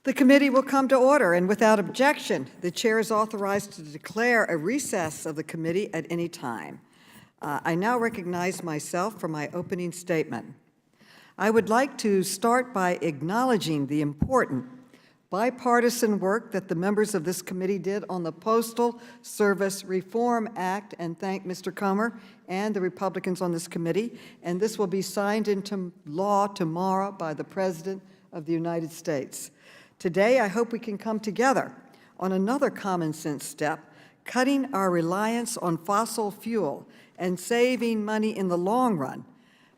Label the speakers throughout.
Speaker 1: The committee will come to order, and without objection, the chair is authorized to declare a recess of the committee at any time. I now recognize myself for my opening statement. I would like to start by acknowledging the important bipartisan work that the members of this committee did on the Postal Service Reform Act, and thank Mr. Comer and the Republicans on this committee. And this will be signed into law tomorrow by the President of the United States. Today, I hope we can come together on another common sense step, cutting our reliance on fossil fuel and saving money in the long run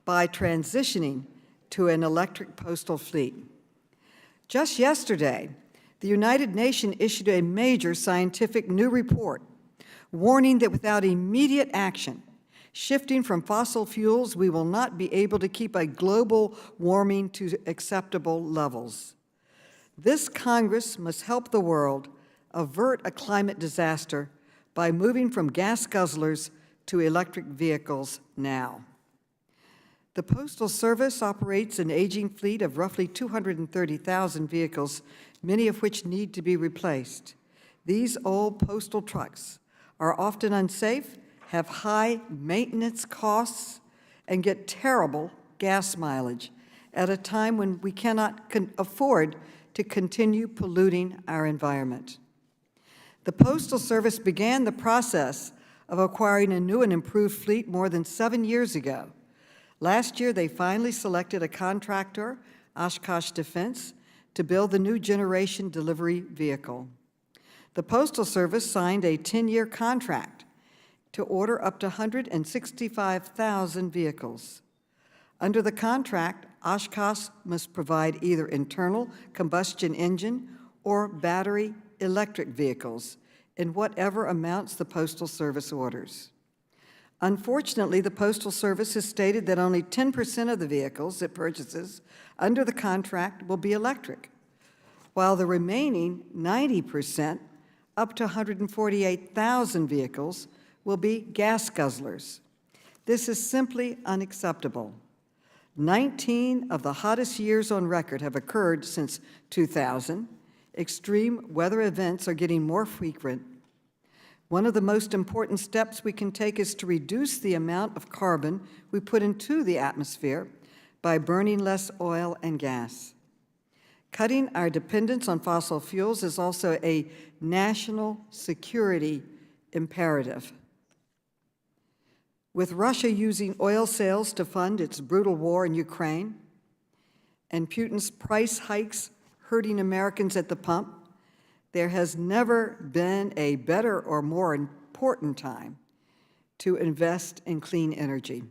Speaker 1: by transitioning to an electric postal fleet. Just yesterday, the United Nations issued a major scientific new report warning that without immediate action, shifting from fossil fuels, we will not be able to keep a global warming to acceptable levels. This Congress must help the world avert a climate disaster by moving from gas guzzlers to electric vehicles now. The Postal Service operates an aging fleet of roughly 230,000 vehicles, many of which need to be replaced. These old postal trucks are often unsafe, have high maintenance costs, and get terrible gas mileage at a time when we cannot afford to continue polluting our environment. The Postal Service began the process of acquiring a new and improved fleet more than 7 years ago. Last year, they finally selected a contractor, Oshkosh Defense, to build the new generation delivery vehicle. The Postal Service signed a 10-year contract to order up to 165,000 vehicles. Under the contract, Oshkosh must provide either internal combustion engine or battery electric vehicles in whatever amounts the Postal Service orders. Unfortunately, the Postal Service has stated that only 10% of the vehicles it purchases under the contract will be electric, while the remaining 90%, up to 148,000 vehicles, will be gas guzzlers. This is simply unacceptable. 19 of the hottest years on record have occurred since 2000. Extreme weather events are getting more frequent. One of the most important steps we can take is to reduce the amount of carbon we put into the atmosphere by burning less oil and gas. Cutting our dependence on fossil fuels is also a national security imperative. With Russia using oil sales to fund its brutal war in Ukraine, and Putin's price hikes hurting Americans at the pump, there has never been a better or more important time to invest in clean energy.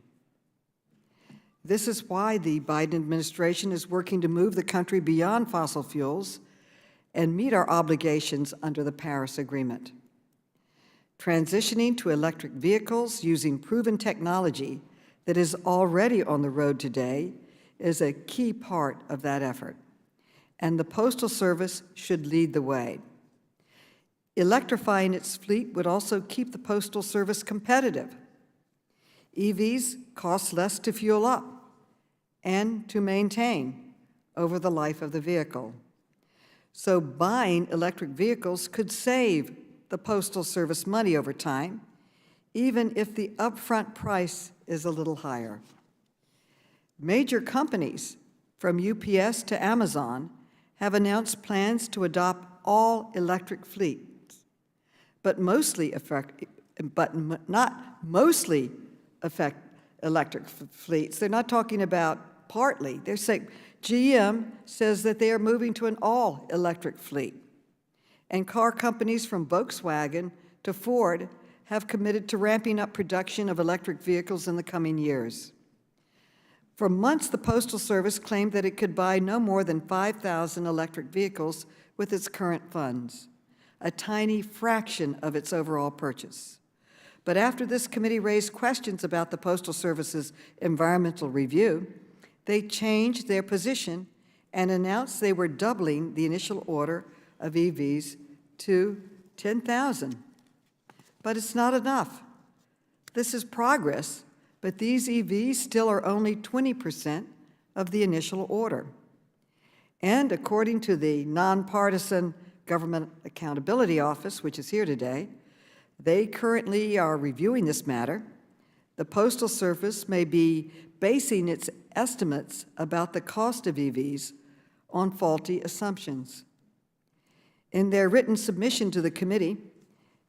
Speaker 1: This is why the Biden administration is working to move the country beyond fossil fuels and meet our obligations under the Paris Agreement. Transitioning to electric vehicles using proven technology that is already on the road today is a key part of that effort, and the Postal Service should lead the way. Electrifying its fleet would also keep the Postal Service competitive. EVs cost less to fuel up and to maintain over the life of the vehicle. So buying electric vehicles could save the Postal Service money over time, even if the upfront price is a little higher. Major companies, from UPS to Amazon, have announced plans to adopt all electric fleets, but not mostly affect electric fleets. They're not talking about partly. They're saying GM says that they are moving to an all-electric fleet. And car companies from Volkswagen to Ford have committed to ramping up production of electric vehicles in the coming years. For months, the Postal Service claimed that it could buy no more than 5,000 electric vehicles with its current funds, a tiny fraction of its overall purchase. But after this committee raised questions about the Postal Service's environmental review, they changed their position and announced they were doubling the initial order of EVs to 10,000. But it's not enough. This is progress, but these EVs still are only 20% of the initial order. And according to the Nonpartisan Government Accountability Office, which is here today, they currently are reviewing this matter. The Postal Service may be basing its estimates about the cost of EVs on faulty assumptions. In their written submission to the committee,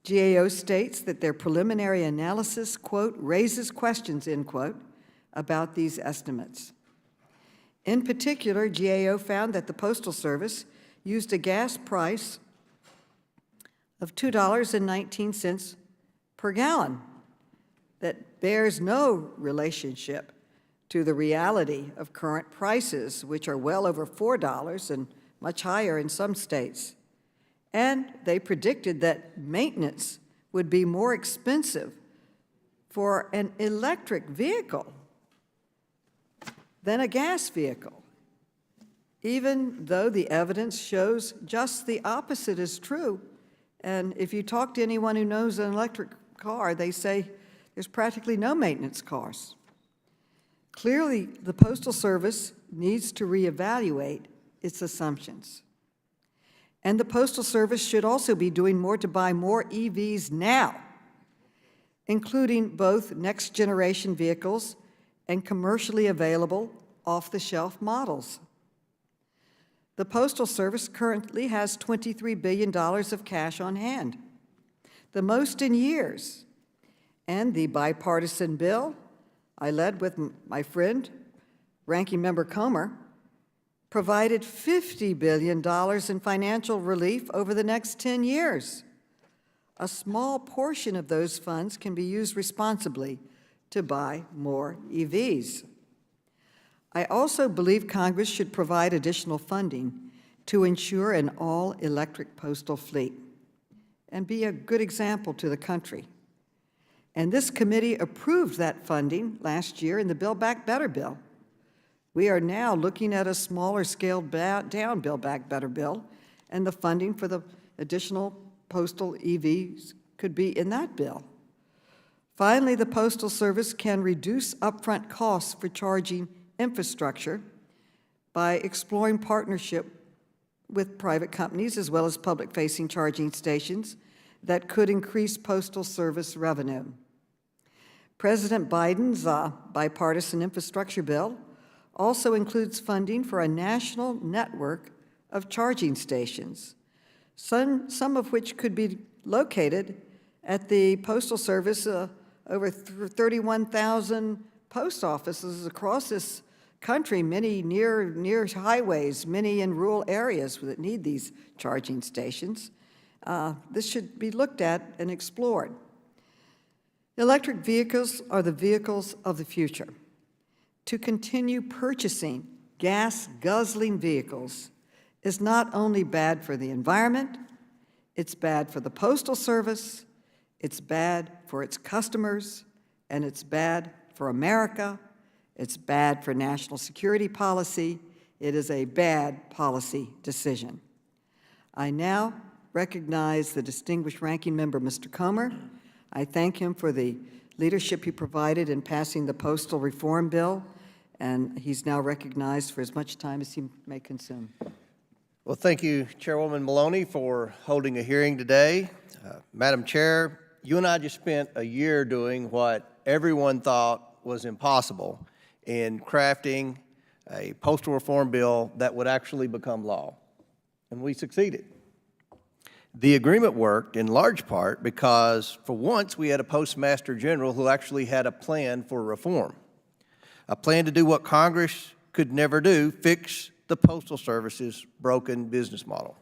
Speaker 1: GAO states that their preliminary analysis, quote, raises questions, end quote, about these estimates. In particular, GAO found that the Postal Service used a gas price of $2.19 per gallon that bears no relationship to the reality of current prices, which are well over $4 and much higher in some states. And they predicted that maintenance would be more expensive for an electric vehicle than a gas vehicle, even though the evidence shows just the opposite is true. And if you talk to anyone who knows an electric car, they say there's practically no maintenance costs. Clearly, the Postal Service needs to reevaluate its assumptions. And the Postal Service should also be doing more to buy more EVs now, including both next-generation vehicles and commercially available off-the-shelf models. The Postal Service currently has $23 billion of cash on hand, the most in years. And the bipartisan bill I led with my friend, Ranking Member Comer, provided $50 billion in financial relief over the next 10 years. A small portion of those funds can be used responsibly to buy more EVs. I also believe Congress should provide additional funding to ensure an all-electric postal fleet and be a good example to the country. And this committee approved that funding last year in the Build Back Better bill. We are now looking at a smaller scaled down Build Back Better bill, and the funding for the additional postal EVs could be in that bill. Finally, the Postal Service can reduce upfront costs for charging infrastructure by exploring partnership with private companies as well as public-facing charging stations that could increase Postal Service revenue. President Biden's bipartisan infrastructure bill also includes funding for a national network of charging stations, some of which could be located at the Postal Service, over 31,000 post offices across this country, many near highways, many in rural areas that need these charging stations. This should be looked at and explored. Electric vehicles are the vehicles of the future. To continue purchasing gas-guzzling vehicles is not only bad for the environment, it's bad for the Postal Service, it's bad for its customers, and it's bad for America. It's bad for national security policy. It is a bad policy decision. I now recognize the distinguished ranking member, Mr. Comer. I thank him for the leadership he provided in passing the postal reform bill, and he's now recognized for as much time as he may consume.
Speaker 2: Well, thank you, Chairwoman Maloney, for holding a hearing today. Madam Chair, you and I just spent a year doing what everyone thought was impossible in crafting a postal reform bill that would actually become law, and we succeeded. The agreement worked in large part because, for once, we had a Postmaster General who actually had a plan for reform, a plan to do what Congress could never do, fix the Postal Service's broken business model.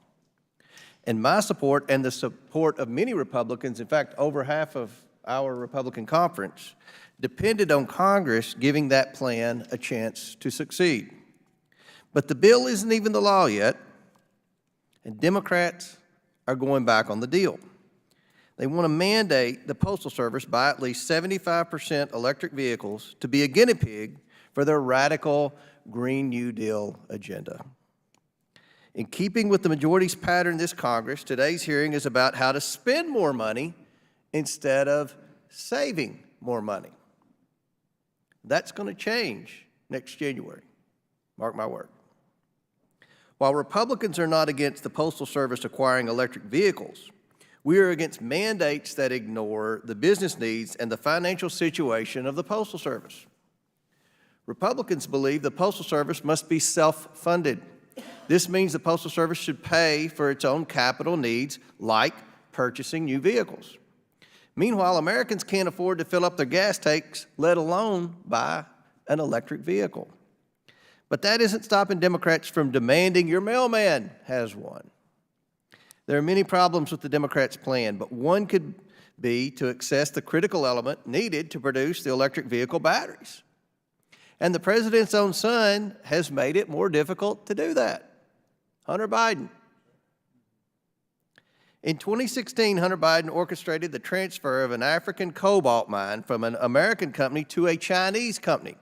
Speaker 2: And my support and the support of many Republicans, in fact, over half of our Republican conference, depended on Congress giving that plan a chance to succeed. But the bill isn't even the law yet, and Democrats are going back on the deal. They want to mandate the Postal Service buy at least 75% electric vehicles to be a guinea pig for their radical Green New Deal agenda. In keeping with the majority's pattern in this Congress, today's hearing is about how to spend more money instead of saving more money. That's going to change next January. Mark my word. While Republicans are not against the Postal Service acquiring electric vehicles, we are against mandates that ignore the business needs and the financial situation of the Postal Service. Republicans believe the Postal Service must be self-funded. This means the Postal Service should pay for its own capital needs, like purchasing new vehicles. Meanwhile, Americans can't afford to fill up their gas tanks, let alone buy an electric vehicle. But that isn't stopping Democrats from demanding your mailman has one. There are many problems with the Democrats' plan, but one could be to access the critical element needed to produce the electric vehicle batteries. And the president's own son has made it more difficult to do that. Hunter Biden. In 2016, Hunter Biden orchestrated the transfer of an African cobalt mine from an American company to a Chinese company,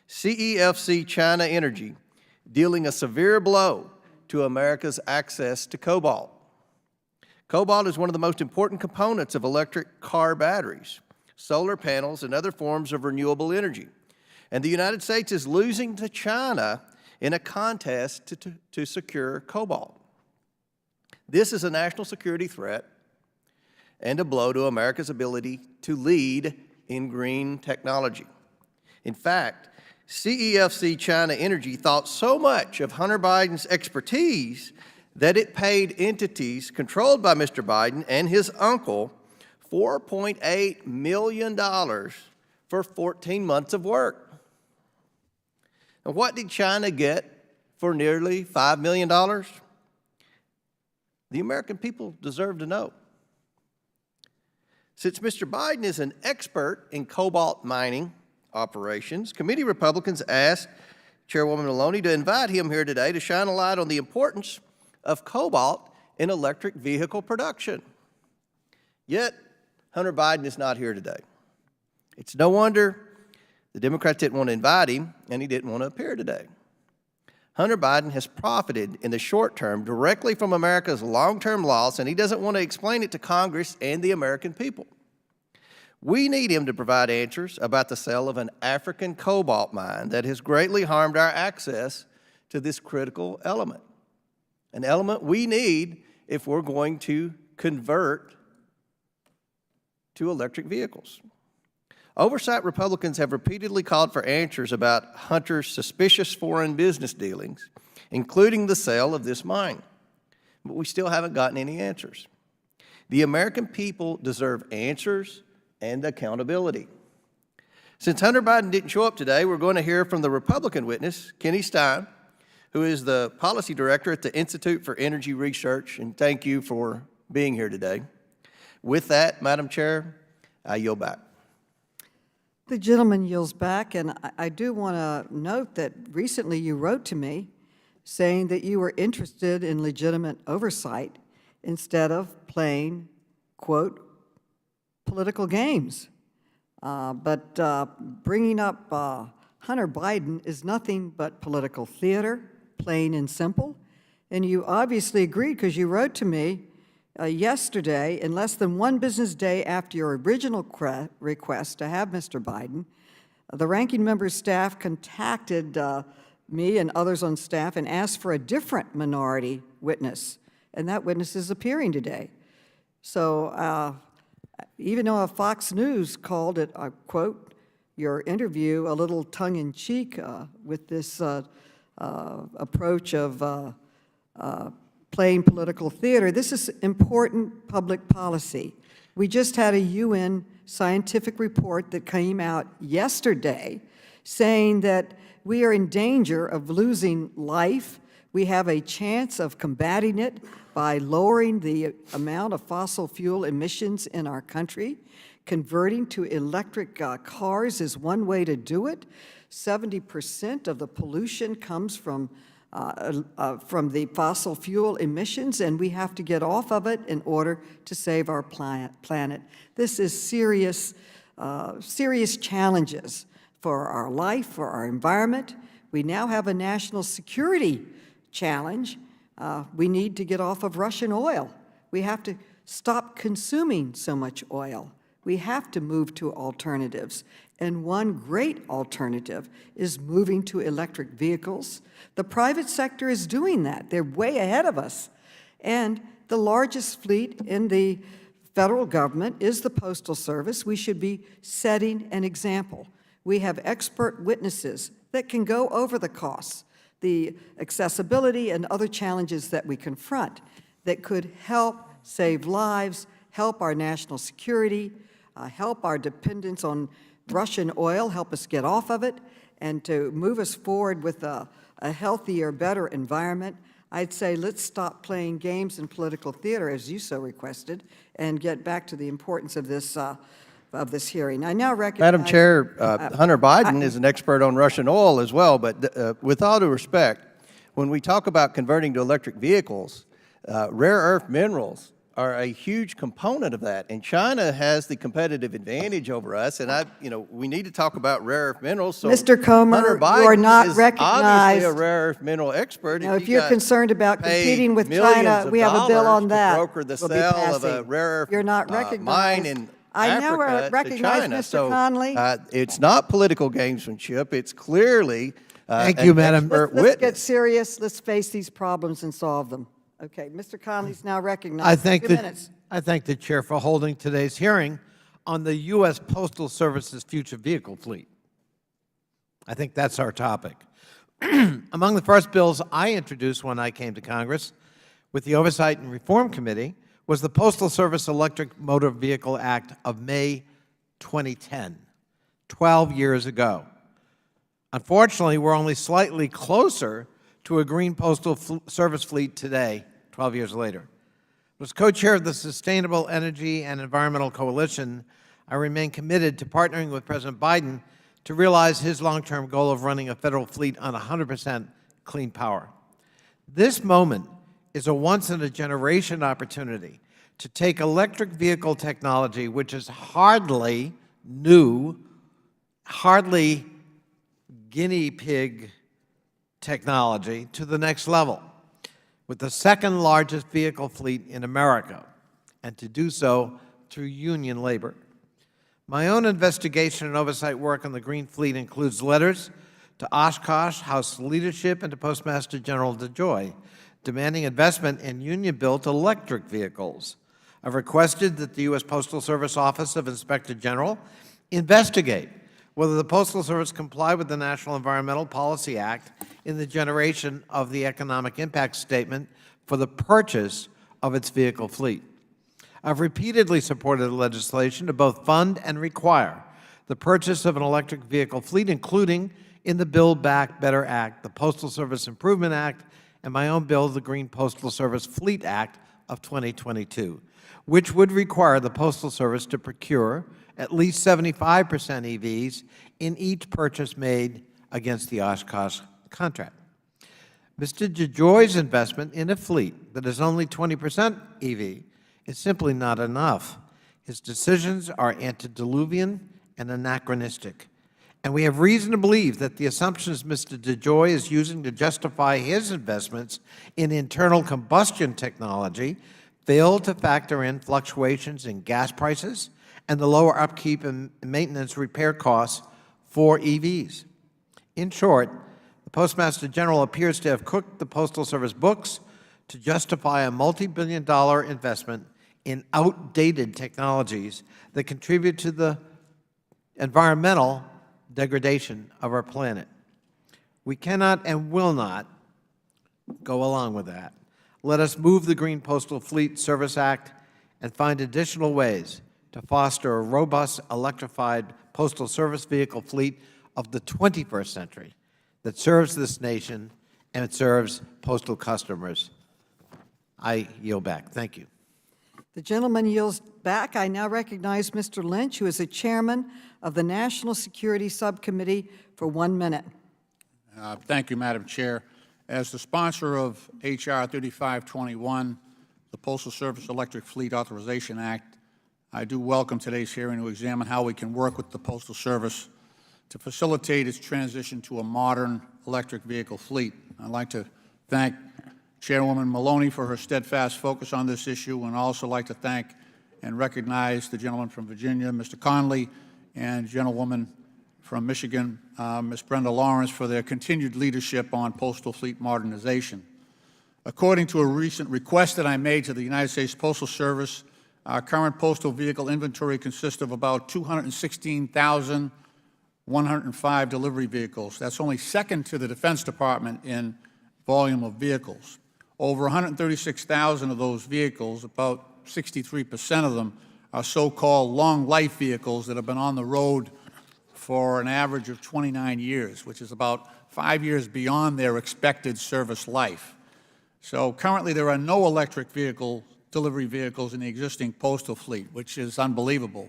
Speaker 2: CEFC China Energy, dealing a severe blow to America's access to cobalt. Cobalt is one of the most important components of electric car batteries, solar panels, and other forms of renewable energy. And the United States is losing to China in a contest to secure cobalt. This is a national security threat and a blow to America's ability to lead in green technology. In fact, CEFC China Energy thought so much of Hunter Biden's expertise that it paid entities controlled by Mr. Biden and his uncle $4.8 million for 14 months of work. And what did China get for nearly $5 million? The American people deserve to know. Since Mr. Biden is an expert in cobalt mining operations, committee Republicans asked Chairwoman Maloney to invite him here today to shine a light on the importance of cobalt in electric vehicle production. Yet, Hunter Biden is not here today. It's no wonder the Democrats didn't want to invite him, and he didn't want to appear today. Hunter Biden has profited in the short term directly from America's long-term loss, and he doesn't want to explain it to Congress and the American people. We need him to provide answers about the sale of an African cobalt mine that has greatly harmed our access to this critical element, an element we need if we're going to convert to electric vehicles. Oversight Republicans have repeatedly called for answers about Hunter's suspicious foreign business dealings, including the sale of this mine. But we still haven't gotten any answers. The American people deserve answers and accountability. Since Hunter Biden didn't show up today, we're going to hear from the Republican witness, Kenny Stein, who is the policy director at the Institute for Energy Research, and thank you for being here today. With that, Madam Chair, I yield back.
Speaker 1: The gentleman yields back, and I do want to note that recently you wrote to me saying that you were interested in legitimate oversight instead of playing, quote, political games. But bringing up Hunter Biden is nothing but political theater, plain and simple. And you obviously agreed because you wrote to me yesterday, in less than one business day after your original request to have Mr. Biden, the ranking member's staff contacted me and others on staff and asked for a different minority witness, and that witness is appearing today. So even though Fox News called it, quote, your interview a little tongue-in-cheek with this approach of playing political theater, this is important public policy. We just had a UN scientific report that came out yesterday saying that we are in danger of losing life. We have a chance of combating it by lowering the amount of fossil fuel emissions in our country. Converting to electric cars is one way to do it. 70% of the pollution comes from the fossil fuel emissions, and we have to get off of it in order to save our planet. This is serious challenges for our life, for our environment. We now have a national security challenge. We need to get off of Russian oil. We have to stop consuming so much oil. We have to move to alternatives. and one great alternative is moving to electric vehicles. The private sector is doing that. They're way ahead of us. And the largest fleet in the federal government is the Postal Service. We should be setting an example. We have expert witnesses that can go over the costs, the accessibility, and other challenges that we confront that could help save lives, help our national security, help our dependence on Russian oil, help us get off of it, and to move us forward with a healthier, better environment. I'd say let's stop playing games and political theater, as you so requested, and get back to the importance of this hearing. I now recognize—
Speaker 2: Madam Chair, Hunter Biden is an expert on Russian oil as well, but with all due respect, when we talk about converting to electric vehicles, rare earth minerals are a huge component of that, and China has the competitive advantage over us, and we need to talk about rare earth minerals. So
Speaker 1: Mr. Comer,
Speaker 2: Hunter Biden
Speaker 1: you are not
Speaker 2: is
Speaker 1: recognized.
Speaker 2: Obviously a rare earth mineral expert.
Speaker 1: Now, if you're concerned about competing with China, we have a bill on that.
Speaker 2: Broker the
Speaker 1: we'll be
Speaker 2: sale of a
Speaker 1: passing.
Speaker 2: rare earth
Speaker 1: You're not
Speaker 2: mine
Speaker 1: recognized.
Speaker 2: in
Speaker 1: I now
Speaker 2: Africa
Speaker 1: recognize
Speaker 2: to China.
Speaker 1: Mr.
Speaker 2: So
Speaker 1: Conley.
Speaker 2: it's not political gamesmanship. It's clearly
Speaker 3: Thank you, Madam.
Speaker 1: Let's get serious. Let's face these problems and solve them. Okay, Mr. Conley's now recognized.
Speaker 3: I thank
Speaker 1: 2 minutes.
Speaker 3: I thank the chair for holding today's hearing on the U.S. Postal Service's future vehicle fleet. I think that's our topic. Among the first bills I introduced when I came to Congress with the Oversight and Reform Committee was the Postal Service Electric Motor Vehicle Act of May 2010, 12 years ago. Unfortunately, we're only slightly closer to a green postal service fleet today, 12 years later. As co-chair of the Sustainable Energy and Environmental Coalition, I remain committed to partnering with President Biden to realize his long-term goal of running a federal fleet on 100% clean power. This moment is a once-in-a-generation opportunity to take electric vehicle technology, which is hardly new, hardly guinea pig technology, to the next level, with the second largest vehicle fleet in America, and to do so through union labor. My own investigation and oversight work on the green fleet includes letters to Oshkosh House leadership and to Postmaster General DeJoy, demanding investment in union-built electric vehicles. I've requested that the U.S. Postal Service Office of Inspector General investigate whether the Postal Service complied with the National Environmental Policy Act in the generation of the economic impact statement for the purchase of its vehicle fleet. I've repeatedly supported legislation to both fund and require the purchase of an electric vehicle fleet, including in the Build Back Better Act, the Postal Service Improvement Act, and my own bill, the Green Postal Service Fleet Act of 2022, which would require the Postal Service to procure at least 75% EVs in each purchase made against the Oshkosh contract. Mr. DeJoy's investment in a fleet that is only 20% EV is simply not enough. His decisions are antediluvian and anachronistic. And we have reason to believe that the assumptions Mr. DeJoy is using to justify his investments in internal combustion technology fail to factor in fluctuations in gas prices and the lower upkeep and maintenance repair costs for EVs. In short, the Postmaster General appears to have cooked the Postal Service books to justify a multi-billion-dollar investment in outdated technologies that contribute to the environmental degradation of our planet. We cannot and will not go along with that. Let us move the Green Postal Fleet Service Act and find additional ways to foster a robust, electrified postal service vehicle fleet of the 21st century that serves this nation and it serves postal customers. I yield back. Thank you.
Speaker 1: The gentleman yields back. I now recognize Mr. Lynch, who is the chairman of the National Security Subcommittee, for 1 minute.
Speaker 4: Thank you, Madam Chair. As the sponsor of H.R. 3521, the Postal Service Electric Fleet Authorization Act, I do welcome today's hearing to examine how we can work with the Postal Service to facilitate its transition to a modern electric vehicle fleet. I'd like to thank Chairwoman Maloney for her steadfast focus on this issue, and I'd also like to thank and recognize the gentleman from Virginia, Mr. Conley, and Gentlewoman from Michigan, Ms. Brenda Lawrence, for their continued leadership on postal fleet modernization. According to a recent request that I made to the United States Postal Service, our current postal vehicle inventory consists of about 216,105 delivery vehicles. That's only second to the Defense Department in volume of vehicles. Over 136,000 of those vehicles, about 63% of them, are so-called long-life vehicles that have been on the road for an average of 29 years, which is about 5 years beyond their expected service life. So currently there are no electric delivery vehicles in the existing postal fleet, which is unbelievable,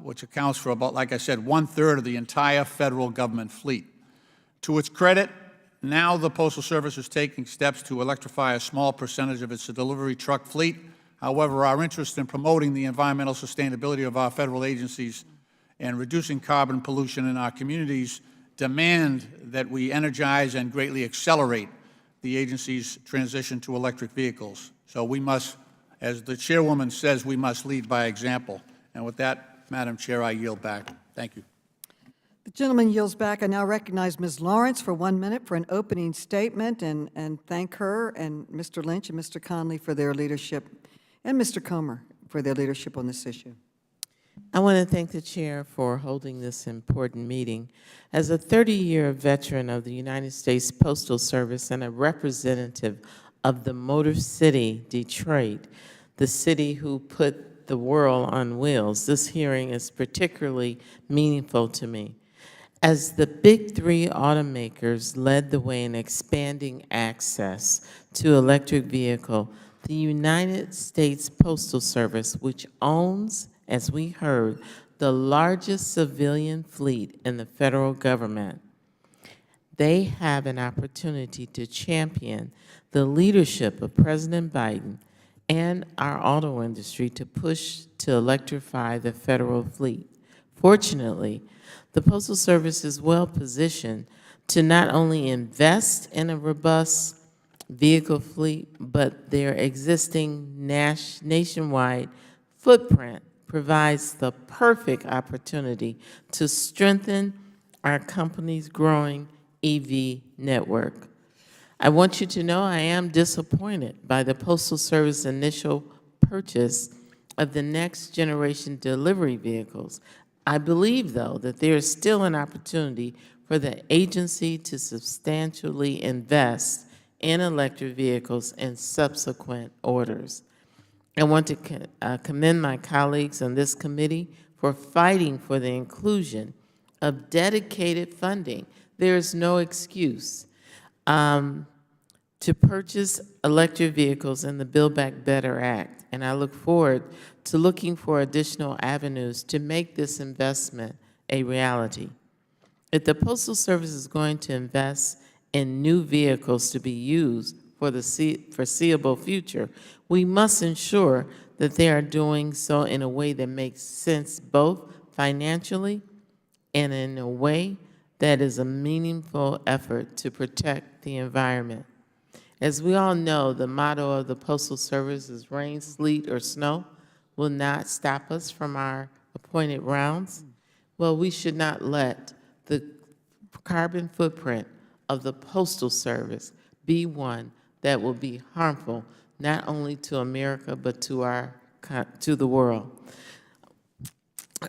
Speaker 4: which accounts for about, like I said, 1/3 of the entire federal government fleet. To its credit, now the Postal Service is taking steps to electrify a small percentage of its delivery truck fleet. However, our interest in promoting the environmental sustainability of our federal agencies and reducing carbon pollution in our communities demand that we energize and greatly accelerate the agency's transition to electric vehicles. So we must, as the chairwoman says, we must lead by example. And with that, Madam Chair, I yield back. Thank you.
Speaker 1: The gentleman yields back. I now recognize Ms. Lawrence for 1 minute for an opening statement and thank her and Mr. Lynch and Mr. Conley for their leadership, and Mr. Comer for their leadership on this issue.
Speaker 5: I want to thank the chair for holding this important meeting. As a 30-year veteran of the United States Postal Service and a representative of the Motor City, Detroit, the city who put the world on wheels, this hearing is particularly meaningful to me. As the big three automakers led the way in expanding access to electric vehicle, the United States Postal Service, which owns, as we heard, the largest civilian fleet in the federal government, they have an opportunity to champion the leadership of President Biden and our auto industry to push to electrify the federal fleet. Fortunately, the Postal Service is well positioned to not only invest in a robust vehicle fleet, but their existing nationwide footprint provides the perfect opportunity to strengthen our company's growing EV network. I want you to know I am disappointed by the Postal Service initial purchase of the next generation delivery vehicles. I believe, though, that there is still an opportunity for the agency to substantially invest in electric vehicles in subsequent orders. I want to commend my colleagues on this committee for fighting for the inclusion of dedicated funding. There is no excuse to purchase electric vehicles in the Build Back Better Act, and I look forward to looking for additional avenues to make this investment a reality. If the Postal Service is going to invest in new vehicles to be used for the foreseeable future, we must ensure that they are doing so in a way that makes sense both financially and in a way that is a meaningful effort to protect the environment. As we all know, the motto of the Postal Service is rain, sleet, or snow will not stop us from our appointed rounds. Well, we should not let the carbon footprint of the Postal Service be one that will be harmful not only to America but to the world.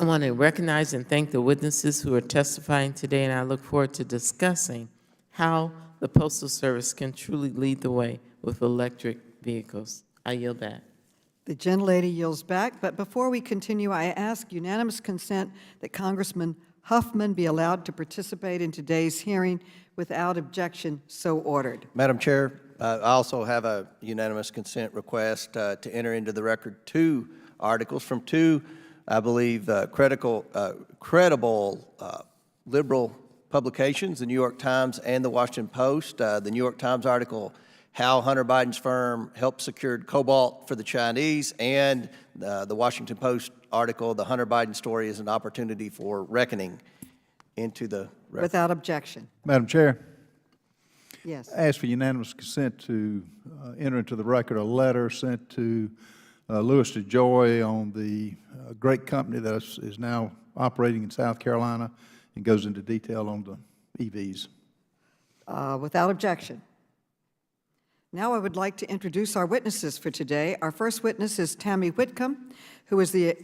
Speaker 5: I want to recognize and thank the witnesses who are testifying today, and I look forward to discussing how the Postal Service can truly lead the way with electric vehicles. I yield back.
Speaker 1: The gentlelady yields back, but before we continue, I ask unanimous consent that Congressman Huffman be allowed to participate in today's hearing without objection, so ordered.
Speaker 2: Madam Chair, I also have a unanimous consent request to enter into the record 2 articles from 2, I believe, credible liberal publications, the New York Times and the Washington Post. The New York Times article, How Hunter Biden's Firm Helped Secure Cobalt for the Chinese, and the Washington Post article, The Hunter Biden Story is an Opportunity for Reckoning, into the record.
Speaker 1: Without objection.
Speaker 6: Madam Chair,
Speaker 1: Yes.
Speaker 6: I ask for unanimous consent to enter into the record a letter sent to Louis DeJoy on the great company that is now operating in South Carolina and goes into detail on the EVs.
Speaker 1: Without objection. Now I would like to introduce our witnesses for today. Our first witness is Tammy Whitcomb, who is the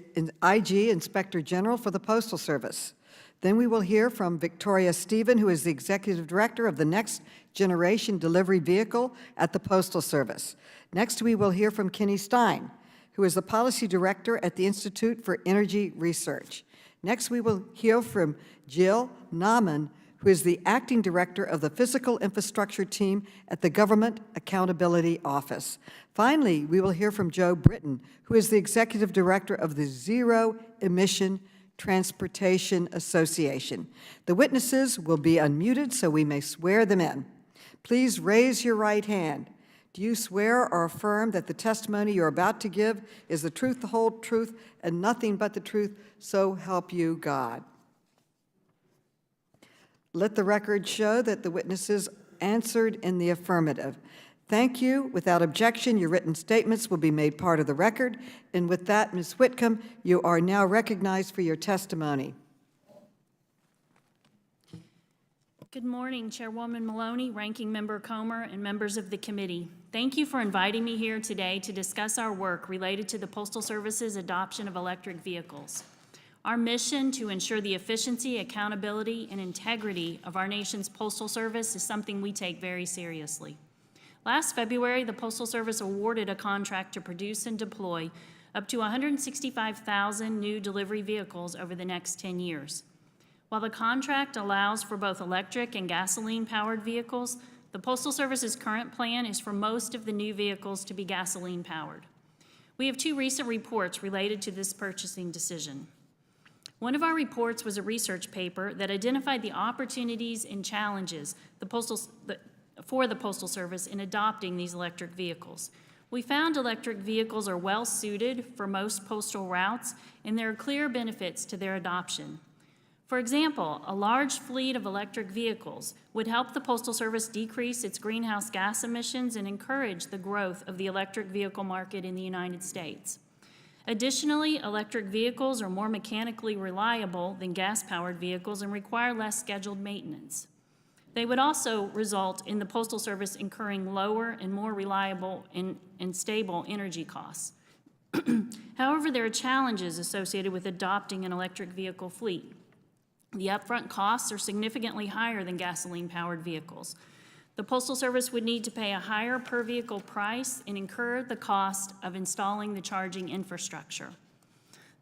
Speaker 1: IG Inspector General for the Postal Service. Then we will hear from Victoria Stephen, who is the Executive Director of the Next Generation Delivery Vehicle at the Postal Service. Next, we will hear from Kenny Stein, who is the Policy Director at the Institute for Energy Research. Next, we will hear from Jill Nauman, who is the Acting Director of the Physical Infrastructure Team at the Government Accountability Office. Finally, we will hear from Joe Britton, who is the Executive Director of the Zero Emission Transportation Association. The witnesses will be unmuted, so we may swear them in. Please raise your right hand. Do you swear or affirm that the testimony you're about to give is the truth, the whole truth, and nothing but the truth, so help you God? Let the record show that the witnesses answered in the affirmative. Thank you. Without objection, your written statements will be made part of the record. And with that, Ms. Whitcomb, you are now recognized for your testimony.
Speaker 7: Good morning, Chairwoman Maloney, Ranking Member Comer, and members of the committee. Thank you for inviting me here today to discuss our work related to the Postal Service's adoption of electric vehicles. Our mission to ensure the efficiency, accountability, and integrity of our nation's Postal Service is something we take very seriously. Last February, the Postal Service awarded a contract to produce and deploy up to 165,000 new delivery vehicles over the next 10 years. While the contract allows for both electric and gasoline-powered vehicles, the Postal Service's current plan is for most of the new vehicles to be gasoline-powered. We have two recent reports related to this purchasing decision. One of our reports was a research paper that identified the opportunities and challenges for the Postal Service in adopting these electric vehicles. We found electric vehicles are well suited for most postal routes, and there are clear benefits to their adoption. For example, a large fleet of electric vehicles would help the Postal Service decrease its greenhouse gas emissions and encourage the growth of the electric vehicle market in the United States. Additionally, electric vehicles are more mechanically reliable than gas-powered vehicles and require less scheduled maintenance. They would also result in the Postal Service incurring lower and more reliable and stable energy costs. However, there are challenges associated with adopting an electric vehicle fleet. The upfront costs are significantly higher than gasoline-powered vehicles. The Postal Service would need to pay a higher per-vehicle price and incur the cost of installing the charging infrastructure.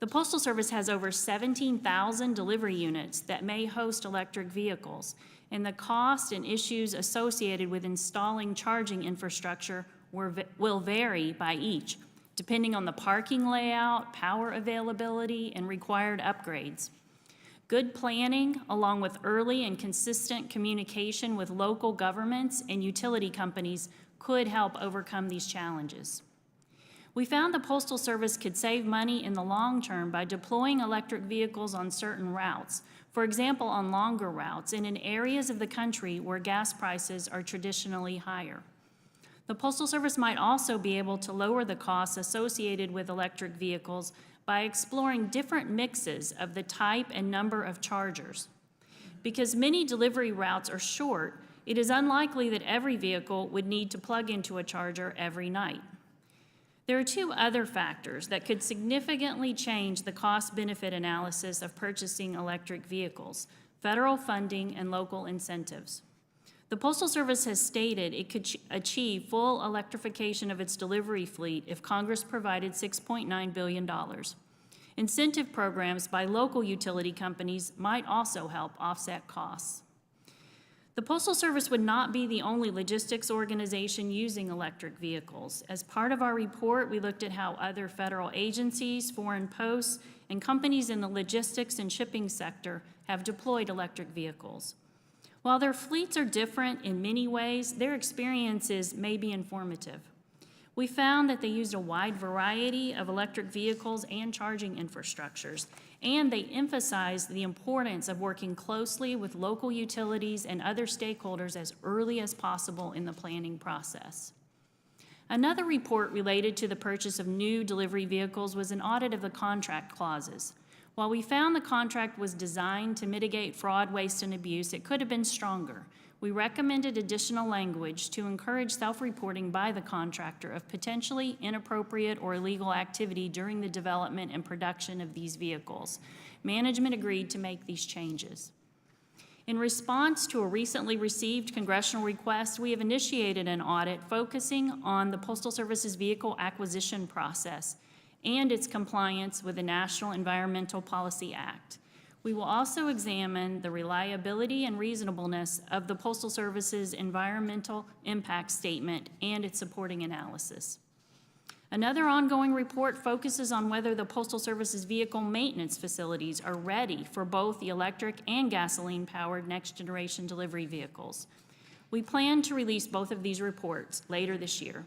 Speaker 7: The Postal Service has over 17,000 delivery units that may host electric vehicles, and the cost and issues associated with installing charging infrastructure will vary by each, depending on the parking layout, power availability, and required upgrades. Good planning, along with early and consistent communication with local governments and utility companies, could help overcome these challenges. We found the Postal Service could save money in the long term by deploying electric vehicles on certain routes, for example, on longer routes and in areas of the country where gas prices are traditionally higher. The Postal Service might also be able to lower the costs associated with electric vehicles by exploring different mixes of the type and number of chargers. Because many delivery routes are short, it is unlikely that every vehicle would need to plug into a charger every night. There are two other factors that could significantly change the cost-benefit analysis of purchasing electric vehicles: federal funding and local incentives. The Postal Service has stated it could achieve full electrification of its delivery fleet if Congress provided $6.9 billion. Incentive programs by local utility companies might also help offset costs. The Postal Service would not be the only logistics organization using electric vehicles. As part of our report, we looked at how other federal agencies, foreign posts, and companies in the logistics and shipping sector have deployed electric vehicles. While their fleets are different in many ways, their experiences may be informative. We found that they used a wide variety of electric vehicles and charging infrastructures, and they emphasized the importance of working closely with local utilities and other stakeholders as early as possible in the planning process. Another report related to the purchase of new delivery vehicles was an audit of the contract clauses. While we found the contract was designed to mitigate fraud, waste, and abuse, it could have been stronger. We recommended additional language to encourage self-reporting by the contractor of potentially inappropriate or illegal activity during the development and production of these vehicles. Management agreed to make these changes. In response to a recently received congressional request, we have initiated an audit focusing on the Postal Service's vehicle acquisition process and its compliance with the National Environmental Policy Act. We will also examine the reliability and reasonableness of the Postal Service's environmental impact statement and its supporting analysis. Another ongoing report focuses on whether the Postal Service's vehicle maintenance facilities are ready for both the electric and gasoline-powered next-generation delivery vehicles. We plan to release both of these reports later this year.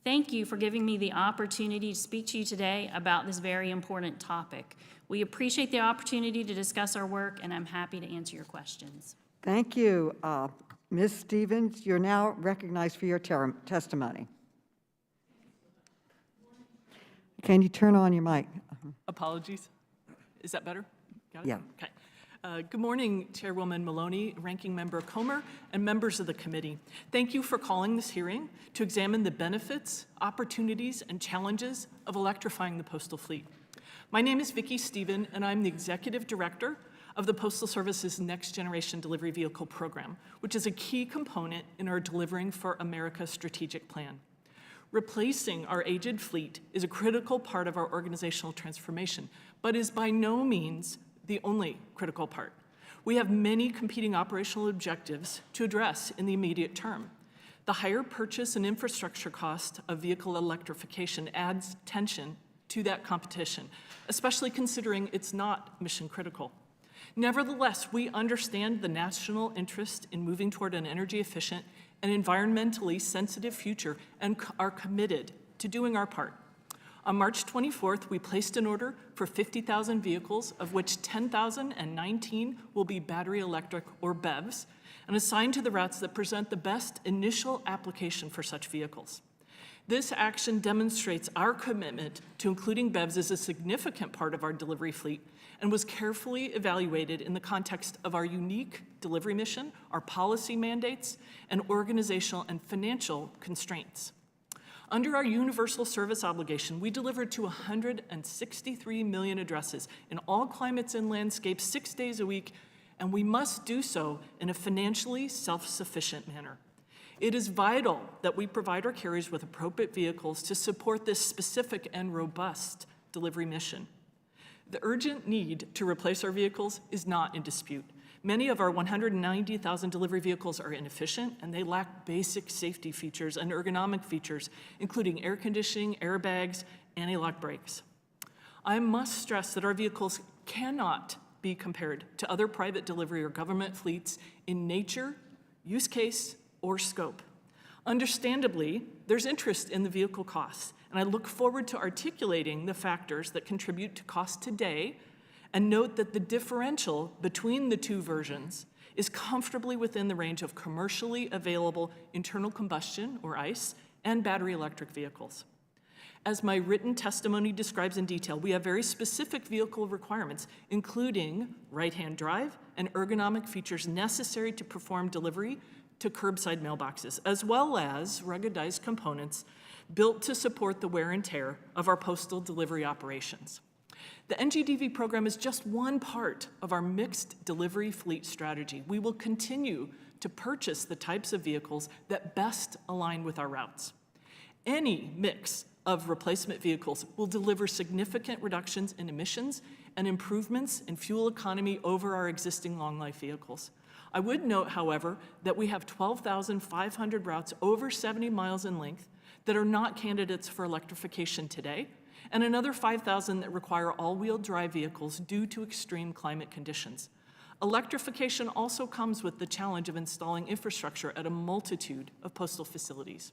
Speaker 7: Thank you for giving me the opportunity to speak to you today about this very important topic. We appreciate the opportunity to discuss our work, and I'm happy to answer your questions.
Speaker 1: Thank you. Ms. Stevens, you're now recognized for your testimony. Can you turn on your mic?
Speaker 8: Apologies. Is that better? Got it?
Speaker 1: Yeah.
Speaker 8: Okay. Good morning, Chairwoman Maloney, Ranking Member Comer, and members of the committee. Thank you for calling this hearing to examine the benefits, opportunities, and challenges of electrifying the postal fleet. My name is Vicki Stephen, and I'm the Executive Director of the Postal Service's Next Generation Delivery Vehicle Program, which is a key component in our Delivering for America strategic plan. Replacing our aged fleet is a critical part of our organizational transformation, but is by no means the only critical part. We have many competing operational objectives to address in the immediate term. The higher purchase and infrastructure cost of vehicle electrification adds tension to that competition, especially considering it's not mission critical. Nevertheless, we understand the national interest in moving toward an energy efficient and environmentally sensitive future and are committed to doing our part. On March 24th, we placed an order for 50,000 vehicles, of which 10,019 will be battery electric or BEVs, and assigned to the routes that present the best initial application for such vehicles. This action demonstrates our commitment to including BEVs as a significant part of our delivery fleet and was carefully evaluated in the context of our unique delivery mission, our policy mandates, and organizational and financial constraints. Under our universal service obligation, we delivered to 163 million addresses in all climates and landscapes 6 days a week, and we must do so in a financially self-sufficient manner. It is vital that we provide our carriers with appropriate vehicles to support this specific and robust delivery mission. The urgent need to replace our vehicles is not in dispute. Many of our 190,000 delivery vehicles are inefficient, and they lack basic safety features and ergonomic features, including air conditioning, airbags, anti-lock brakes. I must stress that our vehicles cannot be compared to other private delivery or government fleets in nature, use case, or scope. Understandably, there's interest in the vehicle costs, and I look forward to articulating the factors that contribute to cost today, and note that the differential between the two versions is comfortably within the range of commercially available internal combustion, or ICE, and battery electric vehicles. As my written testimony describes in detail, we have very specific vehicle requirements, including right-hand drive and ergonomic features necessary to perform delivery to curbside mailboxes, as well as ruggedized components built to support the wear and tear of our postal delivery operations. The NGDV program is just one part of our mixed delivery fleet strategy. We will continue to purchase the types of vehicles that best align with our routes. Any mix of replacement vehicles will deliver significant reductions in emissions and improvements in fuel economy over our existing long-life vehicles. I would note, however, that we have 12,500 routes over 70 miles in length that are not candidates for electrification today, and another 5,000 that require all-wheel drive vehicles due to extreme climate conditions. Electrification also comes with the challenge of installing infrastructure at a multitude of postal facilities.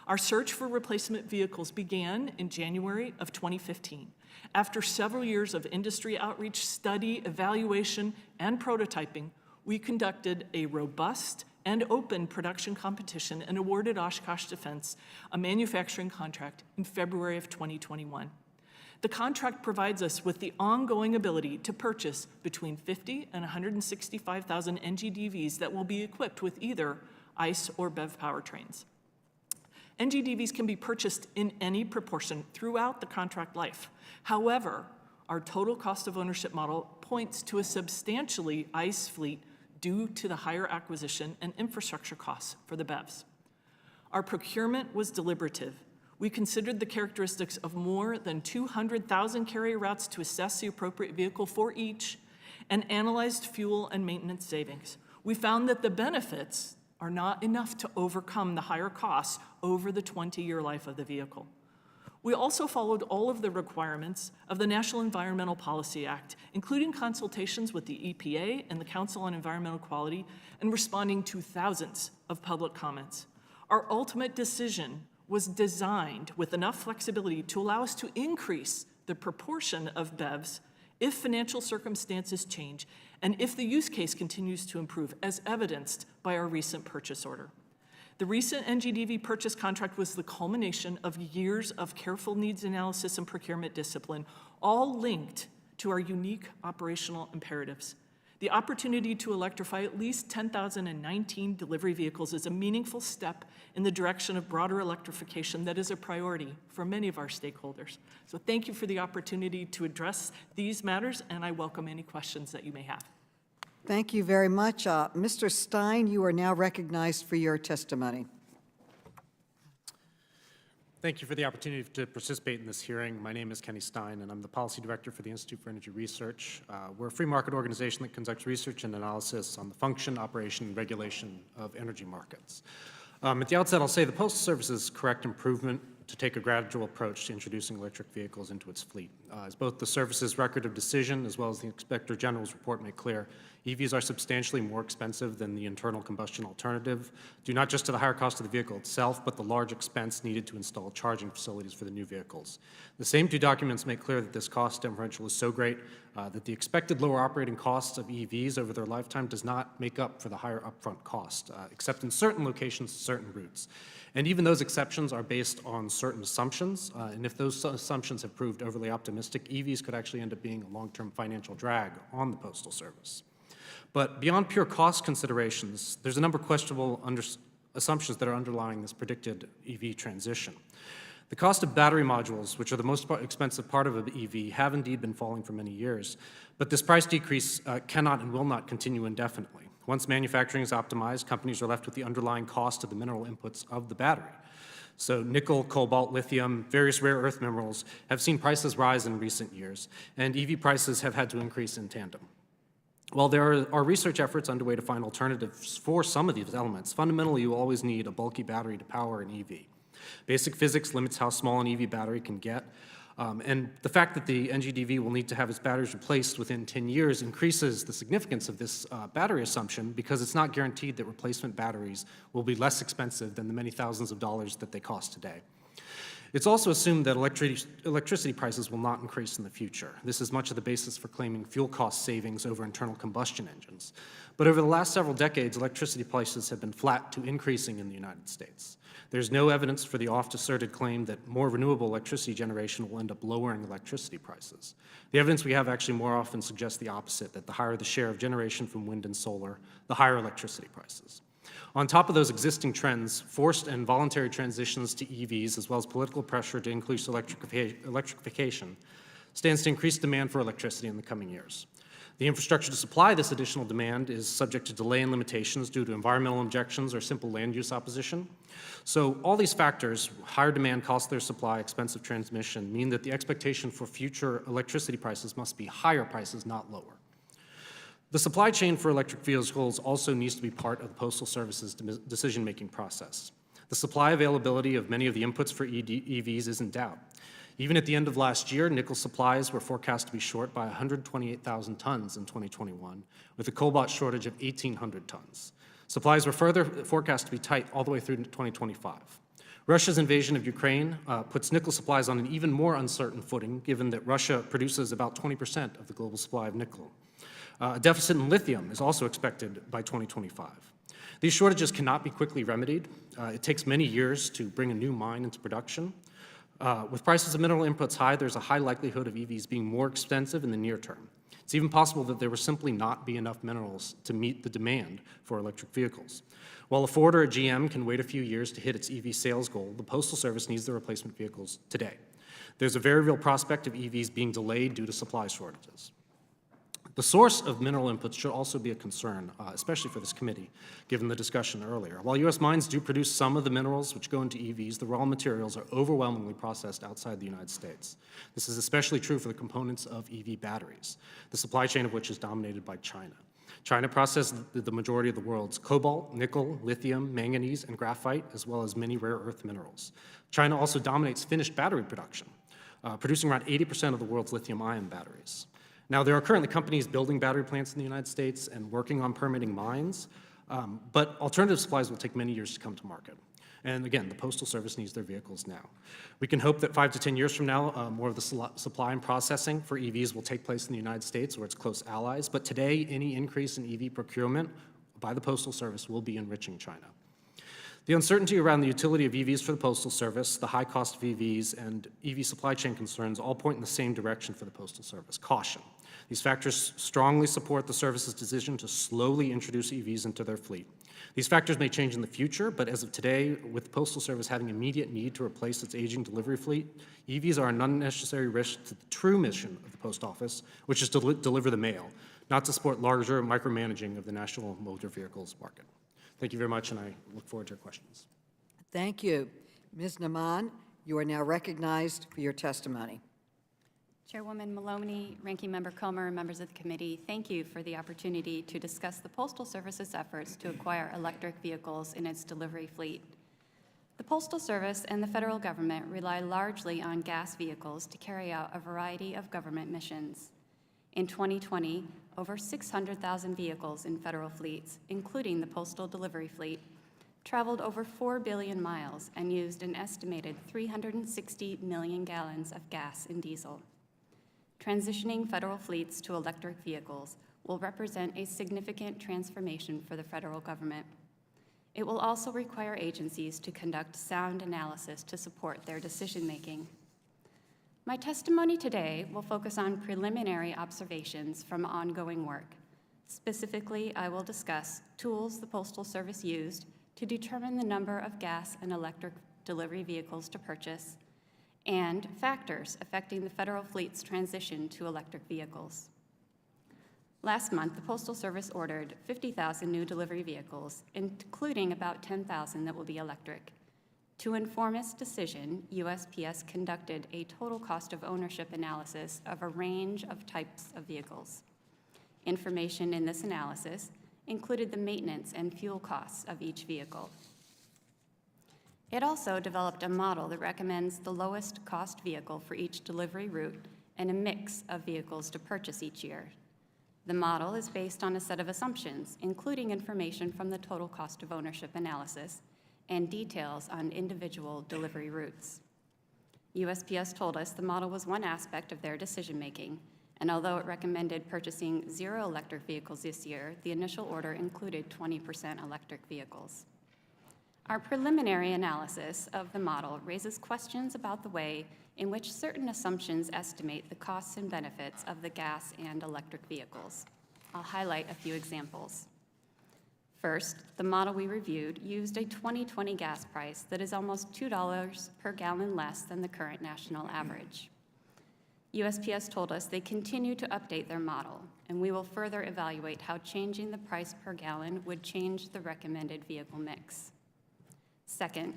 Speaker 8: Our search for replacement vehicles began in January of 2015. After several years of industry outreach, study, evaluation, and prototyping, we conducted a robust and open production competition and awarded Oshkosh Defense a manufacturing contract in February of 2021. The contract provides us with the ongoing ability to purchase between 50 and 165,000 NGDVs that will be equipped with either ICE or BEV powertrains. NGDVs can be purchased in any proportion throughout the contract life. However, our total cost of ownership model points to a substantially ICE fleet due to the higher acquisition and infrastructure costs for the BEVs. Our procurement was deliberative. We considered the characteristics of more than 200,000 carrier routes to assess the appropriate vehicle for each and analyzed fuel and maintenance savings. We found that the benefits are not enough to overcome the higher costs over the 20-year life of the vehicle. We also followed all of the requirements of the National Environmental Policy Act, including consultations with the EPA and the Council on Environmental Quality, and responding to thousands of public comments. Our ultimate decision was designed with enough flexibility to allow us to increase the proportion of BEVs if financial circumstances change and if the use case continues to improve, as evidenced by our recent purchase order. The recent NGDV purchase contract was the culmination of years of careful needs analysis and procurement discipline, all linked to our unique operational imperatives. The opportunity to electrify at least 10,019 delivery vehicles is a meaningful step in the direction of broader electrification that is a priority for many of our stakeholders. So thank you for the opportunity to address these matters, and I welcome any questions that you may have.
Speaker 1: Thank you very much. Mr. Stein, you are now recognized for your testimony.
Speaker 9: Thank you for the opportunity to participate in this hearing. My name is Kenny Stein, and I'm the Policy Director for the Institute for Energy Research. We're a free market organization that conducts research and analysis on the function, operation, and regulation of energy markets. At the outset, I'll say the Postal Service's correct improvement to take a gradual approach to introducing electric vehicles into its fleet. As both the Service's record of decision as well as the Inspector General's report make clear, EVs are substantially more expensive than the internal combustion alternative, due not just to the higher cost of the vehicle itself, but the large expense needed to install charging facilities for the new vehicles. The same two documents make clear that this cost differential is so great that the expected lower operating costs of EVs over their lifetime does not make up for the higher upfront cost, except in certain locations, certain routes. And even those exceptions are based on certain assumptions, and if those assumptions have proved overly optimistic, EVs could actually end up being a long-term financial drag on the Postal Service. But beyond pure cost considerations, there's a number of questionable assumptions that are underlying this predicted EV transition. The cost of battery modules, which are the most expensive part of an EV, have indeed been falling for many years, but this price decrease cannot and will not continue indefinitely. Once manufacturing is optimized, companies are left with the underlying cost of the mineral inputs of the battery. So nickel, cobalt, lithium, various rare earth minerals have seen prices rise in recent years, and EV prices have had to increase in tandem. While there are research efforts underway to find alternatives for some of these elements, fundamentally you always need a bulky battery to power an EV. Basic physics limits how small an EV battery can get, and the fact that the NGDV will need to have its batteries replaced within 10 years increases the significance of this battery assumption, because it's not guaranteed that replacement batteries will be less expensive than the many thousands of dollars that they cost today. It's also assumed that electricity prices will not increase in the future. This is much of the basis for claiming fuel cost savings over internal combustion engines. But over the last several decades, electricity prices have been flat to increasing in the United States. There's no evidence for the oft-asserted claim that more renewable electricity generation will end up lowering electricity prices. The evidence we have actually more often suggests the opposite, that the higher the share of generation from wind and solar, the higher electricity prices. On top of those existing trends, forced and voluntary transitions to EVs, as well as political pressure to increase electrification, stands to increase demand for electricity in the coming years. The infrastructure to supply this additional demand is subject to delay and limitations due to environmental objections or simple land use opposition. So all these factors, higher demand, cost of their supply, expensive transmission, mean that the expectation for future electricity prices must be higher prices, not lower. The supply chain for electric vehicles also needs to be part of the Postal Service's decision-making process. The supply availability of many of the inputs for EVs is in doubt. Even at the end of last year, nickel supplies were forecast to be short by 128,000 tons in 2021, with a cobalt shortage of 1,800 tons. Supplies were further forecast to be tight all the way through 2025. Russia's invasion of Ukraine puts nickel supplies on an even more uncertain footing, given that Russia produces about 20% of the global supply of nickel. A deficit in lithium is also expected by 2025. These shortages cannot be quickly remedied. It takes many years to bring a new mine into production. With prices of mineral inputs high, there's a high likelihood of EVs being more expensive in the near term. It's even possible that there will simply not be enough minerals to meet the demand for electric vehicles. While a Ford or a GM can wait a few years to hit its EV sales goal, the Postal Service needs the replacement vehicles today. There's a very real prospect of EVs being delayed due to supply shortages. The source of mineral inputs should also be a concern, especially for this committee, given the discussion earlier. While U.S. mines do produce some of the minerals which go into EVs, the raw materials are overwhelmingly processed outside the United States. This is especially true for the components of EV batteries, the supply chain of which is dominated by China. China processes the majority of the world's cobalt, nickel, lithium, manganese, and graphite, as well as many rare earth minerals. China also dominates finished battery production, producing around 80% of the world's lithium-ion batteries. Now, there are currently companies building battery plants in the United States and working on permitting mines, but alternative supplies will take many years to come to market. And again, the Postal Service needs their vehicles now. We can hope that 5 to 10 years from now, more of the supply and processing for EVs will take place in the United States or its close allies, but today, any increase in EV procurement by the Postal Service will be enriching China. The uncertainty around the utility of EVs for the Postal Service, the high cost of EVs, and EV supply chain concerns all point in the same direction for the Postal Service: caution. These factors strongly support the service's decision to slowly introduce EVs into their fleet. These factors may change in the future, but as of today, with the Postal Service having immediate need to replace its aging delivery fleet, EVs are an unnecessary risk to the true mission of the Post Office, which is to deliver the mail, not to support larger micromanaging of the national motor vehicles market. Thank you very much, and I look forward to your questions.
Speaker 1: Thank you. Ms. Naman, you are now recognized for your testimony.
Speaker 10: Chairwoman Maloney, Ranking Member Comer, and members of the committee, thank you for the opportunity to discuss the Postal Service's efforts to acquire electric vehicles in its delivery fleet. The Postal Service and the federal government rely largely on gas vehicles to carry out a variety of government missions. In 2020, over 600,000 vehicles in federal fleets, including the postal delivery fleet, traveled over 4 billion miles and used an estimated 360 million gallons of gas and diesel. Transitioning federal fleets to electric vehicles will represent a significant transformation for the federal government. It will also require agencies to conduct sound analysis to support their decision-making. My testimony today will focus on preliminary observations from ongoing work. Specifically, I will discuss tools the Postal Service used to determine the number of gas and electric delivery vehicles to purchase, and factors affecting the federal fleet's transition to electric vehicles. Last month, the Postal Service ordered 50,000 new delivery vehicles, including about 10,000 that will be electric. To inform its decision, USPS conducted a total cost of ownership analysis of a range of types of vehicles. Information in this analysis included the maintenance and fuel costs of each vehicle. It also developed a model that recommends the lowest cost vehicle for each delivery route and a mix of vehicles to purchase each year. The model is based on a set of assumptions, including information from the total cost of ownership analysis and details on individual delivery routes. USPS told us the model was one aspect of their decision-making, and although it recommended purchasing 0 electric vehicles this year, the initial order included 20% electric vehicles. Our preliminary analysis of the model raises questions about the way in which certain assumptions estimate the costs and benefits of the gas and electric vehicles. I'll highlight a few examples. First, the model we reviewed used a 2020 gas price that is almost $2 per gallon less than the current national average. USPS told us they continue to update their model, and we will further evaluate how changing the price per gallon would change the recommended vehicle mix. Second,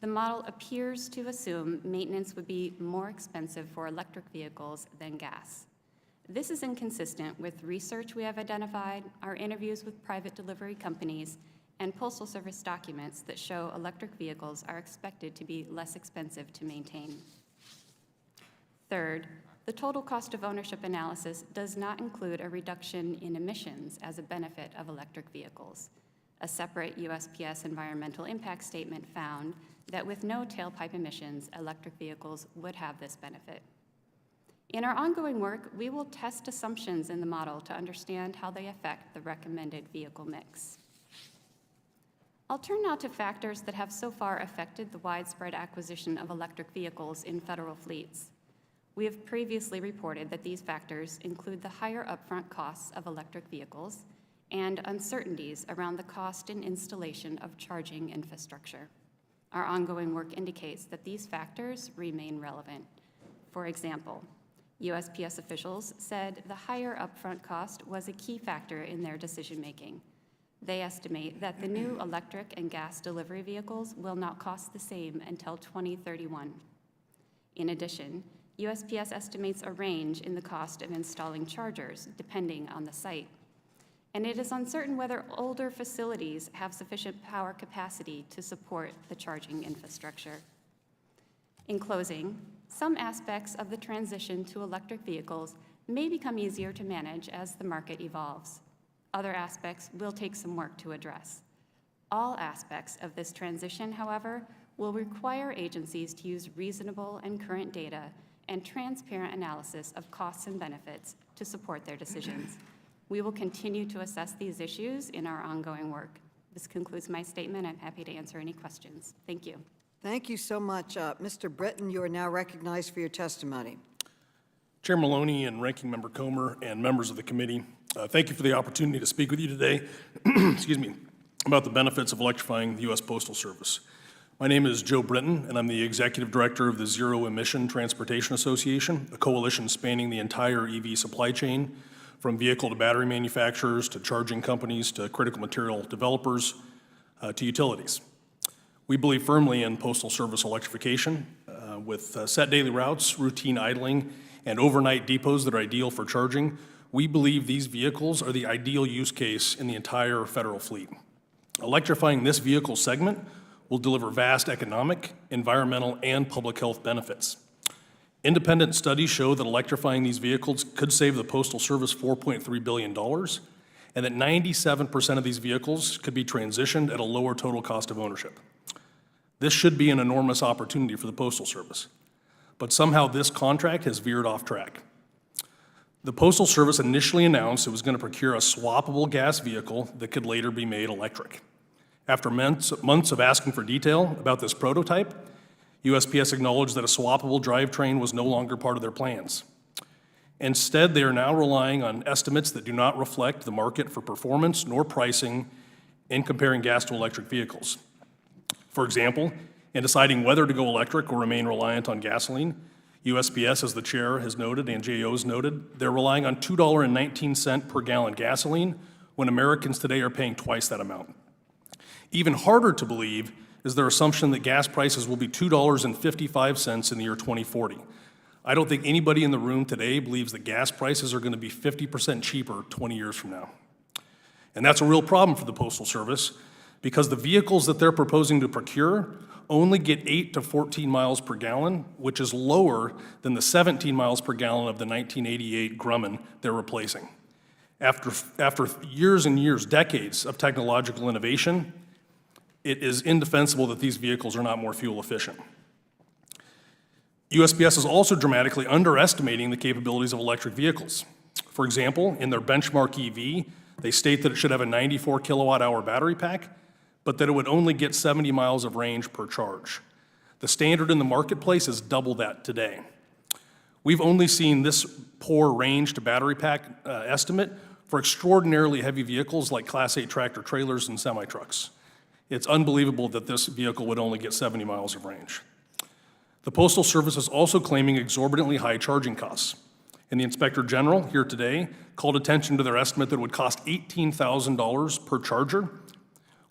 Speaker 10: the model appears to assume maintenance would be more expensive for electric vehicles than gas. This is inconsistent with research we have identified, our interviews with private delivery companies, and Postal Service documents that show electric vehicles are expected to be less expensive to maintain. Third, the total cost of ownership analysis does not include a reduction in emissions as a benefit of electric vehicles. A separate USPS environmental impact statement found that with no tailpipe emissions, electric vehicles would have this benefit. In our ongoing work, we will test assumptions in the model to understand how they affect the recommended vehicle mix. I'll turn now to factors that have so far affected the widespread acquisition of electric vehicles in federal fleets. We have previously reported that these factors include the higher upfront costs of electric vehicles and uncertainties around the cost and installation of charging infrastructure. Our ongoing work indicates that these factors remain relevant. For example, USPS officials said the higher upfront cost was a key factor in their decision-making. They estimate that the new electric and gas delivery vehicles will not cost the same until 2031. In addition, USPS estimates a range in the cost of installing chargers, depending on the site. And it is uncertain whether older facilities have sufficient power capacity to support the charging infrastructure. In closing, some aspects of the transition to electric vehicles may become easier to manage as the market evolves. Other aspects will take some work to address. All aspects of this transition, however, will require agencies to use reasonable and current data and transparent analysis of costs and benefits to support their decisions. We will continue to assess these issues in our ongoing work. This concludes my statement. I'm happy to answer any questions. Thank you.
Speaker 1: Thank you so much. Mr. Britton, you are now recognized for your testimony.
Speaker 11: Chair Maloney and Ranking Member Comer and members of the committee, thank you for the opportunity to speak with you today excuse me, about the benefits of electrifying the U.S. Postal Service. My name is Joe Britton, and I'm the Executive Director of the Zero Emission Transportation Association, a coalition spanning the entire EV supply chain, from vehicle to battery manufacturers to charging companies to critical material developers to utilities. We believe firmly in Postal Service electrification with set daily routes, routine idling, and overnight depots that are ideal for charging. We believe these vehicles are the ideal use case in the entire federal fleet. Electrifying this vehicle segment will deliver vast economic, environmental, and public health benefits. Independent studies show that electrifying these vehicles could save the Postal Service $4.3 billion, and that 97% of these vehicles could be transitioned at a lower total cost of ownership. This should be an enormous opportunity for the Postal Service, but somehow this contract has veered off track. The Postal Service initially announced it was going to procure a swappable gas vehicle that could later be made electric. After months of asking for detail about this prototype, USPS acknowledged that a swappable drivetrain was no longer part of their plans. Instead, they are now relying on estimates that do not reflect the market for performance nor pricing in comparing gas to electric vehicles. For example, in deciding whether to go electric or remain reliant on gasoline, USPS, as the chair has noted and GAO has noted, they're relying on $2.19 per gallon gasoline when Americans today are paying twice that amount. Even harder to believe is their assumption that gas prices will be $2.55 in the year 2040. I don't think anybody in the room today believes that gas prices are going to be 50% cheaper 20 years from now. And that's a real problem for the Postal Service because the vehicles that they're proposing to procure only get 8 to 14 miles per gallon, which is lower than the 17 miles per gallon of the 1988 Grumman they're replacing. After years and years, decades of technological innovation, it is indefensible that these vehicles are not more fuel efficient. USPS is also dramatically underestimating the capabilities of electric vehicles. For example, in their benchmark EV, they state that it should have a 94 kilowatt hour battery pack, but that it would only get 70 miles of range per charge. The standard in the marketplace is double that today. We've only seen this poor range to battery pack estimate for extraordinarily heavy vehicles like Class 8 tractor trailers and semi-trucks. It's unbelievable that this vehicle would only get 70 miles of range. The Postal Service is also claiming exorbitantly high charging costs. And the Inspector General here today called attention to their estimate that it would cost $18,000 per charger,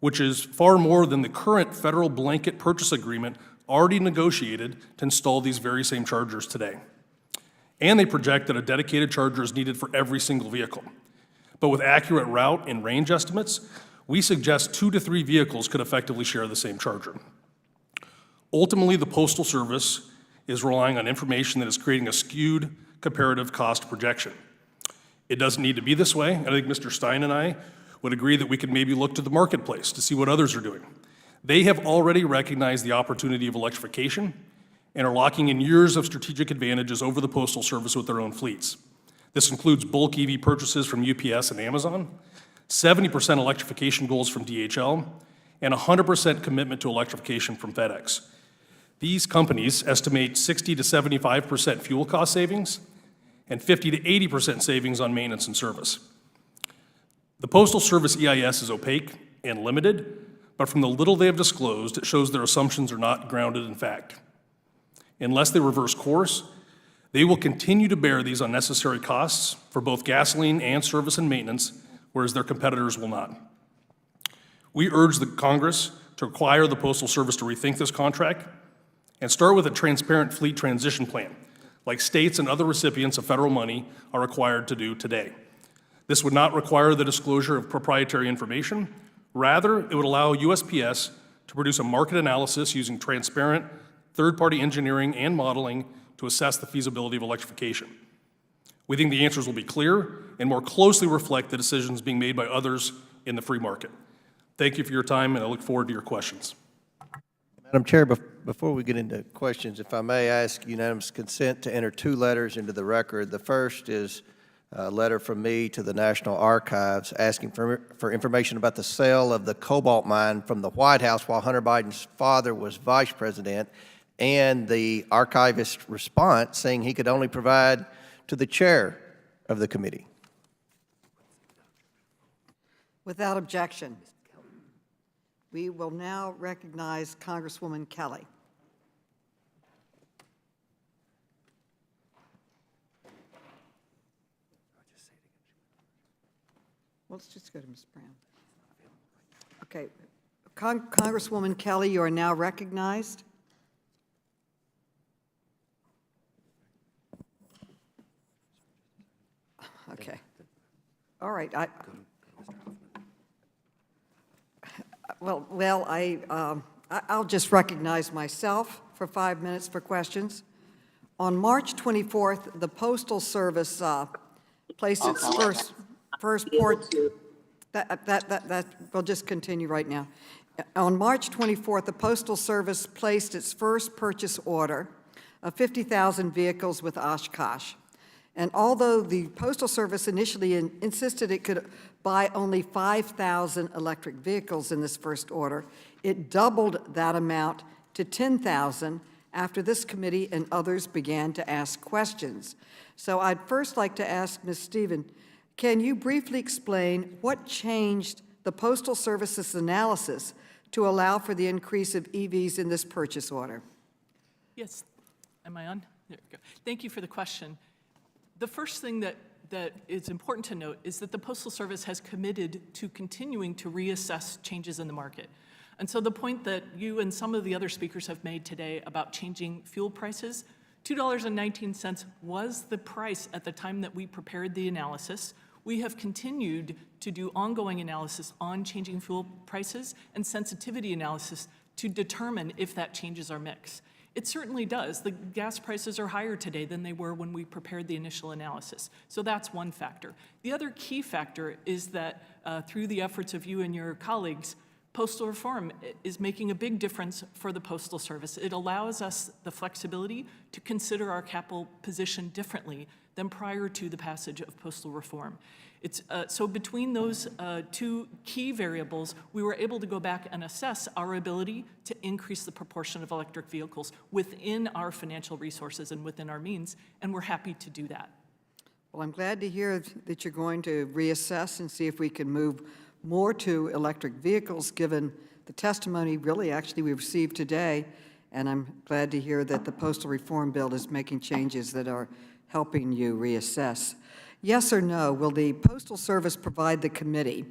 Speaker 11: which is far more than the current federal blanket purchase agreement already negotiated to install these very same chargers today. And they project that a dedicated charger is needed for every single vehicle. But with accurate route and range estimates, we suggest 2 to 3 vehicles could effectively share the same charger. Ultimately, the Postal Service is relying on information that is creating a skewed comparative cost projection. It doesn't need to be this way. I think Mr. Stein and I would agree that we could maybe look to the marketplace to see what others are doing. They have already recognized the opportunity of electrification and are locking in years of strategic advantages over the Postal Service with their own fleets. This includes bulk EV purchases from UPS and Amazon, 70% electrification goals from DHL, and 100% commitment to electrification from FedEx. These companies estimate 60 to 75% fuel cost savings and 50 to 80% savings on maintenance and service. The Postal Service EIS is opaque and limited, but from the little they have disclosed, it shows their assumptions are not grounded in fact. Unless they reverse course, they will continue to bear these unnecessary costs for both gasoline and service and maintenance, whereas their competitors will not. We urge the Congress to require the Postal Service to rethink this contract and start with a transparent fleet transition plan, like states and other recipients of federal money are required to do today. This would not require the disclosure of proprietary information. Rather, it would allow USPS to produce a market analysis using transparent third-party engineering and modeling to assess the feasibility of electrification. We think the answers will be clear and more closely reflect the decisions being made by others in the free market. Thank you for your time, and I look forward to your questions.
Speaker 2: Madam Chair, before we get into questions, if I may ask unanimous consent to enter 2 letters into the record. The first is a letter from me to the National Archives asking for information about the sale of the cobalt mine from the White House while Hunter Biden's father was vice president, and the archivist's response saying he could only provide to the chair of the committee.
Speaker 1: Without objection, we will now recognize Congresswoman Kelly. Well, let's just go to Ms. Brown. Okay. Congresswoman Kelly, you are now recognized. Okay. All right. I'll just recognize myself for 5 minutes for questions. On March 24th, the Postal Service placed its first port. We'll just continue right now. On March 24th, the Postal Service placed its first purchase order of 50,000 vehicles with Oshkosh. And although the Postal Service initially insisted it could buy only 5,000 electric vehicles in this first order, it doubled that amount to 10,000 after this committee and others began to ask questions. So I'd first like to ask Ms. Stephen, can you briefly explain what changed the Postal Service's analysis to allow for the increase of EVs in this purchase order?
Speaker 8: Yes. Am I on? There we go. Thank you for the question. The first thing that is important to note is that the Postal Service has committed to continuing to reassess changes in the market. And so the point that you and some of the other speakers have made today about changing fuel prices, $2.19 was the price at the time that we prepared the analysis. We have continued to do ongoing analysis on changing fuel prices and sensitivity analysis to determine if that changes our mix. It certainly does. The gas prices are higher today than they were when we prepared the initial analysis. So that's one factor. The other key factor is that through the efforts of you and your colleagues, postal reform is making a big difference for the Postal Service. It allows us the flexibility to consider our capital position differently than prior to the passage of postal reform. So between those 2 key variables, we were able to go back and assess our ability to increase the proportion of electric vehicles within our financial resources and within our means, and we're happy to do that.
Speaker 1: Well, I'm glad to hear that you're going to reassess and see if we can move more to electric vehicles, given the testimony we received today, and I'm glad to hear that the Postal Reform Bill is making changes that are helping you reassess. Yes or no, will the Postal Service provide the committee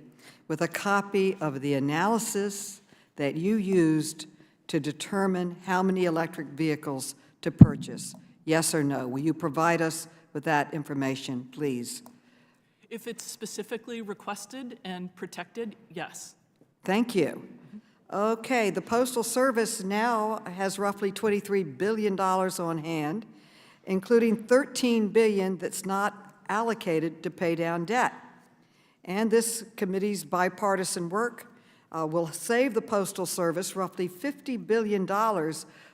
Speaker 1: with a copy of the analysis that you used to determine how many electric vehicles to purchase? Yes or no? Will you provide us with that information, please?
Speaker 8: If it's specifically requested and protected, yes.
Speaker 1: Thank you. Okay, the Postal Service now has roughly $23 billion on hand, including $13 billion that's not allocated to pay down debt. And this committee's bipartisan work will save the Postal Service roughly $50 billion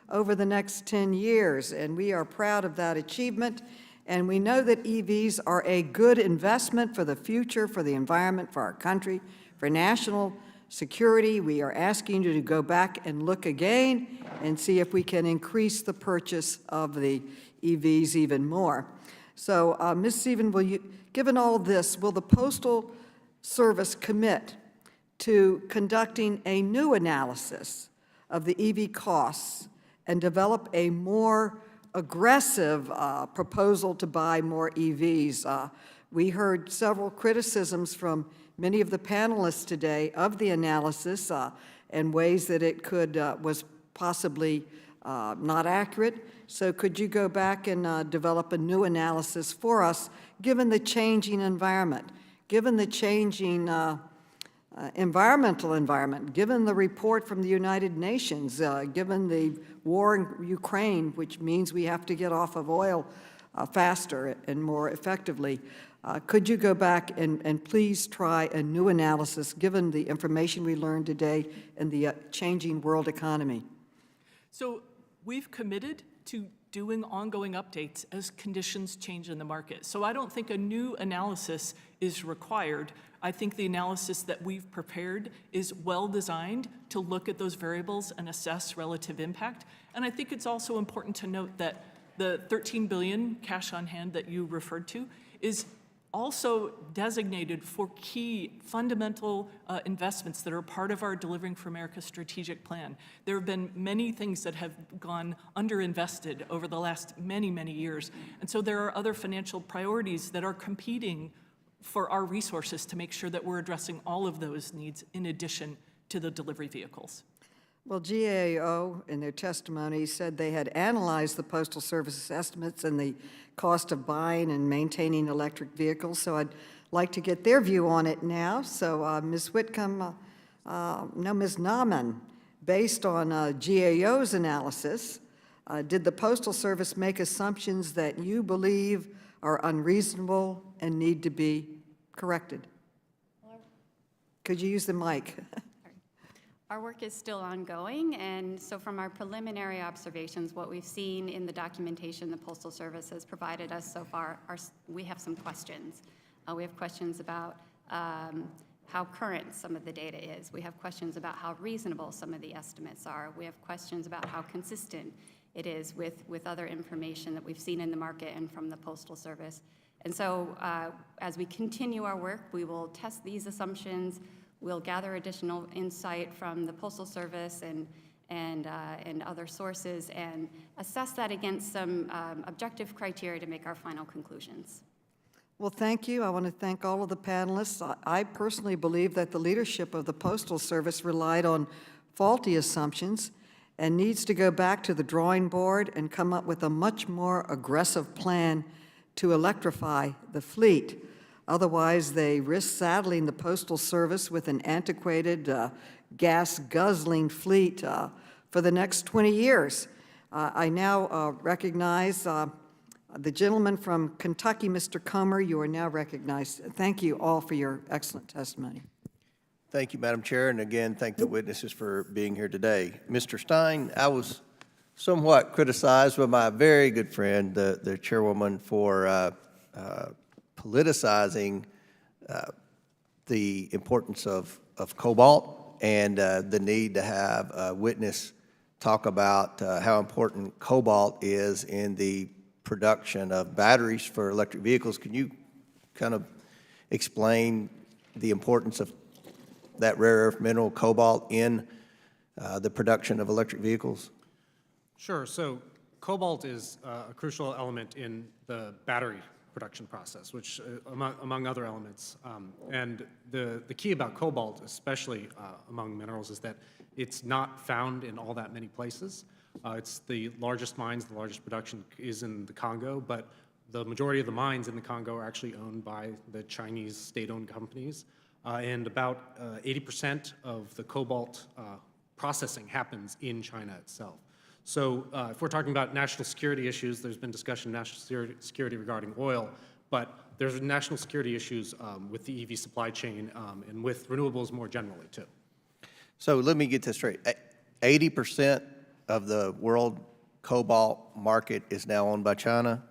Speaker 1: over the next 10 years, and we are proud of that achievement. And we know that EVs are a good investment for the future, for the environment, for our country, for national security. We are asking you to go back and look again and see if we can increase the purchase of the EVs even more. So, Ms. Stephen, given all this, will the Postal Service commit to conducting a new analysis of the EV costs and develop a more aggressive proposal to buy more EVs? We heard several criticisms from many of the panelists today of the analysis and ways that it was possibly not accurate. So could you go back and develop a new analysis for us, given the changing environment, given the changing environmental environment, given the report from the United Nations, given the war in Ukraine, which means we have to get off of oil faster and more effectively? Could you go back and please try a new analysis, given the information we learned today and the changing world economy?
Speaker 8: So we've committed to doing ongoing updates as conditions change in the market. So I don't think a new analysis is required. I think the analysis that we've prepared is well designed to look at those variables and assess relative impact. And I think it's also important to note that the $13 billion cash on hand that you referred to is also designated for key fundamental investments that are part of our Delivering for America strategic plan. There have been many things that have gone underinvested over the last many, many years. And so there are other financial priorities that are competing for our resources to make sure that we're addressing all of those needs in addition to the delivery vehicles.
Speaker 1: Well, GAO, in their testimony, said they had analyzed the Postal Service's estimates and the cost of buying and maintaining electric vehicles, so I'd like to get their view on it now. So, Ms. Whitcomb, Ms. Nauman, based on GAO's analysis, did the Postal Service make assumptions that you believe are unreasonable and need to be corrected? Could you use the mic?
Speaker 10: Our work is still ongoing, and so from our preliminary observations, what we've seen in the documentation the Postal Service has provided us so far, we have some questions. We have questions about how current some of the data is. We have questions about how reasonable some of the estimates are. We have questions about how consistent it is with other information that we've seen in the market and from the Postal Service. And so as we continue our work, we will test these assumptions. We'll gather additional insight from the Postal Service and other sources and assess that against some objective criteria to make our final conclusions.
Speaker 1: Well, thank you. I want to thank all of the panelists. I personally believe that the leadership of the Postal Service relied on faulty assumptions and needs to go back to the drawing board and come up with a much more aggressive plan to electrify the fleet. Otherwise, they risk saddling the Postal Service with an antiquated, gas-guzzling fleet for the next 20 years. I now recognize the gentleman from Kentucky, Mr. Comer. You are now recognized. Thank you all for your excellent testimony.
Speaker 2: Thank you, Madam Chair, and again, thank the witnesses for being here today. Mr. Stein, I was somewhat criticized by my very good friend, the chairwoman, for politicizing the importance of cobalt and the need to have a witness talk about how important cobalt is in the production of batteries for electric vehicles. Can you kind of explain the importance of that rare earth mineral cobalt in the production of electric vehicles?
Speaker 9: Sure. So cobalt is a crucial element in the battery production process, which among other elements. And the key about cobalt, especially among minerals, is that it's not found in all that many places. It's the largest mines, the largest production is in the Congo, but the majority of the mines in the Congo are actually owned by the Chinese state-owned companies. And about 80% of the cobalt processing happens in China itself. So if we're talking about national security issues, there's been discussion of national security regarding oil, but there's national security issues with the EV supply chain and with renewables more generally, too.
Speaker 2: So let me get this straight. 80% of the world cobalt market is now owned by China?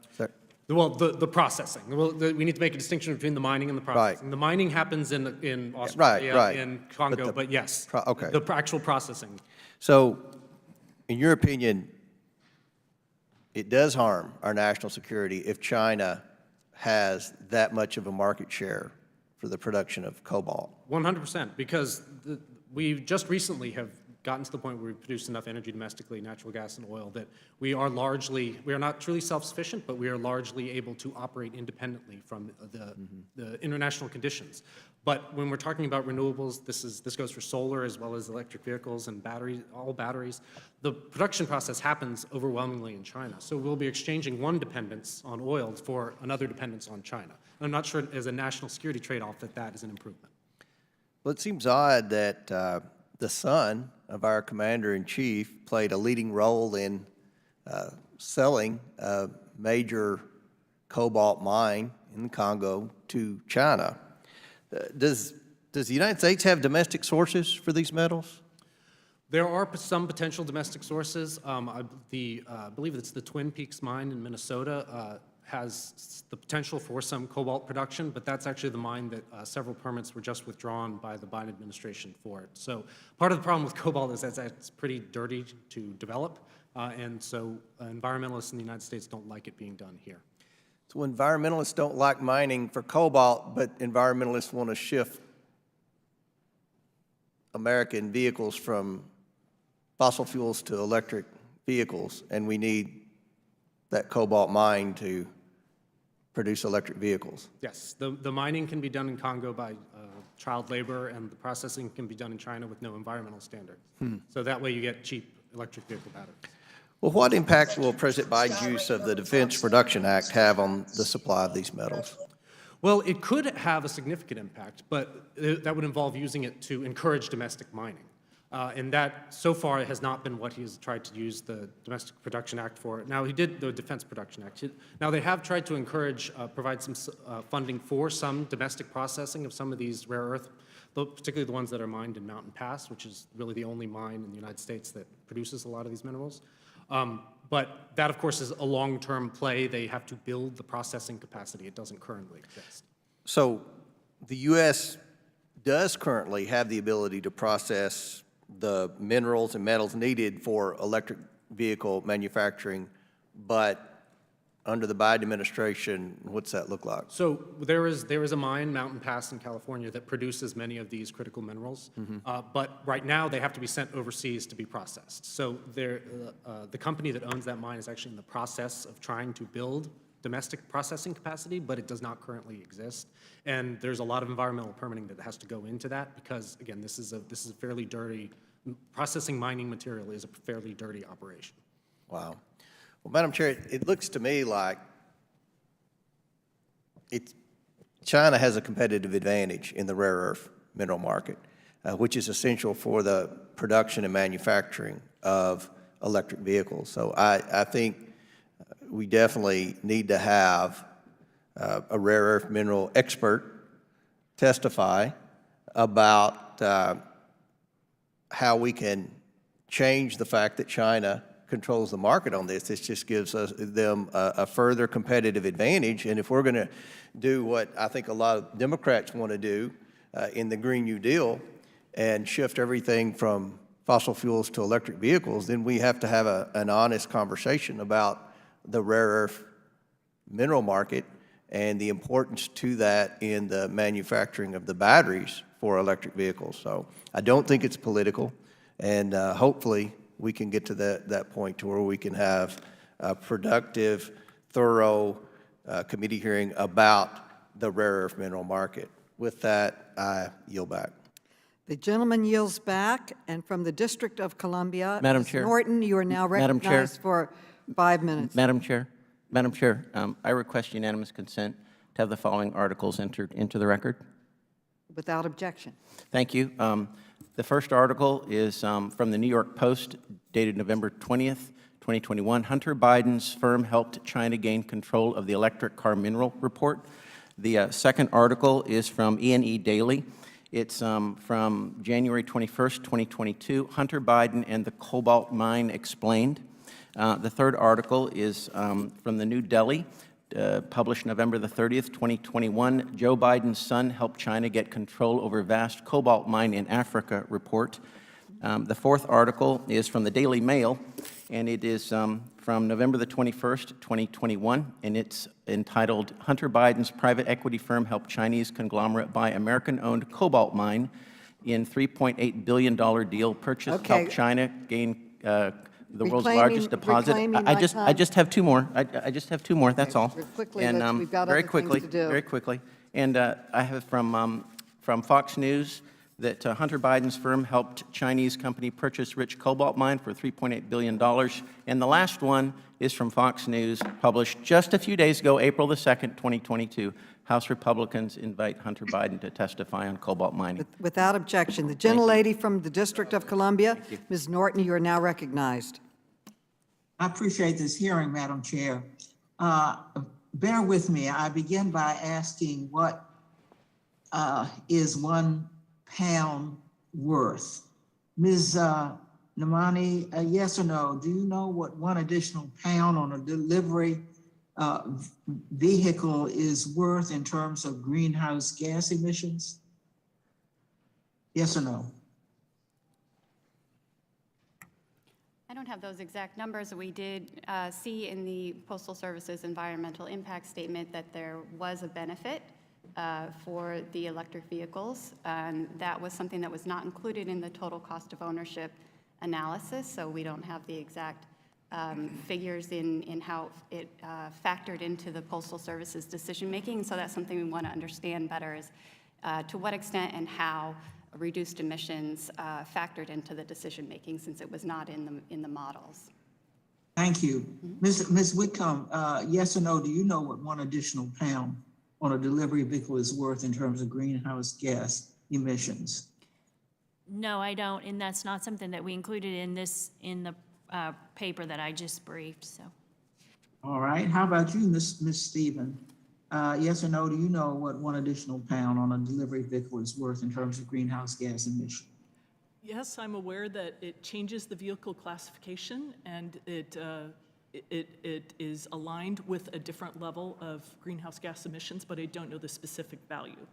Speaker 9: Well, the processing. Well, we need to make a distinction between the mining and the processing.
Speaker 2: Right.
Speaker 9: The mining happens in Australia,
Speaker 2: right.
Speaker 9: in Congo, but yes,
Speaker 2: okay.
Speaker 9: the actual processing.
Speaker 2: So, in your opinion, it does harm our national security if China has that much of a market share for the production of cobalt?
Speaker 9: 100%, because we just recently have gotten to the point where we produce enough energy domestically, natural gas and oil, that we are not truly self-sufficient, but we are largely able to operate independently from the international conditions. But when we're talking about renewables, this goes for solar as well as electric vehicles and batteries, all batteries. The production process happens overwhelmingly in China. So we'll be exchanging one dependence on oil for another dependence on China. And I'm not sure as a national security trade-off that is an improvement.
Speaker 2: Well, it seems odd that the son of our commander-in-chief played a leading role in selling a major cobalt mine in the Congo to China. Does the United States have domestic sources for these metals?
Speaker 9: There are some potential domestic sources. I believe it's the Twin Peaks mine in Minnesota has the potential for some cobalt production, but that's actually the mine that several permits were just withdrawn by the Biden administration for it. So part of the problem with cobalt is that it's pretty dirty to develop, and so environmentalists in the United States don't like it being done here.
Speaker 2: So environmentalists don't like mining for cobalt, but environmentalists want to shift American vehicles from fossil fuels to electric vehicles, and we need that cobalt mine to produce electric vehicles.
Speaker 9: Yes, the mining can be done in Congo by child labor, and the processing can be done in China with no environmental standards. So that way you get cheap electric vehicle batteries.
Speaker 2: Well, what impact will President Biden's use of the Defense Production Act have on the supply of these metals?
Speaker 9: Well, it could have a significant impact, but that would involve using it to encourage domestic mining. And that, so far, has not been what he's tried to use the Domestic Production Act for. Now, he did the Defense Production Act. Now, they have tried to encourage, provide some funding for some domestic processing of some of these rare earth, particularly the ones that are mined in Mountain Pass, which is really the only mine in the United States that produces a lot of these minerals. But that, of course, is a long-term play. They have to build the processing capacity. It doesn't currently exist.
Speaker 2: So the U.S. does currently have the ability to process the minerals and metals needed for electric vehicle manufacturing, but under the Biden administration, what's that look like?
Speaker 9: So there is a mine, Mountain Pass in California, that produces many of these critical minerals. But right now, they have to be sent overseas to be processed. So the company that owns that mine is actually in the process of trying to build domestic processing capacity, but it does not currently exist. And there's a lot of environmental permitting that has to go into that because, again, this is a fairly dirty, processing mining material is a fairly dirty operation.
Speaker 2: Wow. Well, Madam Chair, it looks to me like China has a competitive advantage in the rare earth mineral market, which is essential for the production and manufacturing of electric vehicles. So I think we definitely need to have a rare earth mineral expert testify about how we can change the fact that China controls the market on this. This just gives them a further competitive advantage. And if we're going to do what I think a lot of Democrats want to do in the Green New Deal and shift everything from fossil fuels to electric vehicles, then we have to have an honest conversation about the rare earth mineral market and the importance to that in the manufacturing of the batteries for electric vehicles. So I don't think it's political, and hopefully we can get to that point to where we can have a productive, thorough committee hearing about the rare earth mineral market. With that, I yield back.
Speaker 1: The gentleman yields back, and from the District of Columbia,
Speaker 12: Madam
Speaker 1: Ms.
Speaker 12: Chair.
Speaker 1: Norton, you are now
Speaker 12: Madam Chair.
Speaker 1: recognized for 5 minutes.
Speaker 12: Madam Chair, I request unanimous consent to have the following articles entered into the record.
Speaker 1: Without objection.
Speaker 12: Thank you. The first article is from the New York Post, dated November 20th, 2021. Hunter Biden's firm helped China gain control of the electric car mineral report. The second article is from E&E Daily. It's from January 21st, 2022. Hunter Biden and the cobalt mine explained. The third article is from the New Delhi, published November the 30th, 2021, Joe Biden's son helped China get control over vast cobalt mine in Africa report. The fourth article is from the Daily Mail, and it is from November the 21st, 2021, and it's entitled, Hunter Biden's private equity firm helped Chinese conglomerate buy American-owned cobalt mine in $3.8 billion deal. Purchase
Speaker 1: Okay.
Speaker 12: helped China gain the world's
Speaker 1: Reclaiming-
Speaker 12: largest deposit.
Speaker 1: reclaiming
Speaker 12: I
Speaker 1: my
Speaker 12: just
Speaker 1: time.
Speaker 12: have two more. I just have two more, that's all.
Speaker 1: Quickly,
Speaker 12: And,
Speaker 1: we've got
Speaker 12: very
Speaker 1: other things
Speaker 12: quickly,
Speaker 1: to do.
Speaker 12: Very quickly. And I have from Fox News that Hunter Biden's firm helped Chinese company purchase rich cobalt mine for $3.8 billion. And the last one is from Fox News, published just a few days ago, April the 2nd, 2022. House Republicans invite Hunter Biden to testify on cobalt mining.
Speaker 1: Without objection. The gentlelady from the District of Columbia, Ms. Norton, you are now recognized.
Speaker 13: I appreciate this hearing, Madam Chair. Bear with me. I begin by asking what is 1 pound worth? Ms. Namani, yes or no? Do you know what 1 additional pound on a delivery vehicle is worth in terms of greenhouse gas emissions? Yes or no?
Speaker 10: I don't have those exact numbers. We did see in the Postal Service's environmental impact statement that there was a benefit for the electric vehicles. And that was something that was not included in the total cost of ownership analysis, so we don't have the exact figures in how it factored into the Postal Service's decision-making. So that's something we want to understand better is to what extent and how reduced emissions factored into the decision-making, since it was not in the models.
Speaker 13: Thank you. Ms. Whitcomb, yes or no, do you know what 1 additional pound on a delivery vehicle is worth in terms of greenhouse gas emissions?
Speaker 7: No, I don't, and that's not something that we included in the paper that I just briefed, so.
Speaker 13: All right, how about you, Ms. Stephen? Yes or no, do you know what 1 additional pound on a delivery vehicle is worth in terms of greenhouse gas emission?
Speaker 8: Yes, I'm aware that it changes the vehicle classification, and it is aligned with a different level of greenhouse gas emissions, but I don't know the specific value.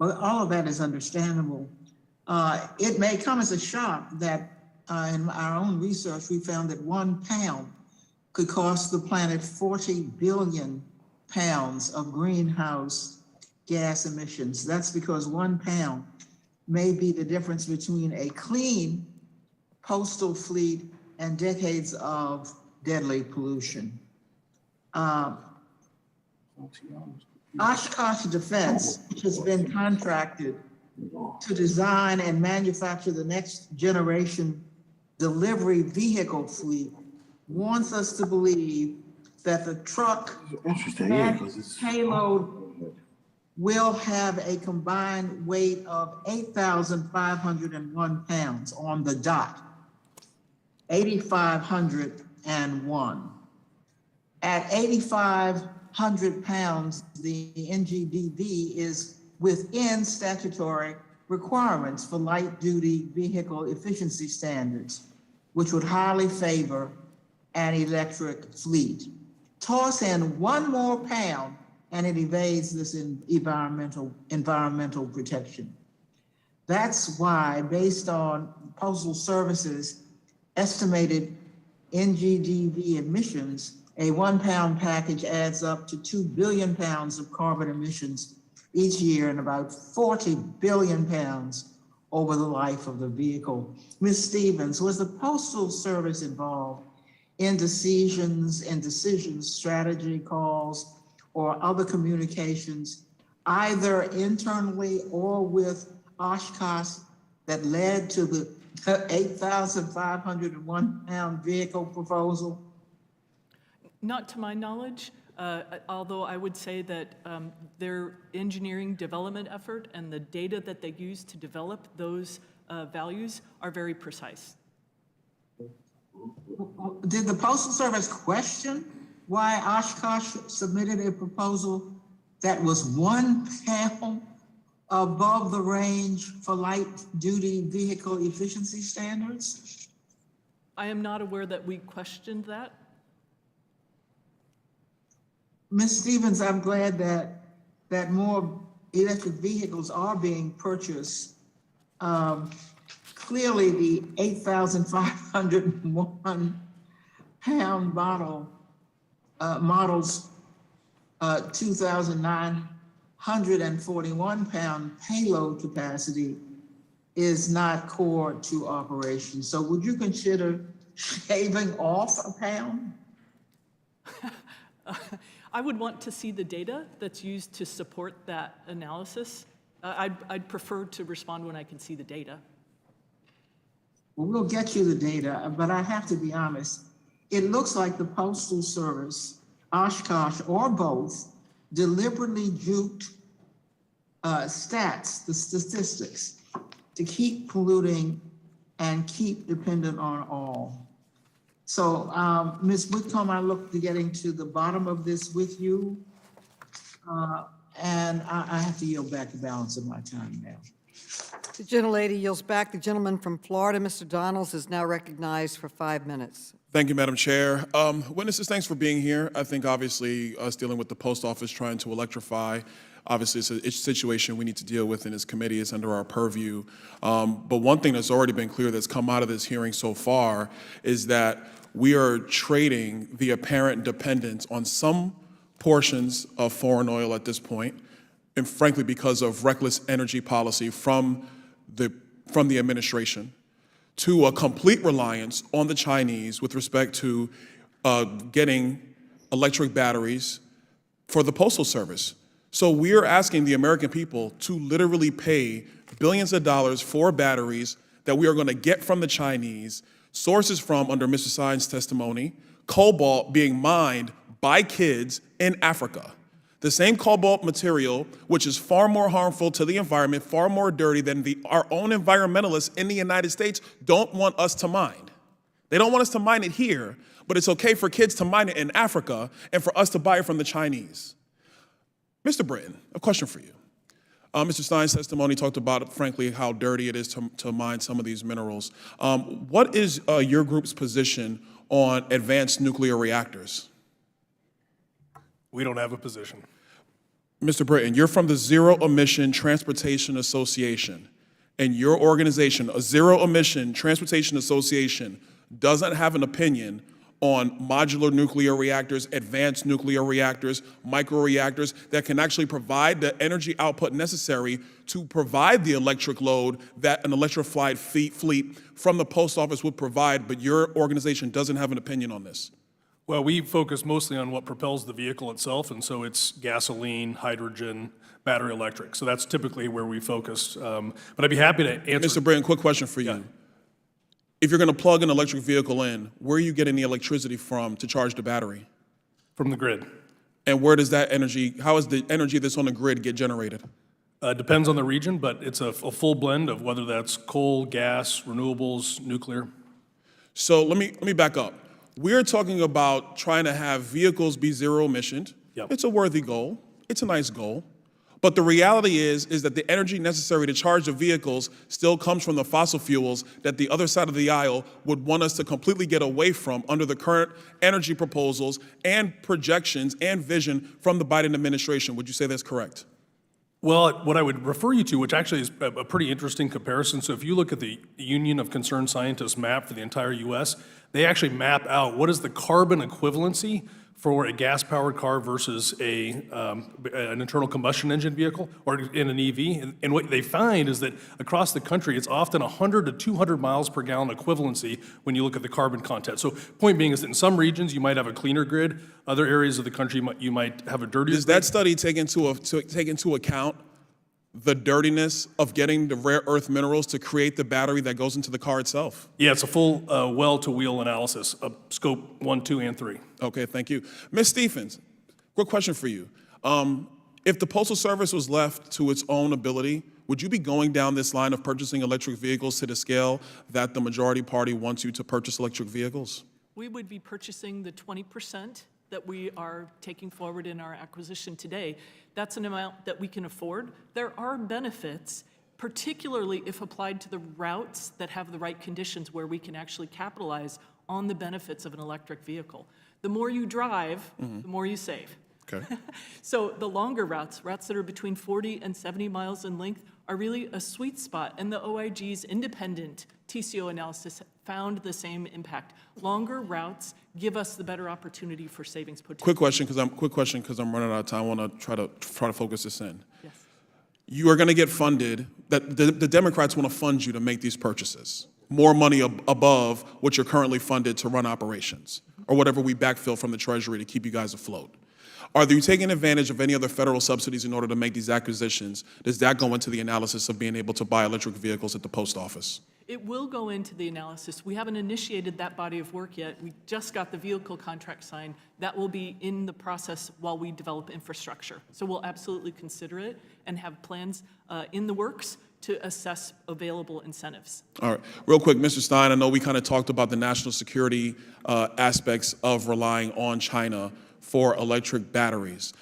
Speaker 13: Well, all of that is understandable. It may come as a shock that in our own research, we found that 1 pound could cost the planet 40 billion pounds of greenhouse gas emissions. That's because 1 pound may be the difference between a clean postal fleet and decades of deadly pollution. Oshkosh Defense, which has been contracted to design and manufacture the next generation delivery vehicle fleet, wants us to believe that the truck and payload will have a combined weight of 8,501 pounds on the dot, 8,501. At 8,500 pounds, the NGDV is within statutory requirements for light-duty vehicle efficiency standards, which would highly favor an electric fleet. Toss in 1 more pound and it evades this environmental protection. That's why, based on Postal Service's estimated NGDV emissions, a 1 pound package adds up to 2 billion pounds of carbon emissions each year and about 40 billion pounds over the life of the vehicle. Ms. Stevens, was the Postal Service involved in decision strategy calls, or other communications, either internally or with Oshkosh, that led to the 8,501 pound vehicle proposal?
Speaker 8: Not to my knowledge, although I would say that their engineering development effort and the data that they use to develop those values are very precise.
Speaker 13: Did the Postal Service question why Oshkosh submitted a proposal that was 1 pound above the range for light-duty vehicle efficiency standards?
Speaker 8: I am not aware that we questioned that.
Speaker 13: Ms. Stevens, I'm glad that more electric vehicles are being purchased. Clearly, the 8,501 pound models 2,941 pound payload capacity is not core to operation. So would you consider shaving off a pound?
Speaker 8: I would want to see the data that's used to support that analysis. I'd prefer to respond when I can see the data.
Speaker 13: Well, we'll get you the data, but I have to be honest. It looks like the Postal Service, Oshkosh, or both, deliberately juked the statistics, to keep polluting and keep dependent on all. So, Ms. Whitcomb, I look to getting to the bottom of this with you. And I have to yield back the balance of my time now.
Speaker 1: The gentlelady yields back. The gentleman from Florida, Mr. Donalds, is now recognized for 5 minutes.
Speaker 14: Thank you, Madam Chair. Witnesses, thanks for being here. I think obviously us dealing with the post office trying to electrify, obviously it's a situation we need to deal with in this committee. It's under our purview. But one thing that's already been clear that's come out of this hearing so far is that we are trading the apparent dependence on some portions of foreign oil at this point, and frankly because of reckless energy policy from the administration, to a complete reliance on the Chinese with respect to getting electric batteries for the Postal Service. So we are asking the American people to literally pay billions of dollars for batteries that we are going to get from the Chinese, sources from, under Mr. Stein's testimony, cobalt being mined by kids in Africa. The same cobalt material, which is far more harmful to the environment, far more dirty than our own environmentalists in the United States don't want us to mine. They don't want us to mine it here, but it's okay for kids to mine it in Africa and for us to buy it from the Chinese. Mr. Britton, a question for you. Mr. Stein's testimony talked about, frankly, how dirty it is to mine some of these minerals. What is your group's position on advanced nuclear reactors?
Speaker 11: We don't have a position.
Speaker 14: Mr. Britton, you're from the Zero Emission Transportation Association, and your organization, a Zero Emission Transportation Association, doesn't have an opinion on modular nuclear reactors, advanced nuclear reactors, microreactors that can actually provide the energy output necessary to provide the electric load that an electrified fleet from the post office would provide, but your organization doesn't have an opinion on this.
Speaker 11: Well, we focus mostly on what propels the vehicle itself, and so it's gasoline, hydrogen, battery electric. So that's typically where we focus. But I'd be happy to answer.
Speaker 14: Mr. Britton, quick question for you.
Speaker 11: Yeah.
Speaker 14: If you're going to plug an electric vehicle in, where are you getting the electricity from to charge the battery?
Speaker 11: From the grid.
Speaker 14: And where does that energy, how is the energy that's on the grid get generated?
Speaker 11: Depends on the region, but it's a full blend of whether that's coal, gas, renewables, nuclear.
Speaker 14: So let me back up. We're talking about trying to have vehicles be zero emissioned.
Speaker 11: Yep.
Speaker 14: It's a worthy goal. It's a nice goal. But the reality is that the energy necessary to charge the vehicles still comes from the fossil fuels that the other side of the aisle would want us to completely get away from under the current energy proposals and projections and vision from the Biden administration. Would you say that's correct?
Speaker 11: Well, what I would refer you to, which actually is a pretty interesting comparison, so if you look at the Union of Concerned Scientists map for the entire U.S., they actually map out what is the carbon equivalency for a gas-powered car versus an internal combustion engine vehicle or in an EV. And what they find is that across the country, it's often 100 to 200 miles per gallon equivalency when you look at the carbon content. So point being is that in some regions, you might have a cleaner grid. Other areas of the country, you might have a dirtier grid.
Speaker 14: Does that study take into account the dirtiness of getting the rare earth minerals to create the battery that goes into the car itself?
Speaker 11: Yeah, it's a full well-to-wheel analysis of scope 1, 2, and 3.
Speaker 14: Okay, thank you. Ms. Stephens, quick question for you. If the Postal Service was left to its own ability, would you be going down this line of purchasing electric vehicles to the scale that the majority party wants you to purchase electric vehicles?
Speaker 8: We would be purchasing the 20% that we are taking forward in our acquisition today. That's an amount that we can afford. There are benefits, particularly if applied to the routes that have the right conditions where we can actually capitalize on the benefits of an electric vehicle. The more you drive, the more you save.
Speaker 14: Okay.
Speaker 8: So the longer routes that are between 40 and 70 miles in length, are really a sweet spot, and the OIG's independent TCO analysis found the same impact. Longer routes give us the better opportunity for savings potential.
Speaker 14: Quick question, because I'm running out of time. I want to try to focus this in.
Speaker 8: Yes.
Speaker 14: You are going to get funded. That the Democrats want to fund you to make these purchases. More money above what you're currently funded to run operations, or whatever we backfill from the Treasury to keep you guys afloat. Are you taking advantage of any other federal subsidies in order to make these acquisitions? Does that go into the analysis of being able to buy electric vehicles at the post office?
Speaker 8: It will go into the analysis. We haven't initiated that body of work yet. We just got the vehicle contract signed. That will be in the process while we develop infrastructure. So we'll absolutely consider it and have plans in the works to assess available incentives.
Speaker 14: All right. Real quick, Mr. Stein, I know we kind of talked about the national security aspects of relying on China for electric batteries.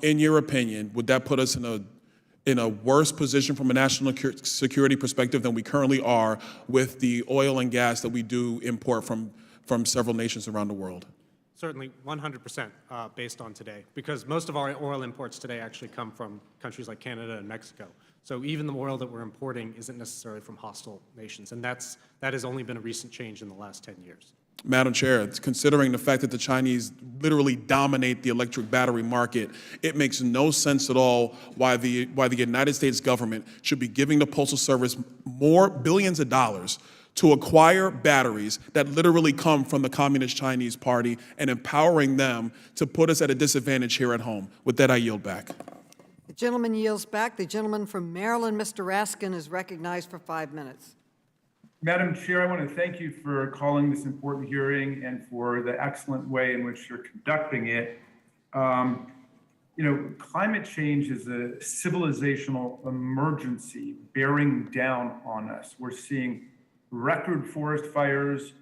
Speaker 14: In your opinion, would that put us in a worse position from a national security perspective than we currently are with the oil and gas that we do import from several nations around the world?
Speaker 9: Certainly 100% based on today, because most of our oil imports today actually come from countries like Canada and Mexico. So even the oil that we're importing isn't necessarily from hostile nations, and that has only been a recent change in the last 10 years.
Speaker 14: Madam Chair, considering the fact that the Chinese literally dominate the electric battery market, it makes no sense at all why the United States government should be giving the Postal Service more billions of dollars to acquire batteries that literally come from the Communist Chinese Party and empowering them to put us at a disadvantage here at home. With that, I yield back.
Speaker 1: The gentleman yields back. The gentleman from Maryland, Mr. Raskin, is recognized for 5 minutes.
Speaker 15: Madam Chair, I want to thank you for calling this important hearing and for the excellent way in which you're conducting it. Climate change is a civilizational emergency bearing down on us. We're seeing record forest fires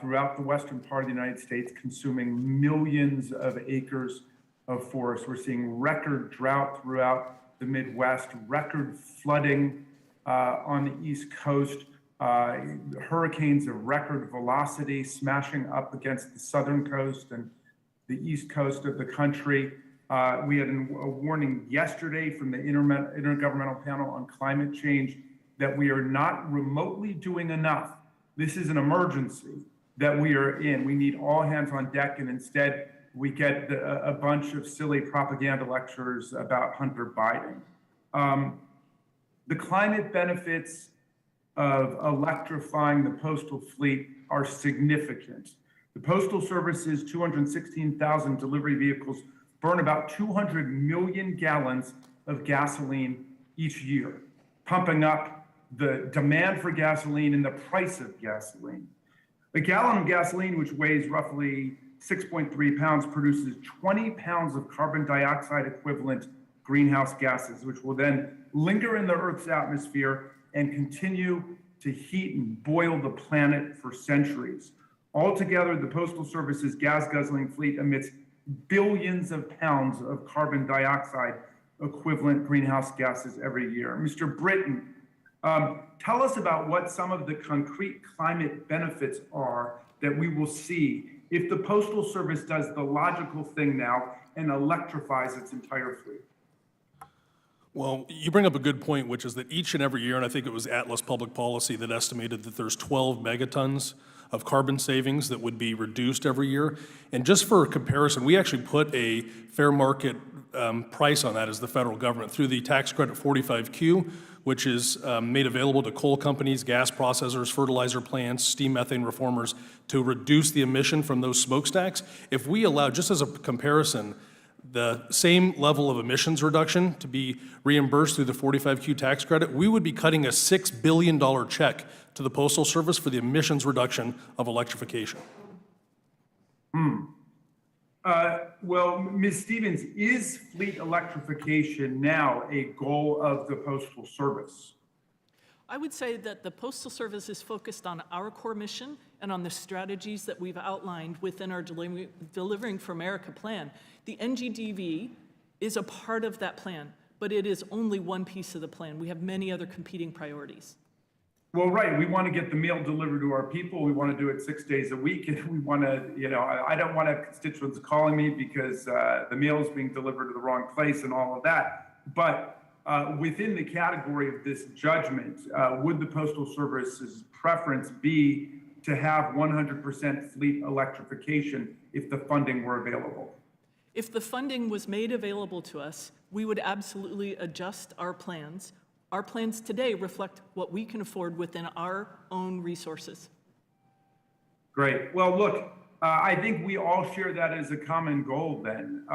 Speaker 15: throughout the western part of the United States, consuming millions of acres of forest. We're seeing record drought throughout the Midwest, record flooding on the East Coast. Hurricanes of record velocity smashing up against the southern coast and the east coast of the country. We had a warning yesterday from the Intergovernmental Panel on Climate Change that we are not remotely doing enough. This is an emergency that we are in. We need all hands on deck, and instead we get a bunch of silly propaganda lectures about Hunter Biden. The climate benefits of electrifying the postal fleet are significant. The Postal Service's 216,000 delivery vehicles burn about 200 million gallons of gasoline each year, pumping up the demand for gasoline and the price of gasoline. A gallon of gasoline, which weighs roughly 6.3 pounds, produces 20 pounds of carbon dioxide equivalent greenhouse gases, which will then linger in the Earth's atmosphere and continue to heat and boil the planet for centuries. Altogether, the Postal Service's gas-guzzling fleet emits billions of pounds of carbon dioxide equivalent greenhouse gases every year. Mr. Britton, tell us about what some of the concrete climate benefits are that we will see if the Postal Service does the logical thing now and electrifies its entire fleet.
Speaker 11: Well, you bring up a good point, which is that each and every year, and I think it was Atlas Public Policy that estimated that there's 12 megatons of carbon savings that would be reduced every year. And just for comparison, we actually put a fair market price on that as the federal government through the tax credit 45Q, which is made available to coal companies, gas processors, fertilizer plants, steam methane reformers to reduce the emission from those smokestacks. If we allow, just as a comparison, the same level of emissions reduction to be reimbursed through the 45Q tax credit, we would be cutting a $6 billion check to the Postal Service for the emissions reduction of electrification.
Speaker 15: Well, Ms. Stevens, is fleet electrification now a goal of the Postal Service?
Speaker 8: I would say that the Postal Service is focused on our core mission and on the strategies that we've outlined within our Delivering for America plan. The NGDV is a part of that plan, but it is only one piece of the plan. We have many other competing priorities.
Speaker 15: Well, right. We want to get the meal delivered to our people. We want to do it 6 days a week. And we want to, I don't want to have constituents calling me because the meal is being delivered to the wrong place and all of that. But within the category of this judgment, would the Postal Service's preference be to have 100% fleet electrification if the funding were available?
Speaker 8: If the funding was made available to us, we would absolutely adjust our plans. Our plans today reflect what we can afford within our own resources.
Speaker 15: Great. Well, look, I think we all share that as a common goal then.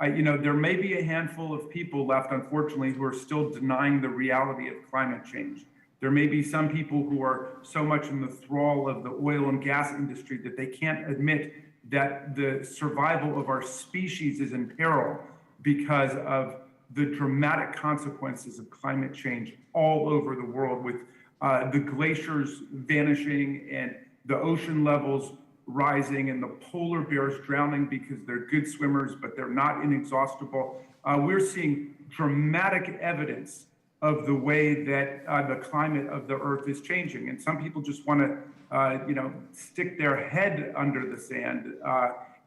Speaker 15: There may be a handful of people left, unfortunately, who are still denying the reality of climate change. There may be some people who are so much in the thrall of the oil and gas industry that they can't admit that the survival of our species is in peril because of the dramatic consequences of climate change all over the world, with the glaciers vanishing and the ocean levels rising and the polar bears drowning because they're good swimmers, but they're not inexhaustible. We're seeing dramatic evidence of the way that the climate of the Earth is changing. And some people just want to, stick their head under the sand.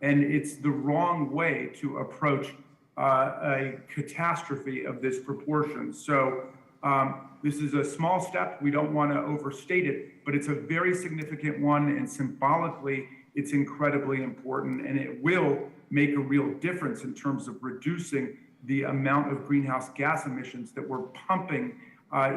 Speaker 15: And it's the wrong way to approach a catastrophe of this proportion. So this is a small step. We don't want to overstate it, but it's a very significant one, and symbolically, it's incredibly important, and it will make a real difference in terms of reducing the amount of greenhouse gas emissions that we're pumping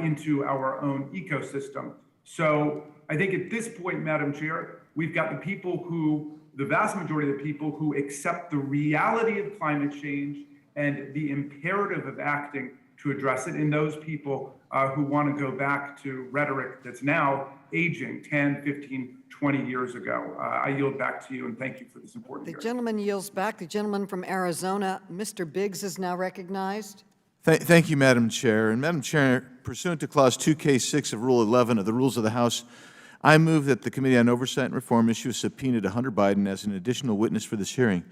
Speaker 15: into our own ecosystem. So I think at this point, Madam Chair, we've got the vast majority of the people who accept the reality of climate change and the imperative of acting to address it, and those people who want to go back to rhetoric that's now aging 10, 15, 20 years ago. I yield back to you, and thank you for this important hearing.
Speaker 1: The gentleman yields back. The gentleman from Arizona, Mr. Biggs, is now recognized.
Speaker 16: Thank you, Madam Chair. And Madam Chair, pursuant to Clause 2K6 of Rule 11 of the Rules of the House, I move that the Committee on Oversight and Reform issue a subpoena to Hunter Biden as an additional witness for this hearing.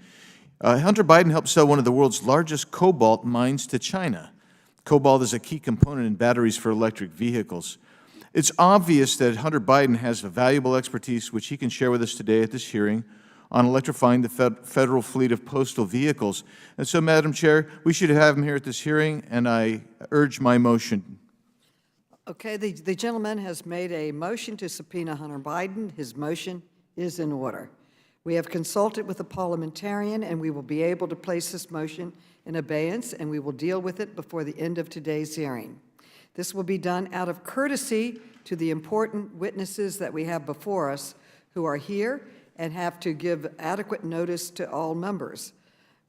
Speaker 16: Hunter Biden helped sell one of the world's largest cobalt mines to China. Cobalt is a key component in batteries for electric vehicles. It's obvious that Hunter Biden has a valuable expertise which he can share with us today at this hearing on electrifying the federal fleet of postal vehicles. And so, Madam Chair, we should have him here at this hearing, and I urge my motion.
Speaker 1: Okay, the gentleman has made a motion to subpoena Hunter Biden. His motion is in order. We have consulted with a parliamentarian, and we will be able to place this motion in abeyance, and we will deal with it before the end of today's hearing. This will be done out of courtesy to the important witnesses that we have before us who are here and have to give adequate notice to all members.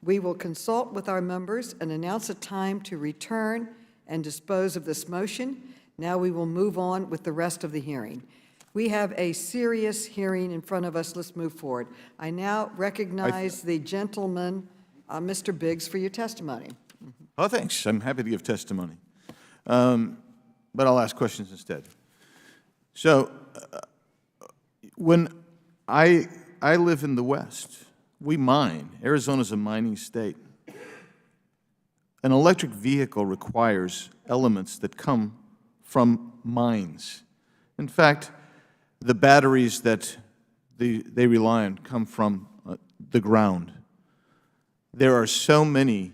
Speaker 1: We will consult with our members and announce a time to return and dispose of this motion. Now we will move on with the rest of the hearing. We have a serious hearing in front of us. Let's move forward. I now recognize the gentleman, Mr. Biggs, for your testimony.
Speaker 16: Oh, thanks. I'm happy to give testimony. But I'll ask questions instead. So, when I live in the West, we mine. Arizona's a mining state. An electric vehicle requires elements that come from mines. In fact, the batteries that they rely on come from the ground. There are so many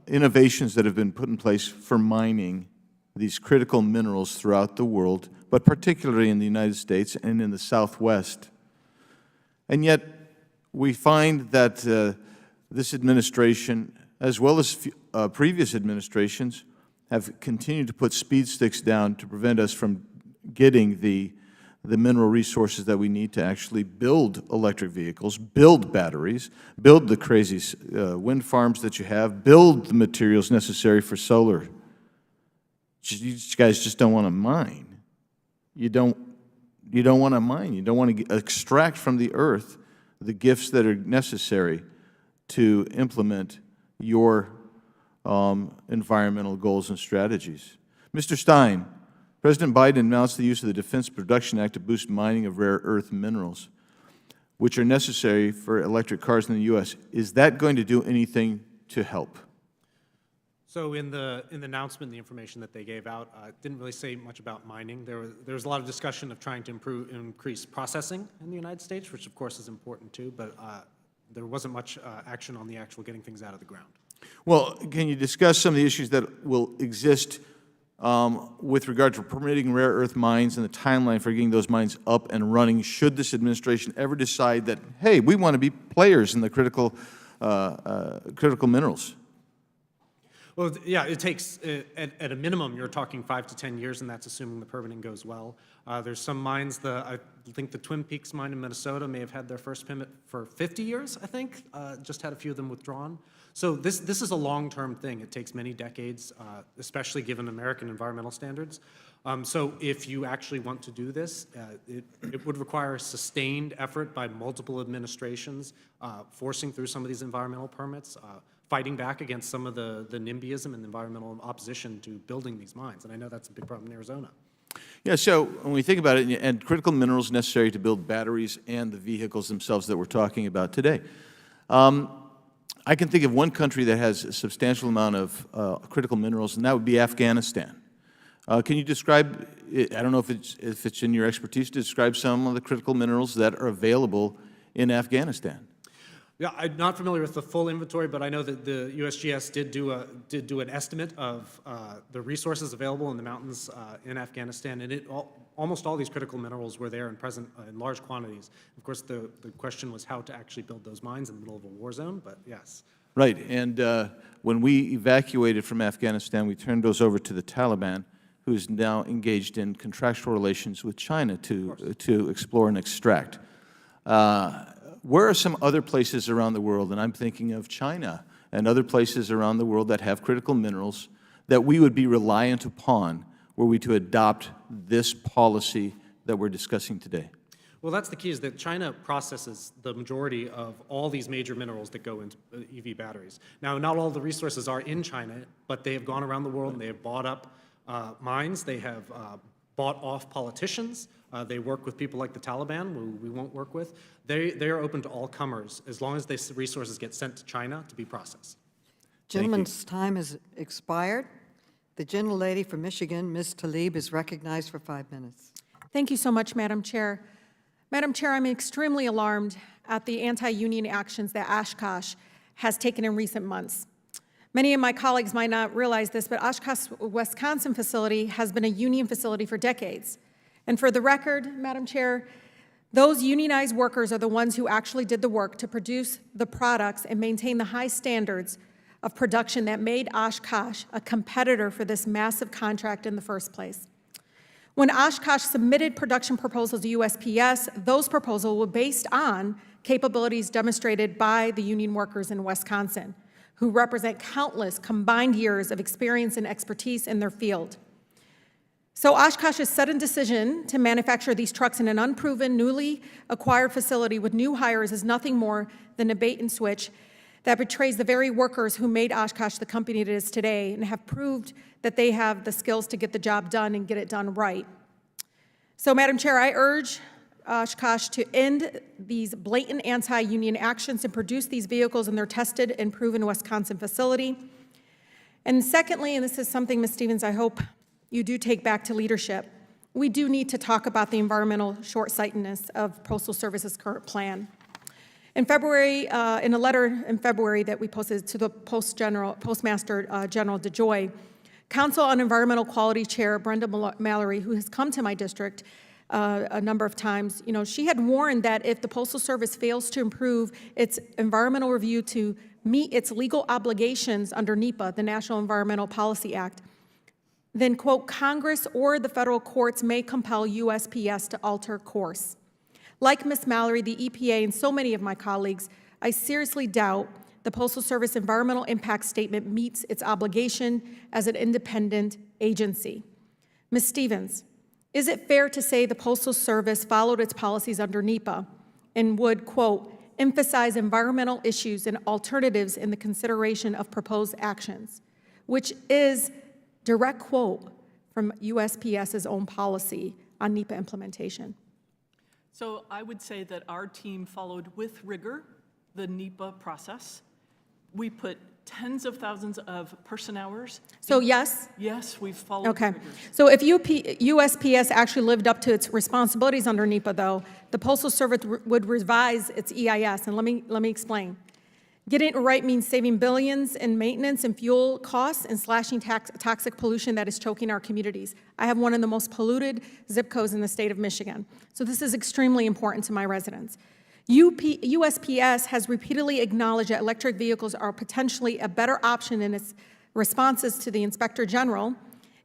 Speaker 16: innovations that have been put in place for mining these critical minerals throughout the world, but particularly in the United States and in the Southwest. And yet, we find that this administration, as well as previous administrations, have continued to put speed sticks down to prevent us from getting the mineral resources that we need to actually build electric vehicles, build batteries, build the crazy wind farms that you have, build the materials necessary for solar. You guys just don't want to mine. You don't want to mine. You don't want to extract from the earth the gifts that are necessary to implement your environmental goals and strategies. Mr. Stein, President Biden announced the use of the Defense Production Act to boost mining of rare earth minerals, which are necessary for electric cars in the U.S. Is that going to do anything to help?
Speaker 9: So in the announcement, the information that they gave out didn't really say much about mining. There was a lot of discussion of trying to increase processing in the United States, which of course is important too, but there wasn't much action on the actual getting things out of the ground.
Speaker 16: Well, can you discuss some of the issues that will exist with regard to permitting rare earth mines and the timeline for getting those mines up and running should this administration ever decide that, hey, we want to be players in the critical minerals?
Speaker 9: Well, yeah, it takes, at a minimum, you're talking 5 to 10 years, and that's assuming the permitting goes well. There's some mines, I think the Twin Peaks mine in Minnesota may have had their first permit for 50 years, I think, just had a few of them withdrawn. So this is a long-term thing. It takes many decades, especially given American environmental standards. So if you actually want to do this, it would require a sustained effort by multiple administrations, forcing through some of these environmental permits, fighting back against some of the NIMBYism and environmental opposition to building these mines. And I know that's a big problem in Arizona.
Speaker 16: Yeah, so when we think about it, and critical minerals necessary to build batteries and the vehicles themselves that we're talking about today, I can think of one country that has a substantial amount of critical minerals, and that would be Afghanistan. Can you describe, I don't know if it's in your expertise, to describe some of the critical minerals that are available in Afghanistan?
Speaker 9: Yeah, I'm not familiar with the full inventory, but I know that the USGS did do an estimate of the resources available in the mountains in Afghanistan, and almost all these critical minerals were there and present in large quantities. Of course, the question was how to actually build those mines in the middle of a war zone, but yes.
Speaker 16: Right, and when we evacuated from Afghanistan, we turned those over to the Taliban, who is now engaged in contractual relations with China to explore and extract. Where are some other places around the world, and I'm thinking of China and other places around the world that have critical minerals that we would be reliant upon were we to adopt this policy that we're discussing today?
Speaker 9: Well, that's the key, is that China processes the majority of all these major minerals that go into EV batteries. Now, not all the resources are in China, but they have gone around the world and they have bought up mines, they have bought off politicians, they work with people like the Taliban, who we won't work with. They are open to all comers as long as these resources get sent to China to be processed.
Speaker 1: Gentleman's time has expired. The gentlelady from Michigan, Ms. Tlaib, is recognized for 5 minutes.
Speaker 17: Thank you so much, Madam Chair. Madam Chair, I'm extremely alarmed at the anti-union actions that Oshkosh has taken in recent months. Many of my colleagues might not realize this, but Oshkosh, Wisconsin facility has been a union facility for decades. And for the record, Madam Chair, those unionized workers are the ones who actually did the work to produce the products and maintain the high standards of production that made Oshkosh a competitor for this massive contract in the first place. When Oshkosh submitted production proposals to USPS, those proposals were based on capabilities demonstrated by the union workers in Wisconsin, who represent countless combined years of experience and expertise in their field. So Oshkosh's sudden decision to manufacture these trucks in an unproven, newly acquired facility with new hires is nothing more than a bait and switch that betrays the very workers who made Oshkosh the company it is today and have proved that they have the skills to get the job done and get it done right. So, Madam Chair, I urge Oshkosh to end these blatant anti-union actions and produce these vehicles in their tested and proven Wisconsin facility. And secondly, and this is something, Ms. Stevens, I hope you do take back to leadership, we do need to talk about the environmental short-sightedness of Postal Service's current plan. In February, in a letter in February that we posted to the Postmaster General DeJoy, Council on Environmental Quality Chair Brenda Mallory, who has come to my district a number of times, she had warned that if the Postal Service fails to improve its environmental review to meet its legal obligations under NEPA, the National Environmental Policy Act, then, quote, Congress or the federal courts may compel USPS to alter course. Like Ms. Mallory, the EPA, and so many of my colleagues, I seriously doubt the Postal Service Environmental Impact Statement meets its obligation as an independent agency. Ms. Stevens, is it fair to say the Postal Service followed its policies under NEPA and would, quote, emphasize environmental issues and alternatives in the consideration of proposed actions, which is direct quote from USPS's own policy on NEPA implementation?
Speaker 8: So I would say that our team followed with rigor the NEPA process. We put tens of thousands of person hours.
Speaker 17: So yes?
Speaker 8: Yes, we've followed the
Speaker 17: Okay.
Speaker 8: rigors.
Speaker 17: So if USPS actually lived up to its responsibilities under NEPA, though, the Postal Service would revise its EIS, and let me explain. Getting it right means saving billions in maintenance and fuel costs and slashing toxic pollution that is choking our communities. I have one of the most polluted zip codes in the state of Michigan, so this is extremely important to my residents. USPS has repeatedly acknowledged that electric vehicles are potentially a better option in its responses to the Inspector General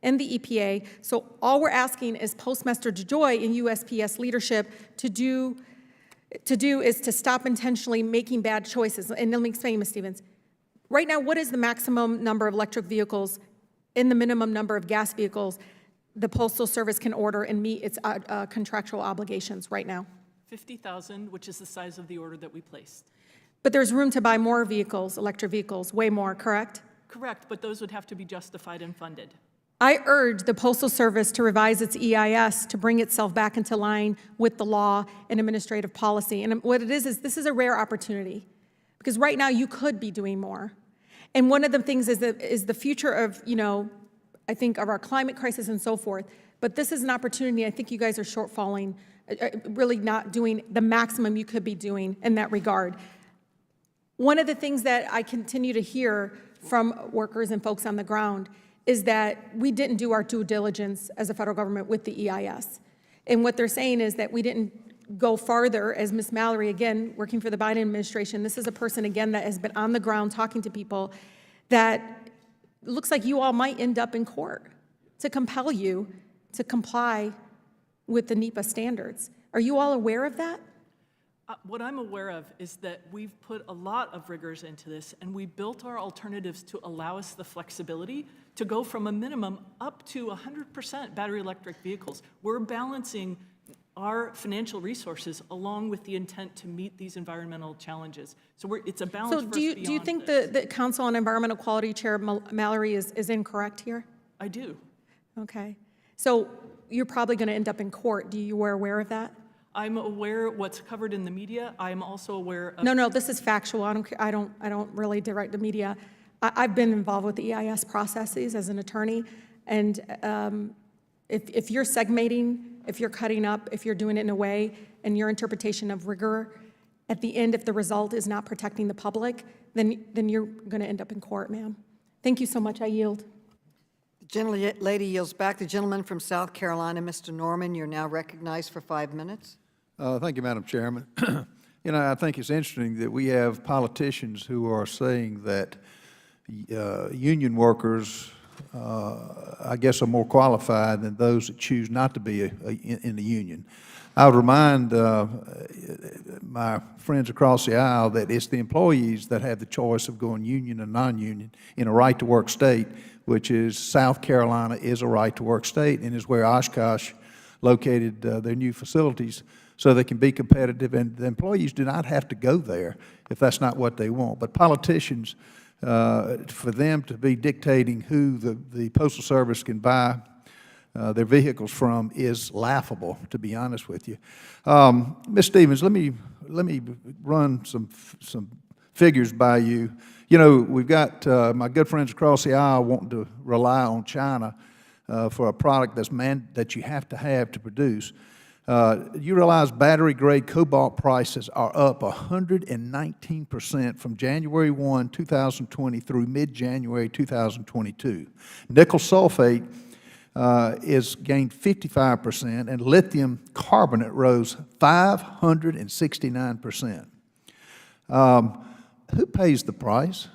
Speaker 17: and the EPA, so all we're asking is Postmaster DeJoy and USPS leadership to do is to stop intentionally making bad choices. And let me explain, Ms. Stevens. Right now, what is the maximum number of electric vehicles and the minimum number of gas vehicles the Postal Service can order and meet its contractual obligations right now?
Speaker 8: 50,000, which is the size of the order that we placed.
Speaker 17: But there's room to buy more vehicles, electric vehicles, way more, correct?
Speaker 8: Correct, but those would have to be justified and funded.
Speaker 17: I urge the Postal Service to revise its EIS to bring itself back into line with the law and administrative policy. And what it is this is a rare opportunity, because right now you could be doing more. And one of the things is the future of, I think, of our climate crisis and so forth. But this is an opportunity. I think you guys are shortfalling, really not doing the maximum you could be doing in that regard. One of the things that I continue to hear from workers and folks on the ground is that we didn't do our due diligence as a federal government with the EIS. And what they're saying is that we didn't go farther, as Ms. Mallory, again, working for the Biden administration, this is a person, again, that has been on the ground talking to people, that looks like you all might end up in court to compel you to comply with the NEPA standards. Are you all aware of that?
Speaker 8: What I'm aware of is that we've put a lot of rigors into this, and we built our alternatives to allow us the flexibility to go from a minimum up to 100% battery electric vehicles. We're balancing our financial resources along with the intent to meet these environmental challenges. So it's a balance
Speaker 17: So
Speaker 8: for
Speaker 17: do you think the Council on Environmental Quality Chair Mallory is incorrect here?
Speaker 8: I do.
Speaker 17: Okay. So you're probably going to end up in court. You were aware of that?
Speaker 8: I'm aware what's covered in the media. I'm also aware of...
Speaker 17: No, this is factual. I don't really direct the media. I've been involved with the EIS processes as an attorney, and if you're segmenting, if you're cutting up, if you're doing it in a way, and your interpretation of rigor, at the end, if the result is not protecting the public, then you're going to end up in court, ma'am. Thank you so much. I yield.
Speaker 1: The gentlelady yields back. The gentleman from South Carolina, Mr. Norman, you're now recognized for 5 minutes.
Speaker 6: Thank you, Madam Chairman. I think it's interesting that we have politicians who are saying that union workers, I guess, are more qualified than those that choose not to be in the union. I would remind my friends across the aisle that it's the employees that have the choice of going union or non-union in a right-to-work state, which is South Carolina is a right-to-work state and is where Oshkosh located their new facilities so they can be competitive, and the employees do not have to go there if that's not what they want. But politicians, for them to be dictating who the Postal Service can buy their vehicles from is laughable, to be honest with you. Ms. Stevens, let me run some figures by you. We've got my good friends across the aisle wanting to rely on China for a product that you have to produce. You realize battery-grade cobalt prices are up 119% from January 1, 2020 through mid-January 2022. Nickel sulfate is gained 55%, and lithium carbonate rose 569%. Who pays the price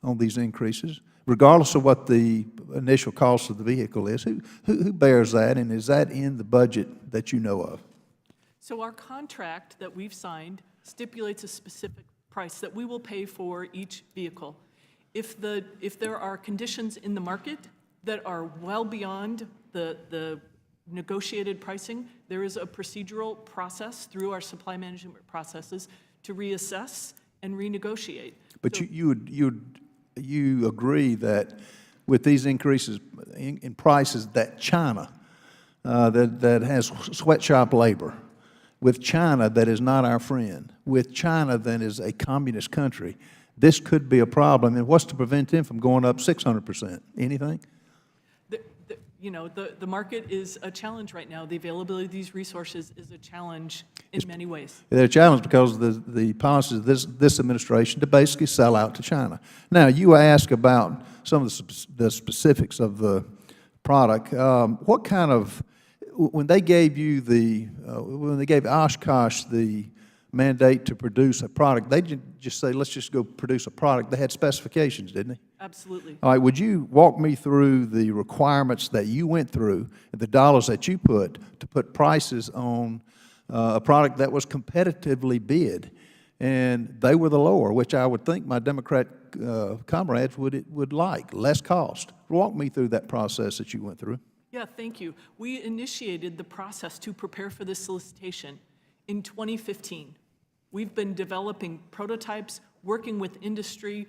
Speaker 6: on these increases, regardless of what the initial cost of the vehicle is? Who bears that, and is that in the budget that you know of?
Speaker 8: So our contract that we've signed stipulates a specific price that we will pay for each vehicle. If there are conditions in the market that are well beyond the negotiated pricing, there is a procedural process through our supply management processes to reassess and renegotiate.
Speaker 6: But so, you agree that with these increases in prices, that China that has sweatshop labor, with China that is not our friend, with China that is a communist country, this could be a problem, and what's to prevent them from going up 600%? Anything?
Speaker 8: You know, the market is a challenge right now. The availability of these resources is a challenge in many ways.
Speaker 6: They're a challenge because of the policies of this administration to basically sell out to China. Now, you ask about some of the specifics of the product. What kind of, when they gave you when they gave Oshkosh the mandate to produce a product, they didn't just say, let's just go produce a product. They had specifications, didn't they?
Speaker 8: Absolutely.
Speaker 6: All right, would you walk me through the requirements that you went through, and the dollars that you put to put prices on a product that was competitively bid, and they were the lower, which I would think my Democrat comrades would like, less cost. Walk me through that process that you went through.
Speaker 8: Yeah, thank you. We initiated the process to prepare for this solicitation in 2015. We've been developing prototypes, working with industry,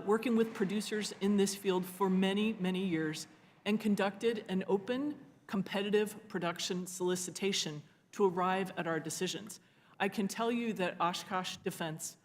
Speaker 8: working with producers in this field for many, many years, and conducted an open, competitive production solicitation to arrive at our decisions. I can tell you that Oshkosh Defense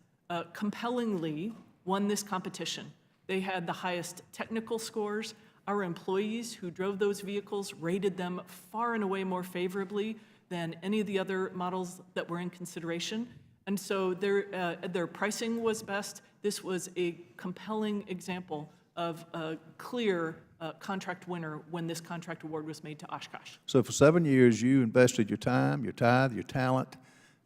Speaker 8: compellingly won this competition. They had the highest technical scores. Our employees who drove those vehicles rated them far and away more favorably than any of the other models that were in consideration. And so their pricing was best. This was a compelling example of a clear contract winner when this contract award was made to Oshkosh.
Speaker 6: So for 7 years, you invested your time, your tithe, your talent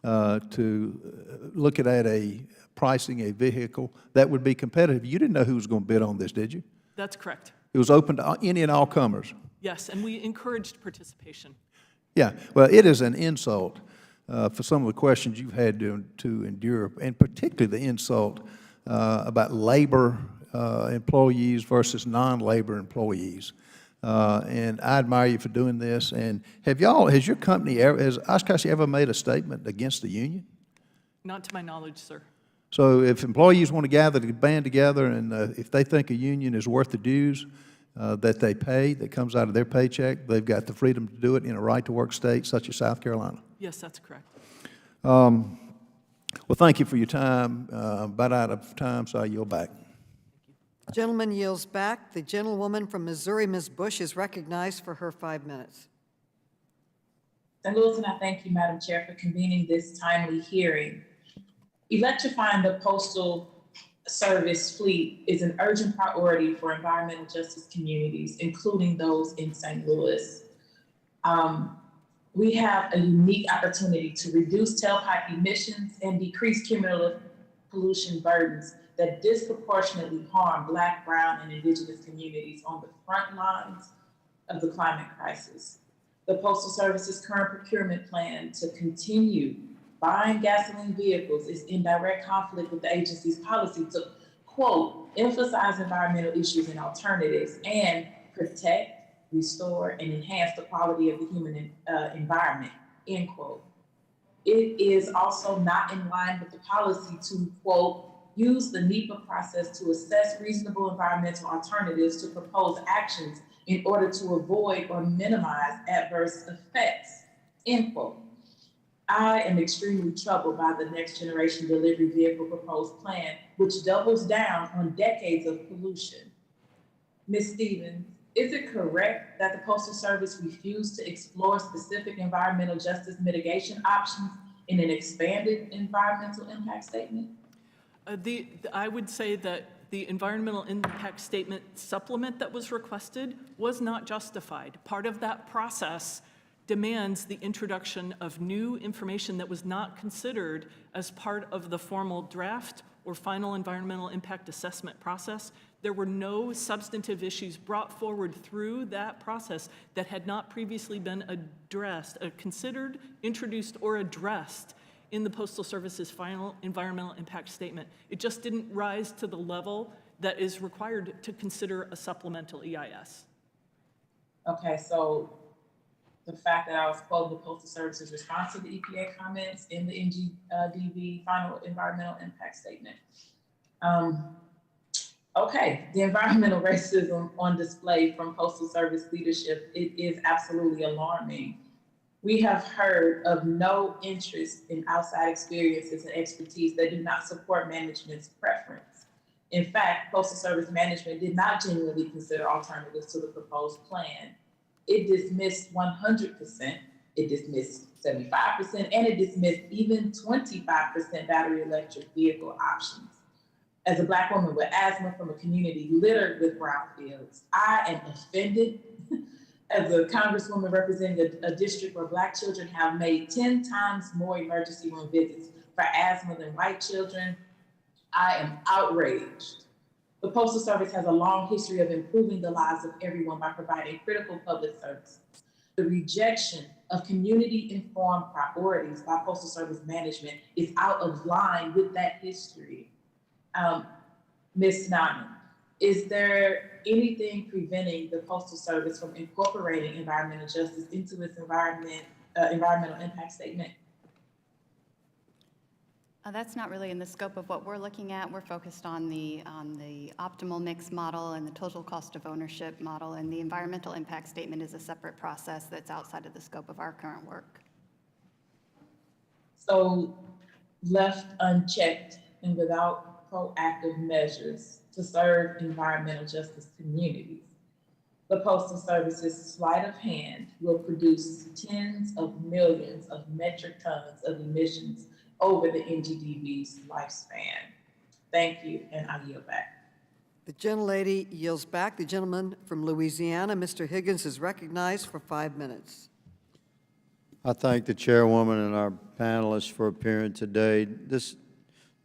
Speaker 6: to look at a pricing a vehicle that would be competitive. You didn't know who was going to bid on this, did you?
Speaker 8: That's correct.
Speaker 6: It was open to any and all comers.
Speaker 8: Yes, and we encouraged participation.
Speaker 6: Yeah, well, it is an insult for some of the questions you've had to endure, and particularly the insult about labor employees versus non-labor employees. And I admire you for doing this. And has your company has Oshkosh ever made a statement against the union?
Speaker 8: Not to my knowledge, sir.
Speaker 6: So if employees want to band together, and if they think a union is worth the dues that they pay, that comes out of their paycheck, they've got the freedom to do it in a right-to-work state such as South Carolina.
Speaker 8: Yes, that's correct.
Speaker 6: Well, thank you for your time. About out of time, so I yield back.
Speaker 1: Gentleman yields back. The gentlewoman from Missouri, Ms. Bush, is recognized for her 5 minutes.
Speaker 18: St. Louis, and I thank you, Madam Chair, for convening this timely hearing. Electrifying the Postal Service fleet is an urgent priority for environmental justice communities, including those in St. Louis. We have a unique opportunity to reduce tailpipe emissions and decrease cumulative pollution burdens that disproportionately harm Black, Brown, and Indigenous communities on the front lines of the climate crisis. The Postal Service's current procurement plan to continue buying gasoline vehicles is in direct conflict with the agency's policy to, quote, emphasize environmental issues and alternatives and protect, restore, and enhance the quality of the human environment, end quote. It is also not in line with the policy to, quote, use the NEPA process to assess reasonable environmental alternatives to propose actions in order to avoid or minimize adverse effects, end quote. I am extremely troubled by the next generation delivery vehicle proposed plan, which doubles down on decades of pollution. Ms. Stevens, is it correct that the Postal Service refused to explore specific environmental justice mitigation options in an expanded environmental impact statement?
Speaker 8: I would say that the environmental impact statement supplement that was requested was not justified. Part of that process demands the introduction of new information that was not considered as part of the formal draft or final environmental impact assessment process. There were no substantive issues brought forward through that process that had not previously been addressed, considered, introduced, or addressed in the Postal Service's final environmental impact statement. It just didn't rise to the level that is required to consider a supplemental EIS.
Speaker 18: Okay, so the fact that I was quoting the Postal Service's response to the EPA comments in the NGDV final environmental impact statement. Okay, the environmental racism on display from Postal Service leadership, it is absolutely alarming. We have heard of no interest in outside experiences and expertise that do not support management's preference. In fact, Postal Service Management did not genuinely consider alternatives to the proposed plan. It dismissed 100%, it dismissed 75%, and it dismissed even 25% battery electric vehicle options. As a Black woman with asthma from a community littered with brownfields, I am offended. As a Congresswoman representing a district where Black children have made 10 times more emergency room visits for asthma than white children, I am outraged. The Postal Service has a long history of improving the lives of everyone by providing critical public services. The rejection of community-informed priorities by Postal Service Management is out of line with that history. Ms. Nauman, is there anything preventing the Postal Service from incorporating environmental justice into its environmental impact statement?
Speaker 10: That's not really in the scope of what we're looking at. We're focused on the optimal mix model and the total cost of ownership model, and the environmental impact statement is a separate process that's outside of the scope of our current work.
Speaker 18: So left unchecked and without proactive measures to serve environmental justice communities, the Postal Service's sleight of hand will produce tens of millions of metric tons of emissions over the NGDV's lifespan. Thank you, and I yield back.
Speaker 1: The gentlelady yields back. The gentleman from Louisiana, Mr. Higgins, is recognized for 5 minutes.
Speaker 19: I thank the chairwoman and our panelists for appearing today. This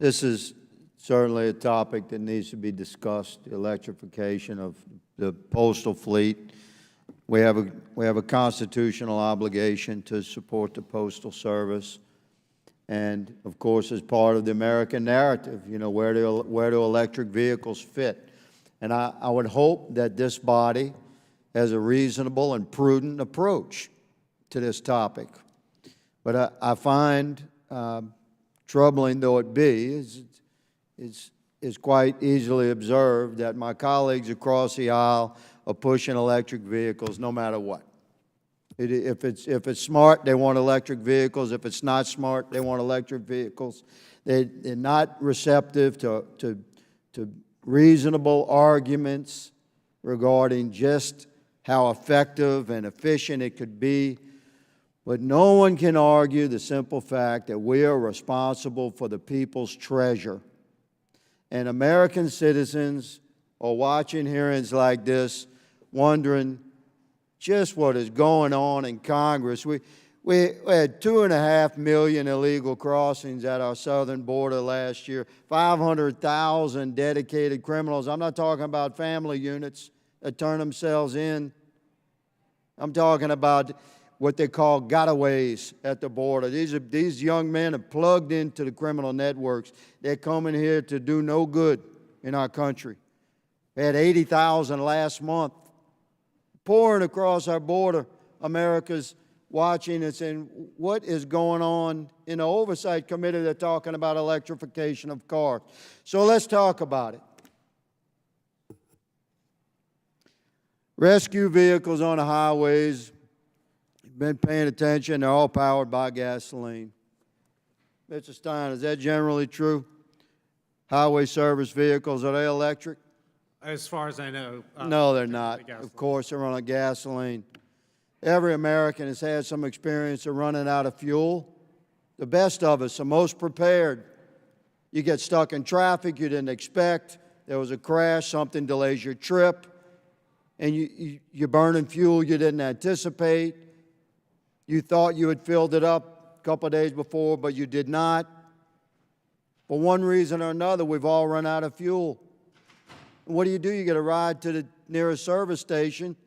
Speaker 19: is certainly a topic that needs to be discussed, the electrification of the postal fleet. We have a constitutional obligation to support the Postal Service. And of course, as part of the American narrative, you know, where do electric vehicles fit? And I would hope that this body has a reasonable and prudent approach to this topic. But I find, troubling though it be, is quite easily observed that my colleagues across the aisle are pushing electric vehicles no matter what. If it's smart, they want electric vehicles. If it's not smart, they want electric vehicles. They're not receptive to reasonable arguments regarding just how effective and efficient it could be. But no one can argue the simple fact that we are responsible for the people's treasure. And American citizens are watching hearings like this, wondering just what is going on in Congress. We had 2.5 million illegal crossings at our southern border last year, 500,000 dedicated criminals. I'm not talking about family units that turn themselves in. I'm talking about what they call gotaways at the border. These young men are plugged into the criminal networks. They're coming here to do no good in our country. We had 80,000 last month pouring across our border. America's watching and saying, what is going on in the Oversight Committee? They're talking about electrification of cars. So let's talk about it. Rescue vehicles on the highways, you've been paying attention, they're all powered by gasoline. Mr. Stein, is that generally true? Highway service vehicles, are they electric?
Speaker 9: As far as I know.
Speaker 19: No, they're not. Of course, they're on gasoline. Every American has had some experience of running out of fuel. The best of us are most prepared. You get stuck in traffic you didn't expect. There was a crash, something delays your trip, and you're burning fuel you didn't anticipate. You thought you had filled it up a couple of days before, but you did not. For one reason or another, we've all run out of fuel. What do? You get a ride to the nearest service station.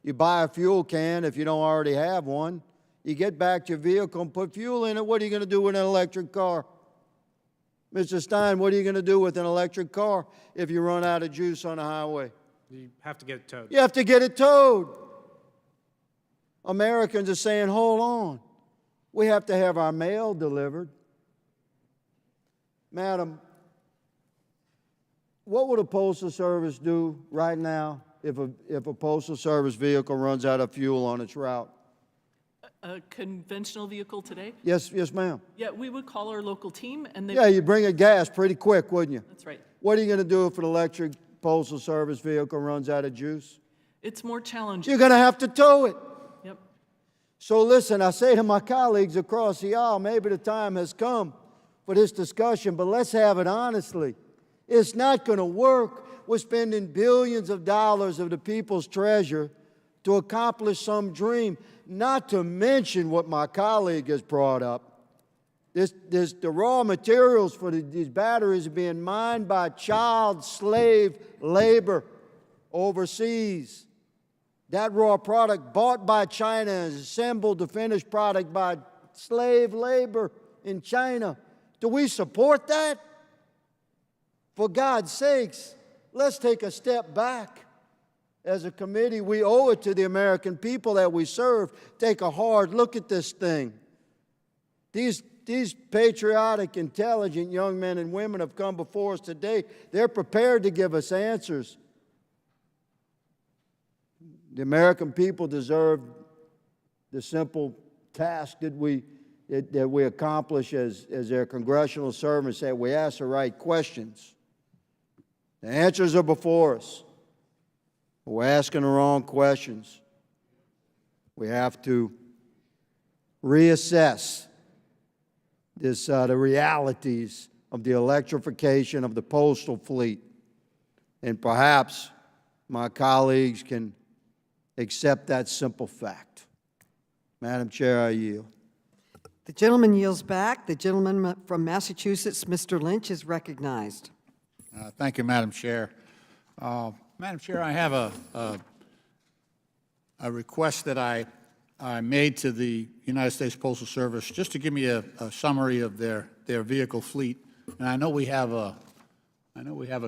Speaker 19: You buy a fuel can if you don't already have one. You get back to your vehicle and put fuel in it. What are you going to do with an electric car? Mr. Stein, what are you going to do with an electric car if you run out of juice on the highway?
Speaker 9: You have to get it towed.
Speaker 19: You have to get it towed. Americans are saying, hold on. We have to have our mail delivered. Madam, what would a Postal Service do right now if a Postal Service vehicle runs out of fuel on its route?
Speaker 8: A conventional vehicle today?
Speaker 19: Yes, ma'am.
Speaker 8: Yeah, we would call our local team and they.
Speaker 19: Yeah, you'd bring a gas pretty quick, wouldn't you?
Speaker 8: That's right.
Speaker 19: What are you going to do if an electric Postal Service vehicle runs out of juice?
Speaker 8: It's more challenging.
Speaker 19: You're going to have to tow it.
Speaker 8: Yep.
Speaker 19: So listen, I say to my colleagues across the aisle, maybe the time has come for this discussion, but let's have it honestly. It's not going to work. We're spending billions of dollars of the people's treasure to accomplish some dream, not to mention what my colleague has brought up. The raw materials for these batteries are being mined by child slave labor overseas. That raw product bought by China is assembled the finished product by slave labor in China. Do we support that? For God's sakes, let's take a step back. As a committee, we owe it to the American people that we serve. Take a hard look at this thing. These patriotic, intelligent young men and women have come before us today. They're prepared to give us answers. The American people deserve the simple task that we accomplish as their congressional servants, that we ask the right questions. The answers are before us. We're asking the wrong questions. We have to reassess the realities of the electrification of the postal fleet. And perhaps my colleagues can accept that simple fact. Madam Chair, I yield.
Speaker 1: The gentleman yields back. The gentleman from Massachusetts, Mr. Lynch, is recognized.
Speaker 4: Thank you, Madam Chair. Madam Chair, I have a request that I made to the United States Postal Service just to give me a summary of their vehicle fleet. And I know we have a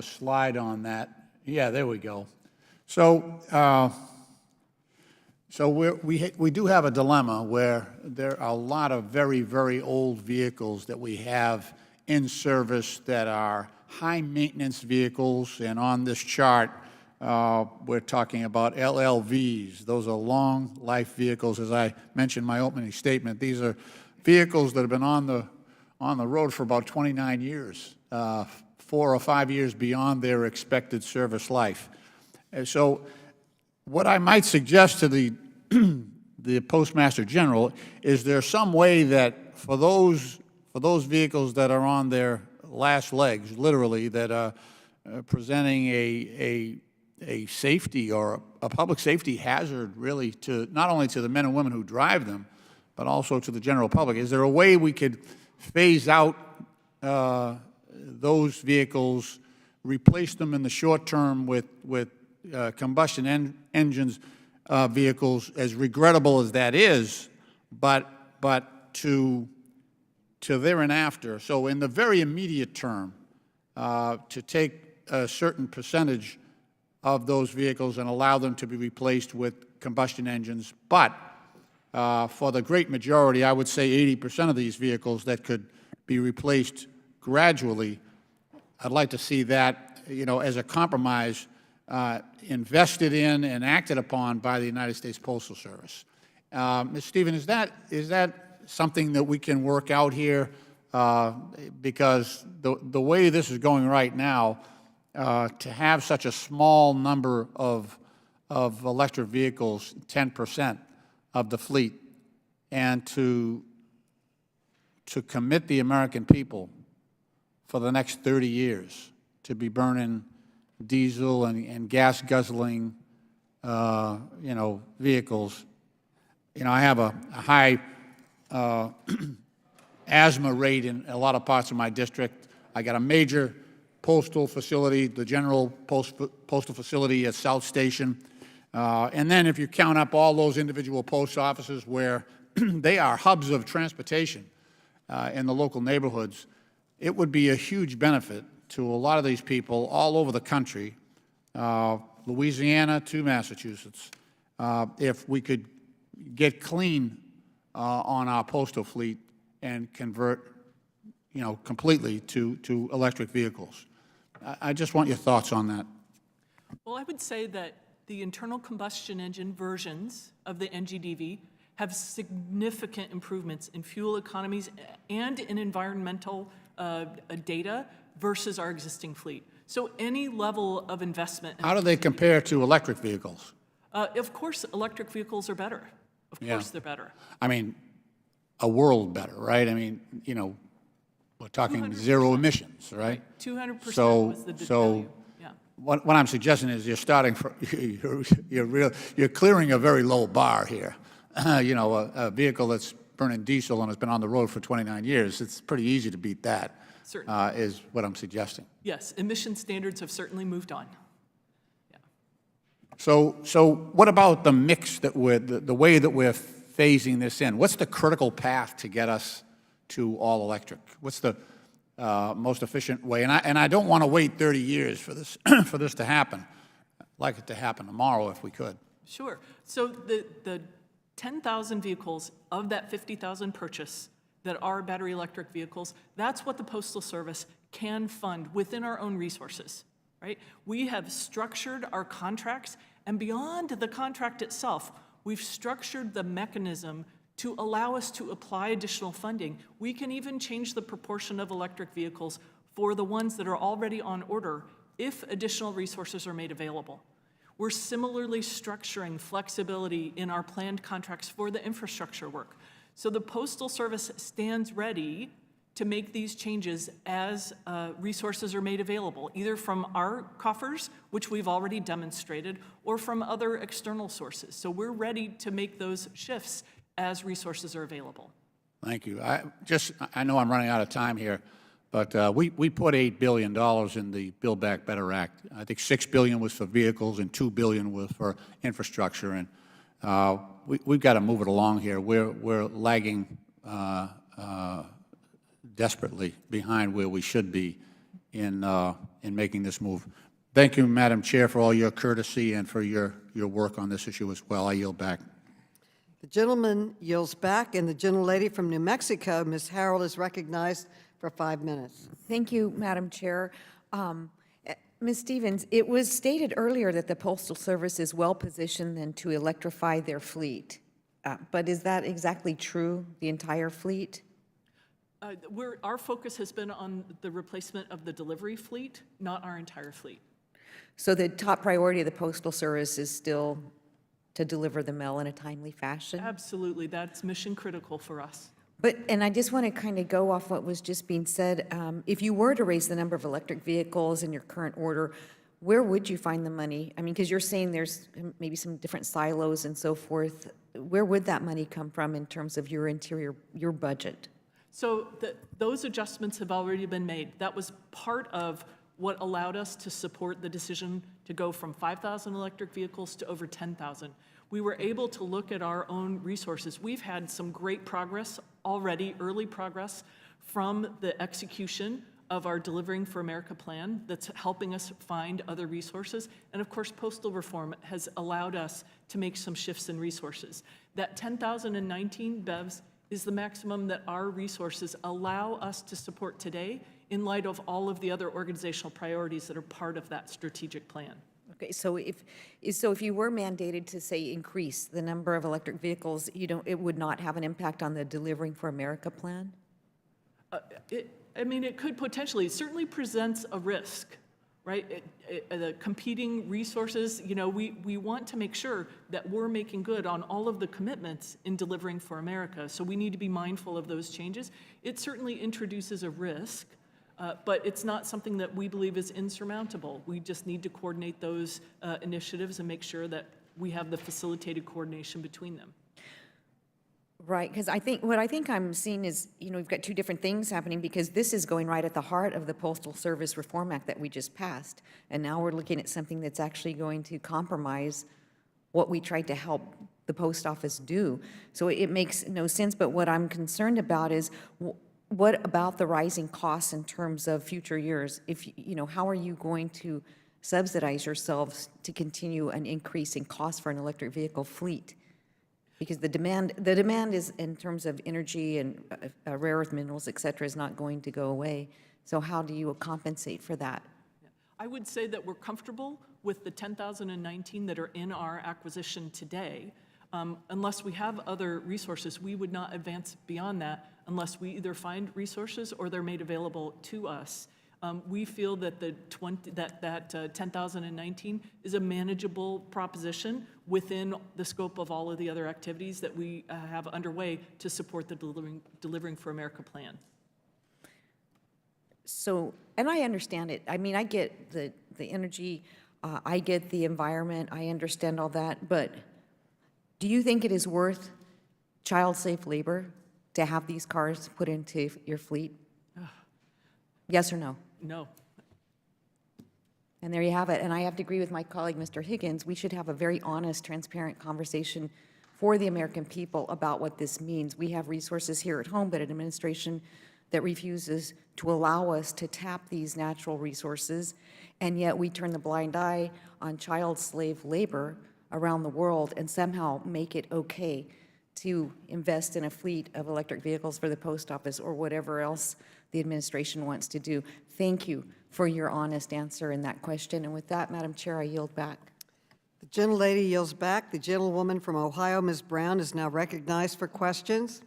Speaker 4: slide on that. Yeah, there we go. So we do have a dilemma where there are a lot of very, very old vehicles that we have in service that are high-maintenance vehicles, and on this chart, we're talking about LLVs. Those are long-life vehicles. As I mentioned in my opening statement, these are vehicles that have been on the road for about 29 years, 4 or 5 years beyond their expected service life. And so what I might suggest to the Postmaster General is there some way that for those vehicles that are on their last legs, literally, that are presenting a safety or a public safety hazard, really, to not only to the men and women who drive them, but also to the general public. Is there a way we could phase out those vehicles, replace them in the short term with combustion engines vehicles, as regrettable as that is, but to there and after? So in the very immediate term, to take a certain percentage of those vehicles and allow them to be replaced with combustion engines, but for the great majority, I would say 80% of these vehicles that could be replaced gradually, I'd like to see that, as a compromise, invested in and acted upon by the United States Postal Service. Ms. Stephen, is that something that we can work out here? Because the way this is going right now, to have such a small number of electric vehicles, 10% of the fleet, and to commit the American people for the next 30 years to be burning diesel and gas guzzling, vehicles. I have a high asthma rate in a lot of parts of my district. I got a major postal facility, the general postal facility at South Station. And then if you count up all those individual post offices where they are hubs of transportation in the local neighborhoods, it would be a huge benefit to a lot of these people all over the country, Louisiana to Massachusetts, if we could get clean on our postal fleet and convert, completely to electric vehicles. I just want your thoughts on that.
Speaker 8: Well, I would say that the internal combustion engine versions of the NGDV have significant improvements in fuel economies and in environmental data versus our existing fleet. So any level of investment.
Speaker 4: How do they compare to electric vehicles?
Speaker 8: Of course, electric vehicles are better. Of
Speaker 4: Yeah.
Speaker 8: course, they're better.
Speaker 4: I mean, a world better, right? I mean, you know, we're talking zero emissions, right?
Speaker 8: 200%
Speaker 4: So,
Speaker 8: was the
Speaker 4: so
Speaker 8: value. Yeah.
Speaker 4: what I'm suggesting is you're starting from, you're clearing a very low bar here. You know, a vehicle that's burning diesel and has been on the road for 29 years, it's pretty easy to beat that.
Speaker 8: Certainly.
Speaker 4: Is what I'm suggesting.
Speaker 8: Yes, emission standards have certainly moved on.
Speaker 4: So what about the mix that the way that we're phasing this in? What's the critical path to get us to all electric? What's the most efficient way? And I don't want to wait 30 years for this for this to happen. I'd like it to happen tomorrow if we could.
Speaker 8: Sure. So the 10,000 vehicles of that 50,000 purchase that are battery electric vehicles, that's what the Postal Service can fund within our own resources, right? We have structured our contracts, and beyond the contract itself, we've structured the mechanism to allow us to apply additional funding. We can even change the proportion of electric vehicles for the ones that are already on order if additional resources are made available. We're similarly structuring flexibility in our planned contracts for the infrastructure work. So the Postal Service stands ready to make these changes as resources are made available, either from our coffers, which we've already demonstrated, or from other external sources. So we're ready to make those shifts as resources are available.
Speaker 4: Thank you. I know I'm running out of time here, but we put $8 billion in the Build Back Better Act. I think $6 billion was for vehicles and $2 billion was for infrastructure. And we've got to move it along here. We're lagging desperately behind where we should be in making this move. Thank you, Madam Chair, for all your courtesy and for your work on this issue as well. I yield back.
Speaker 1: The gentleman yields back, and the gentlelady from New Mexico, Ms. Harrell, is recognized for 5 minutes.
Speaker 20: Thank you, Madam Chair. Ms. Stevens, it was stated earlier that the Postal Service is well-positioned then to electrify their fleet. But is that exactly true, the entire fleet?
Speaker 8: Our focus has been on the replacement of the delivery fleet, not our entire fleet.
Speaker 20: So the top priority of the Postal Service is still to deliver the mail in a timely fashion?
Speaker 8: Absolutely, that's mission critical for us.
Speaker 20: And I just want to kind of go off what was just being said. If you were to raise the number of electric vehicles in your current order, where would you find the money? I mean, because you're saying there's maybe some different silos and so forth. Where would that money come from in terms of your budget?
Speaker 8: So those adjustments have already been made. That was part of what allowed us to support the decision to go from 5,000 electric vehicles to over 10,000. We were able to look at our own resources. We've had some great progress already, early progress, from the execution of our Delivering for America plan that's helping us find other resources. And of course, postal reform has allowed us to make some shifts in resources. That 10,019 BEVs is the maximum that our resources allow us to support today in light of all of the other organizational priorities that are part of that strategic plan.
Speaker 20: Okay, so if you were mandated to, say, increase the number of electric vehicles, it would not have an impact on the Delivering for America plan?
Speaker 8: I mean, it could potentially. It certainly presents a risk, right? The competing resources, we want to make sure that we're making good on all of the commitments in Delivering for America. So we need to be mindful of those changes. It certainly introduces a risk, but it's not something that we believe is insurmountable. We just need to coordinate those initiatives and make sure that we have the facilitated coordination between them.
Speaker 20: Right, because what I think I'm seeing is, we've got two different things happening, because this is going right at the heart of the Postal Service Reform Act that we just passed. And now we're looking at something that's actually going to compromise what we tried to help the post office do. So it makes no sense. But what I'm concerned about is, what about the rising costs in terms of future years? How are you going to subsidize yourselves to continue an increase in cost for an electric vehicle fleet? Because the demand is, in terms of energy and rare earth minerals, et cetera, is not going to go away. So how do you compensate for that?
Speaker 8: I would say that we're comfortable with the 10,019 that are in our acquisition today. Unless we have other resources, we would not advance beyond that unless we either find resources or they're made available to us We feel that the 10,019 is a manageable proposition within the scope of all of the other activities that we have underway to support the Delivering for America plan.
Speaker 20: So, and I understand it. I mean, I get the energy, I get the environment, I understand all that, but do you think it is worth child-safe labor to have these cars put into your fleet? Yes or no?
Speaker 8: No.
Speaker 20: And there you have it. And I have to agree with my colleague, Mr. Higgins. We should have a very honest, transparent conversation for the American people about what this means. We have resources here at home, but an administration that refuses to allow us to tap these natural resources, and yet we turn the blind eye on child slave labor around the world and somehow make it okay to invest in a fleet of electric vehicles for the post office or whatever else the administration wants to do. Thank you for your honest answer in that question. And with that, Madam Chair, I yield back.
Speaker 1: The gentlelady yields back. The gentlewoman from Ohio, Ms. Brown, is now recognized for questions.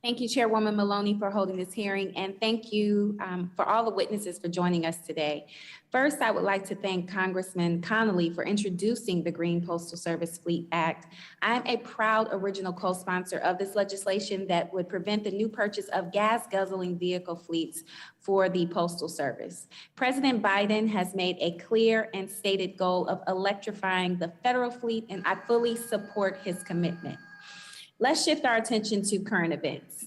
Speaker 21: Thank you, Chairwoman Maloney, for holding this hearing, and thank you for all the witnesses for joining us today. First, I would like to thank Congressman Connolly for introducing the Green Postal Service Fleet Act. I'm a proud original co-sponsor of this legislation that would prevent the new purchase of gas-guzzling vehicle fleets for the Postal Service. President Biden has made a clear and stated goal of electrifying the federal fleet, and I fully support his commitment. Let's shift our attention to current events.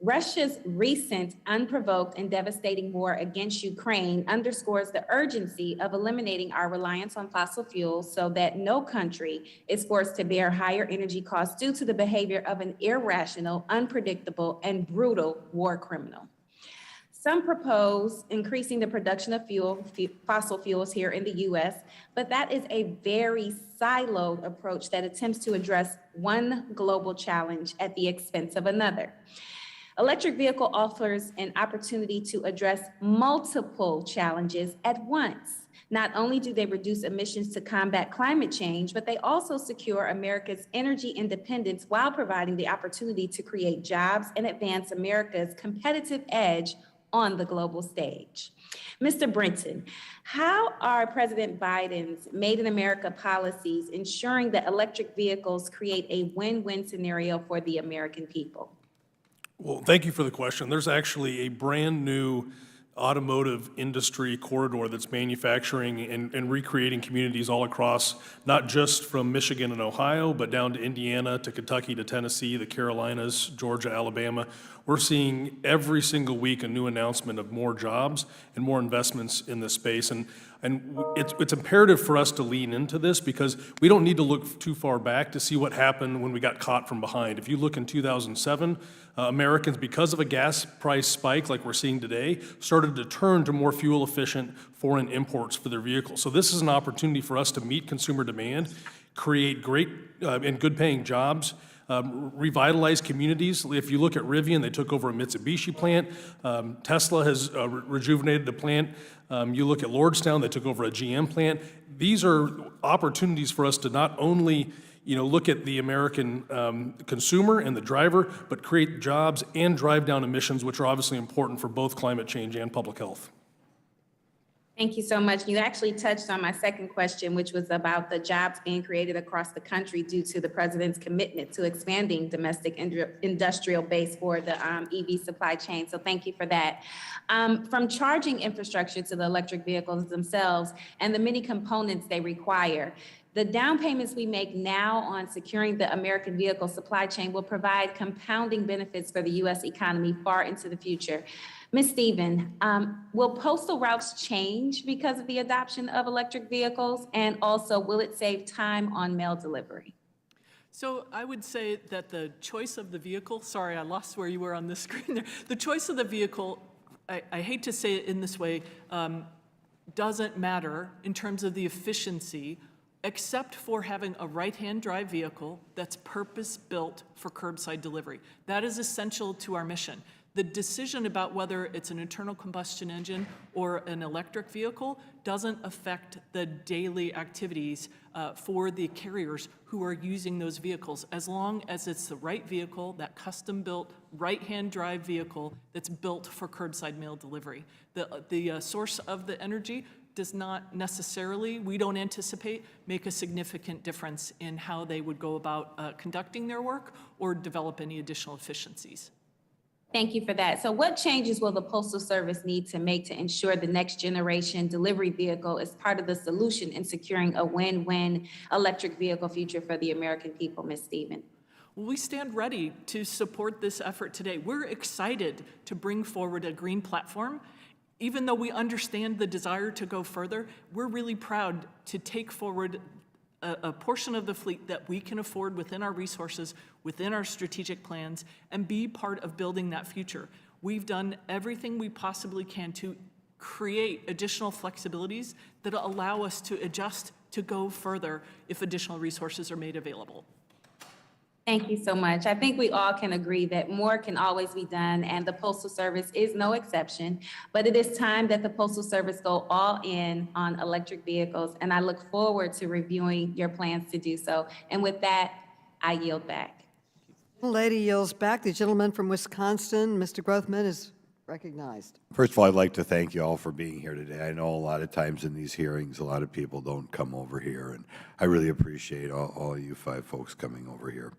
Speaker 21: Russia's recent unprovoked and devastating war against Ukraine underscores the urgency of eliminating our reliance on fossil fuels so that no country is forced to bear higher energy costs due to the behavior of an irrational, unpredictable, and brutal war criminal. Some propose increasing the production of fossil fuels here in the U.S., but that is a very siloed approach that attempts to address one global challenge at the expense of another. Electric vehicle offers an opportunity to address multiple challenges at once. Not only do they reduce emissions to combat climate change, but they also secure America's energy independence while providing the opportunity to create jobs and advance America's competitive edge on the global stage. Mr. Brenton, how are President Biden's Made in America policies ensuring that electric vehicles create a win-win scenario for the American people?
Speaker 11: Well, thank you for the question. There's actually a brand new automotive industry corridor that's manufacturing and recreating communities all across, not just from Michigan and Ohio, but down to Indiana, to Kentucky, to Tennessee, the Carolinas, Georgia, Alabama. We're seeing every single week a new announcement of more jobs and more investments in this space. And it's imperative for us to lean into this because we don't need to look too far back to see what happened when we got caught from behind. If you look in 2007, Americans, because of a gas price spike like we're seeing today, started to turn to more fuel-efficient foreign imports for their vehicles. So this is an opportunity for us to meet consumer demand, create great and good-paying jobs, revitalize communities. If you look at Rivian, they took over a Mitsubishi plant. Tesla has rejuvenated the plant. You look at Lordstown, they took over a GM plant. These are opportunities for us to not only look at the American consumer and the driver, but create jobs and drive down emissions, which are obviously important for both climate change and public health.
Speaker 21: Thank you so much. You actually touched on my second question, which was about the jobs being created across the country due to the president's commitment to expanding domestic industrial base for the EV supply chain. So thank you for that. From charging infrastructure to the electric vehicles themselves and the many components they require, the down payments we make now on securing the American vehicle supply chain will provide compounding benefits for the U.S. economy far into the future. Ms. Stephen, will postal routes change because of the adoption of electric vehicles? And also, will it save time on mail delivery?
Speaker 8: So I would say that the choice of the vehicle, sorry, I lost where you were on the screen there. The choice of the vehicle, I hate to say it in this way, doesn't matter in terms of the efficiency, except for having a right-hand drive vehicle that's purpose-built for curbside delivery. That is essential to our mission. The decision about whether it's an internal combustion engine or an electric vehicle doesn't affect the daily activities for the carriers who are using those vehicles, as long as it's the right vehicle, that custom-built, right-hand drive vehicle that's built for curbside mail delivery. The source of the energy does not necessarily, we don't anticipate, make a significant difference in how they would go about conducting their work or develop any additional efficiencies.
Speaker 21: Thank you for that. So what changes will the Postal Service need to make to ensure the next generation delivery vehicle is part of the solution in securing a win-win electric vehicle future for the American people, Ms. Stevens?
Speaker 8: Well, we stand ready to support this effort today. We're excited to bring forward a green platform. Even though we understand the desire to go further, we're really proud to take forward a portion of the fleet that we can afford within our resources, within our strategic plans, and be part of building that future. We've done everything we possibly can to create additional flexibilities that allow us to adjust to go further if additional resources are made available.
Speaker 21: Thank you so much. I think we all can agree that more can always be done, and the Postal Service is no exception. But it is time that the Postal Service go all in on electric vehicles, and I look forward to reviewing your plans to do so. And with that, I yield back.
Speaker 1: The lady yields back. The gentleman from Wisconsin, Mr. Grothman, is recognized.
Speaker 3: First of all, I'd like to thank you all for being here today. I know a lot of times in these hearings, a lot of people don't come over here, and I really appreciate all you five folks coming over here.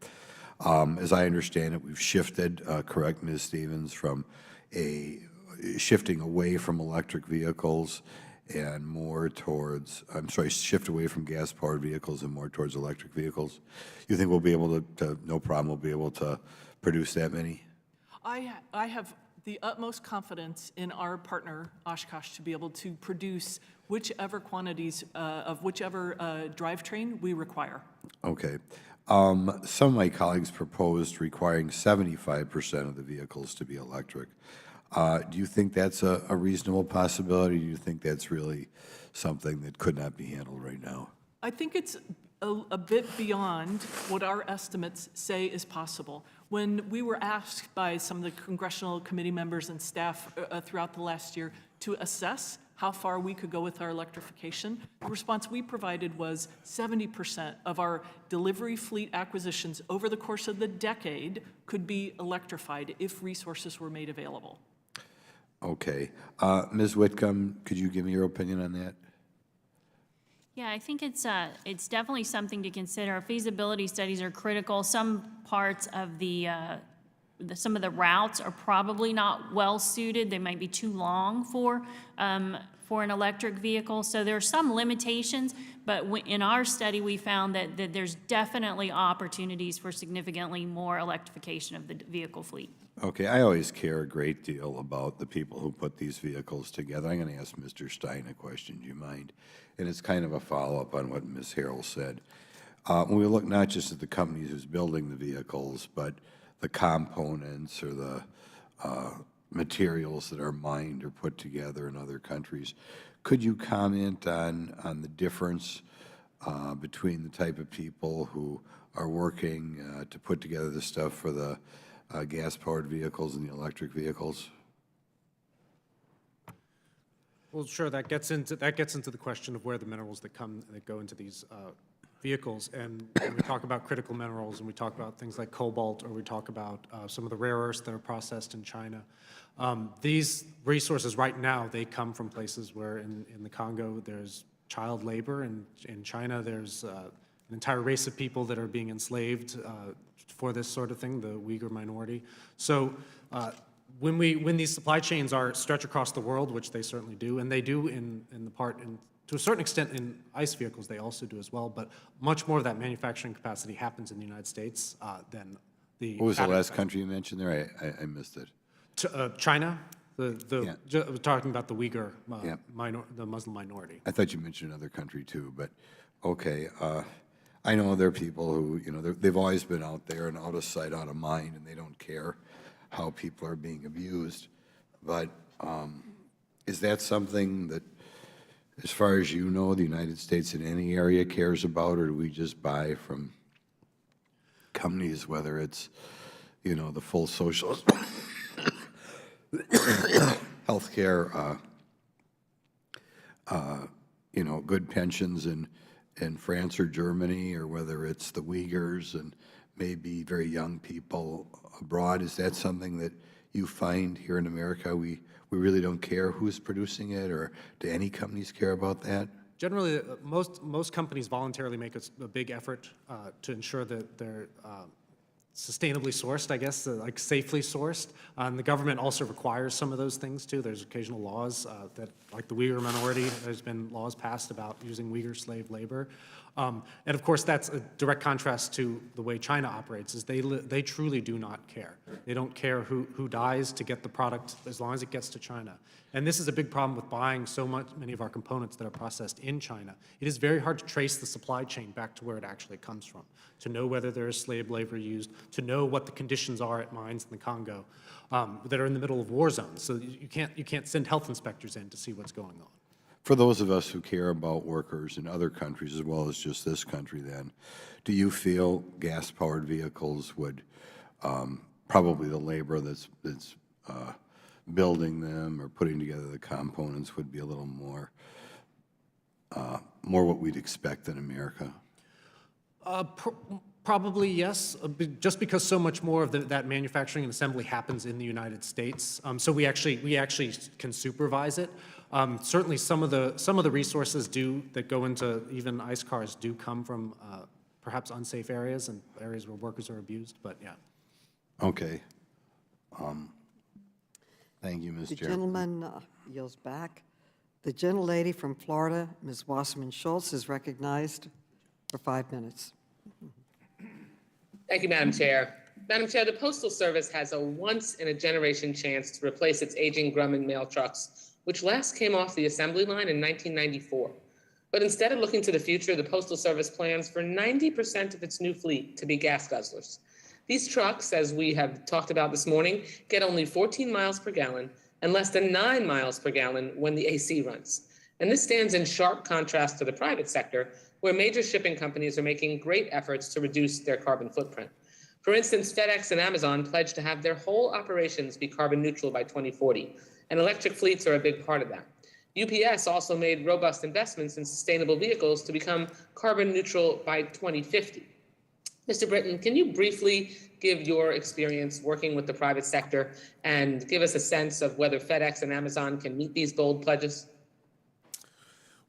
Speaker 3: As I understand it, we've shifted, correct, Ms. Stevens, from shifting away from electric vehicles and more towards, shift away from gas-powered vehicles and more towards electric vehicles. You think we'll be able to no problem, we'll be able to produce that many?
Speaker 8: I have the utmost confidence in our partner, Oshkosh, to be able to produce whichever quantities of whichever drivetrain we require.
Speaker 3: Okay. Some of my colleagues proposed requiring 75% of the vehicles to be electric. Do you think that's a reasonable possibility? Do you think that's really something that could not be handled right now?
Speaker 8: I think it's a bit beyond what our estimates say is possible. When we were asked by some of the congressional committee members and staff throughout the last year to assess how far we could go with our electrification, the response we provided was 70% of our delivery fleet acquisitions over the course of the decade could be electrified if resources were made available.
Speaker 3: Okay. Ms. Whitcomb, could you give me your opinion on that?
Speaker 7: Yeah, I think it's definitely something to consider. Feasibility studies are critical. Some parts of some of the routes are probably not well suited. They might be too long for an electric vehicle. So there are some limitations, but in our study, we found that there's definitely opportunities for significantly more electrification of the vehicle fleet.
Speaker 3: Okay, I always care a great deal about the people who put these vehicles together. I'm going to ask Mr. Stein a question, do you mind? And it's kind of a follow-up on what Ms. Harrell said. When we look not just at the companies who's building the vehicles, but the components or the materials that are mined or put together in other countries, could you comment on the difference between the type of people who are working to put together the stuff for the gas-powered vehicles and the electric vehicles?
Speaker 9: Well, sure. That gets into the question of where the minerals that go into these vehicles. And when we talk about critical minerals, and we talk about things like cobalt, or we talk about some of the rare earths that are processed in China, these resources right now, they come from places where in the Congo there's child labor, and in China there's an entire race of people that are being enslaved for this sort of thing, the Uyghur minority. So when these supply chains stretch across the world, which they certainly do, and they do to a certain extent in ICE vehicles, they also do as well, but much more of that manufacturing capacity happens in the United States than the...
Speaker 3: What was the last country you mentioned there? I missed it.
Speaker 9: China. We're talking about the Uyghur, the Muslim minority.
Speaker 3: I thought you mentioned another country too, but okay. I know there are people who, they've always been out there and out of sight, out of mind, and they don't care how people are being abused. But is that something that, as far as you know, the United States in any area cares about, or do we just buy from companies, whether it's, the full socialist healthcare, good pensions in France or Germany, or whether it's the Uyghurs and maybe very young people abroad. Is that something that you find here in America? We really don't care who's producing it, or do any companies care about that?
Speaker 9: Generally, most companies voluntarily make a big effort to ensure that they're sustainably sourced, I guess, like safely sourced. And the government also requires some of those things too. There's occasional laws that, like the Uyghur minority, there's been laws passed about using Uyghur slave labor. And of course, that's a direct contrast to the way China operates, is they truly do not care. They don't care who dies to get the product as long as it gets to China. And this is a big problem with buying many of our components that are processed in China. It is very hard to trace the supply chain back to where it actually comes from, to know whether there is slave labor used, to know what the conditions are at mines in the Congo that are in the middle of war zones. So you can't send health inspectors in to see what's going on.
Speaker 3: For those of us who care about workers in other countries as well as just this country, then, do you feel gas-powered vehicles would, probably the labor that's building them or putting together the components would be a little more what we'd expect in America?
Speaker 9: Probably yes, just because so much more of that manufacturing and assembly happens in the United States. So we actually can supervise it. Certainly, some of the resources that go into even ICE cars do come from perhaps unsafe areas and areas where workers are abused. But yeah.
Speaker 3: Okay. Thank you, Ms. Chair.
Speaker 1: The gentleman yields back. The gentlelady from Florida, Ms. Wasserman Schultz, is recognized for 5 minutes.
Speaker 5: Thank you, Madam Chair. Madam Chair, the Postal Service has a once-in-a-generation chance to replace its aging Grumman mail trucks, which last came off the assembly line in 1994. But instead of looking to the future, the Postal Service plans for 90% of its new fleet to be gas guzzlers. These trucks, as we have talked about this morning, get only 14 miles per gallon and less than 9 miles per gallon when the AC runs. And this stands in sharp contrast to the private sector, where major shipping companies are making great efforts to reduce their carbon footprint. For instance, FedEx and Amazon pledged to have their whole operations be carbon neutral by 2040, and electric fleets are a big part of that. UPS also made robust investments in sustainable vehicles to become carbon neutral by 2050. Mr. Britton, can you briefly give your experience working with the private sector and give us a sense of whether FedEx and Amazon can meet these bold pledges?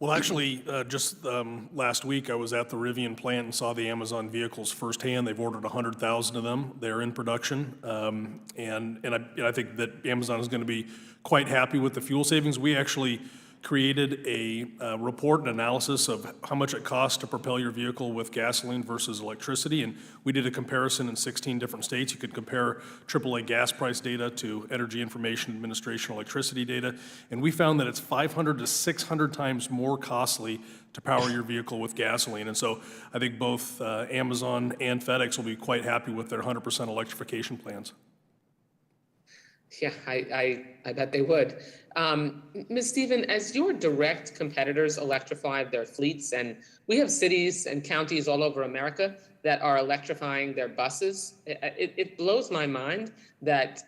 Speaker 11: Well, actually, just last week, I was at the Rivian plant and saw the Amazon vehicles firsthand. They've ordered 100,000 of them. They're in production. And I think that Amazon is going to be quite happy with the fuel savings. We actually created a report and analysis of how much it costs to propel your vehicle with gasoline versus electricity, and we did a comparison in 16 different states. You could compare AAA gas price data to Energy Information Administration electricity data, and we found that it's 500 to 600 times more costly to power your vehicle with gasoline. And so I think both Amazon and FedEx will be quite happy with their 100% electrification plans.
Speaker 5: Yeah, I bet they would. Ms. Stephen, as your direct competitors electrify their fleets, and we have cities and counties all over America that are electrifying their buses, it blows my mind that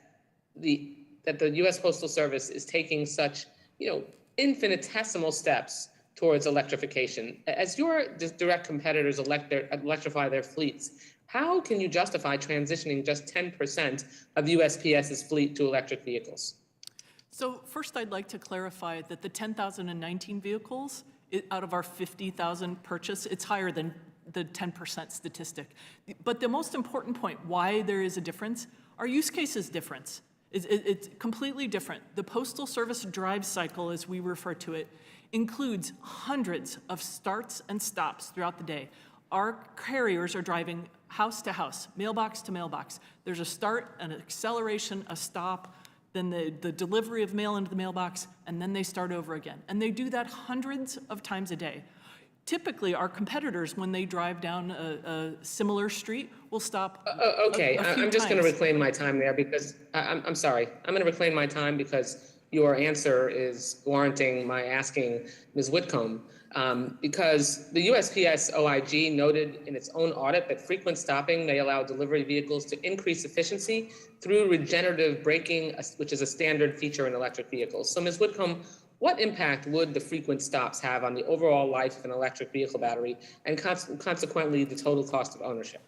Speaker 5: the U.S. Postal Service is taking such, infinitesimal steps towards electrification. As your direct competitors electrify their fleets, how can you justify transitioning just 10% of USPS's fleet to electric vehicles?
Speaker 8: So first, I'd like to clarify that the 10,019 vehicles out of our 50,000 purchase, it's higher than the 10% statistic. But the most important point, why there is a difference, our use case is different. It's completely different. The Postal Service drive cycle, as we refer to it, includes hundreds of starts and stops throughout the day. Our carriers are driving house to house, mailbox to mailbox. There's a start, an acceleration, a stop, then the delivery of mail into the mailbox, and then they start over again. And they do that hundreds of times a day. Typically, our competitors, when they drive down a similar street, will stop.
Speaker 5: Okay, I'm just going to reclaim my time there because I'm sorry. I'm going to reclaim my time because your answer is warranting my asking Ms. Whitcomb, because the USPS OIG noted in its own audit that frequent stopping may allow delivery vehicles to increase efficiency through regenerative braking, which is a standard feature in electric vehicles. So Ms. Whitcomb, what impact would the frequent stops have on the overall life of an electric vehicle battery and consequently the total cost of ownership?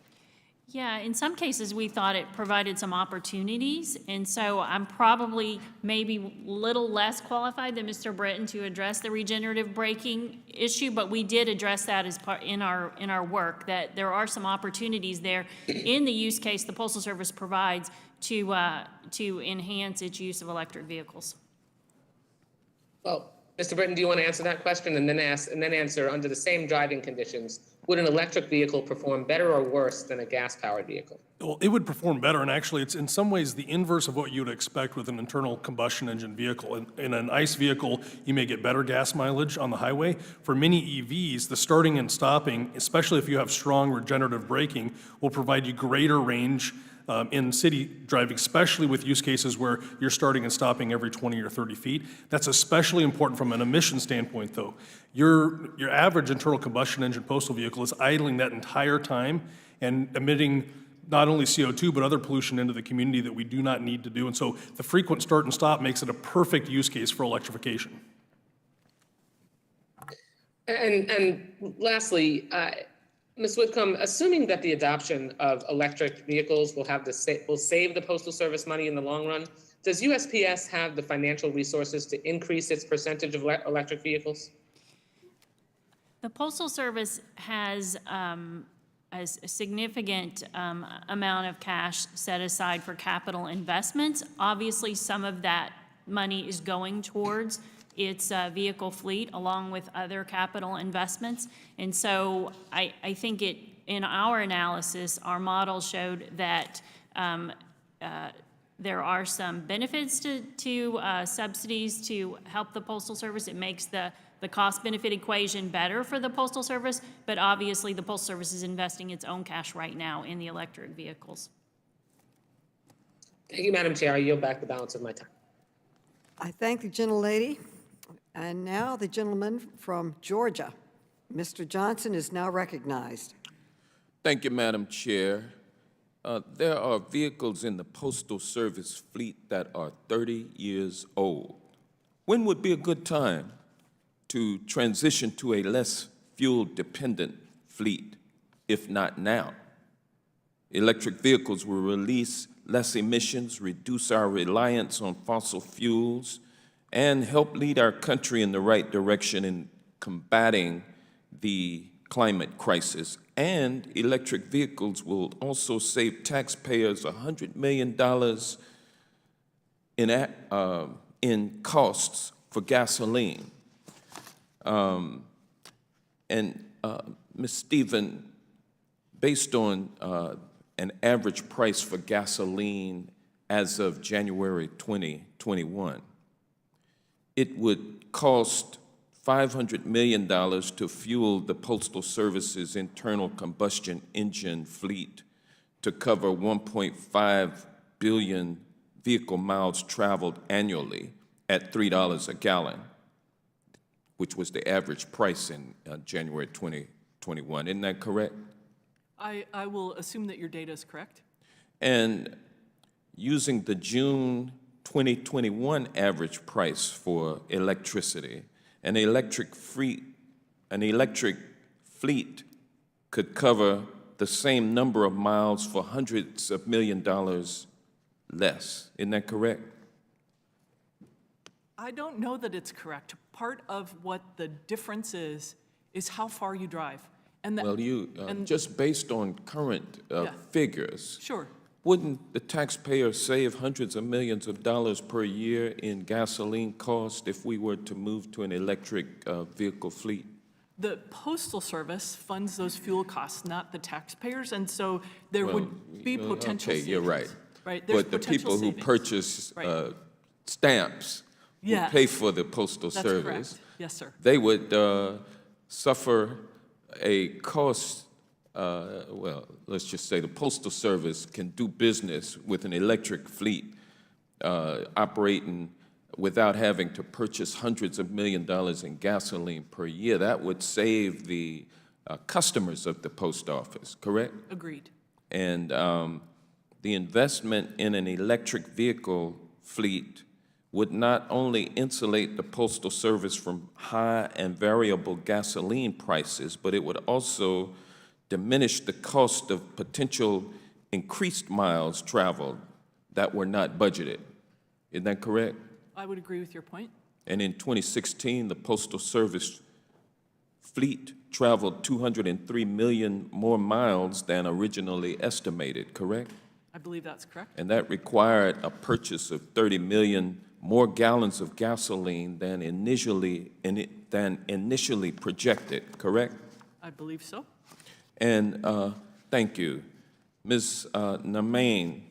Speaker 7: Yeah, in some cases, we thought it provided some opportunities, and so I'm probably maybe a little less qualified than Mr. Britton to address the regenerative braking issue, but we did address that as part in our work, that there are some opportunities there in the use case the Postal Service provides to enhance its use of electric vehicles.
Speaker 5: Well, Mr. Britton, do you want to answer that question and then answer under the same driving conditions, would an electric vehicle perform better or worse than a gas-powered vehicle?
Speaker 11: Well, it would perform better, and actually it's in some ways the inverse of what you would expect with an internal combustion engine vehicle. In an ICE vehicle, you may get better gas mileage on the highway. For many EVs, the starting and stopping, especially if you have strong regenerative braking, will provide you greater range in city driving, especially with use cases where you're starting and stopping every 20 or 30 feet. That's especially important from an emission standpoint, though. Your average internal combustion engine postal vehicle is idling that entire time and emitting not only CO2, but other pollution into the community that we do not need to do. And so the frequent start and stop makes it a perfect use case for electrification.
Speaker 5: And lastly, Ms. Whitcomb, assuming that the adoption of electric vehicles will save the Postal Service money in the long run, does USPS have the financial resources to increase its percentage of electric vehicles?
Speaker 7: The Postal Service has a significant amount of cash set aside for capital investments. Obviously, some of that money is going towards its vehicle fleet along with other capital investments. And so I think in our analysis, our model showed that there are some benefits to subsidies to help the Postal Service. It makes the cost-benefit equation better for the Postal Service, but obviously the Postal Service is investing its own cash right now in the electric vehicles.
Speaker 5: Thank you, Madam Chair. I yield back the balance of my time.
Speaker 1: I thank the gentlelady. And now the gentleman from Georgia. Mr. Johnson is now recognized.
Speaker 2: Thank you, Madam Chair. There are vehicles in the Postal Service fleet that are 30 years old. When would be a good time to transition to a less fuel-dependent fleet, if not now? Electric vehicles will release less emissions, reduce our reliance on fossil fuels, and help lead our country in the right direction in combating the climate crisis. And electric vehicles will also save taxpayers $100 million in costs for gasoline. Ms. Stephen, based on an average price for gasoline as of January 2021, it would cost $500 million to fuel the Postal Service's internal combustion engine fleet to cover 1.5 billion vehicle miles traveled annually at $3 a gallon, which was the average price in January 2021. Isn't that correct?
Speaker 8: I will assume that your data is correct.
Speaker 2: And using the June 2021 average price for electricity, an electric fleet could cover the same number of miles for hundreds of million dollars less. Isn't that correct?
Speaker 8: I don't know that it's correct. Part of what the difference is how far you drive. And
Speaker 2: Well, just based on current figures,
Speaker 8: sure.
Speaker 2: Wouldn't the taxpayer save hundreds of millions of dollars per year in gasoline cost if we were to move to an electric vehicle fleet?
Speaker 8: The Postal Service funds those fuel costs, not the taxpayers, and so there would be potential savings.
Speaker 2: Okay, you're right.
Speaker 8: Right,
Speaker 2: but the people who purchase stamps who pay for the Postal Service,
Speaker 8: correct. Yes, sir.
Speaker 2: They would suffer a cost. Well, let's just say the Postal Service can do business with an electric fleet operating without having to purchase hundreds of $millions in gasoline per year. That would save the customers of the post office, correct?
Speaker 8: Agreed.
Speaker 2: And the investment in an electric vehicle fleet would not only insulate the Postal Service from high and variable gasoline prices, but it would also diminish the cost of potential increased miles traveled that were not budgeted. Isn't that correct?
Speaker 8: I would agree with your point.
Speaker 2: And in 2016, the Postal Service fleet traveled 203 million more miles than originally estimated, correct?
Speaker 8: I believe that's correct.
Speaker 2: And that required a purchase of 30 million more gallons of gasoline than initially projected, correct?
Speaker 8: I believe so.
Speaker 2: And thank you. Ms. Namain,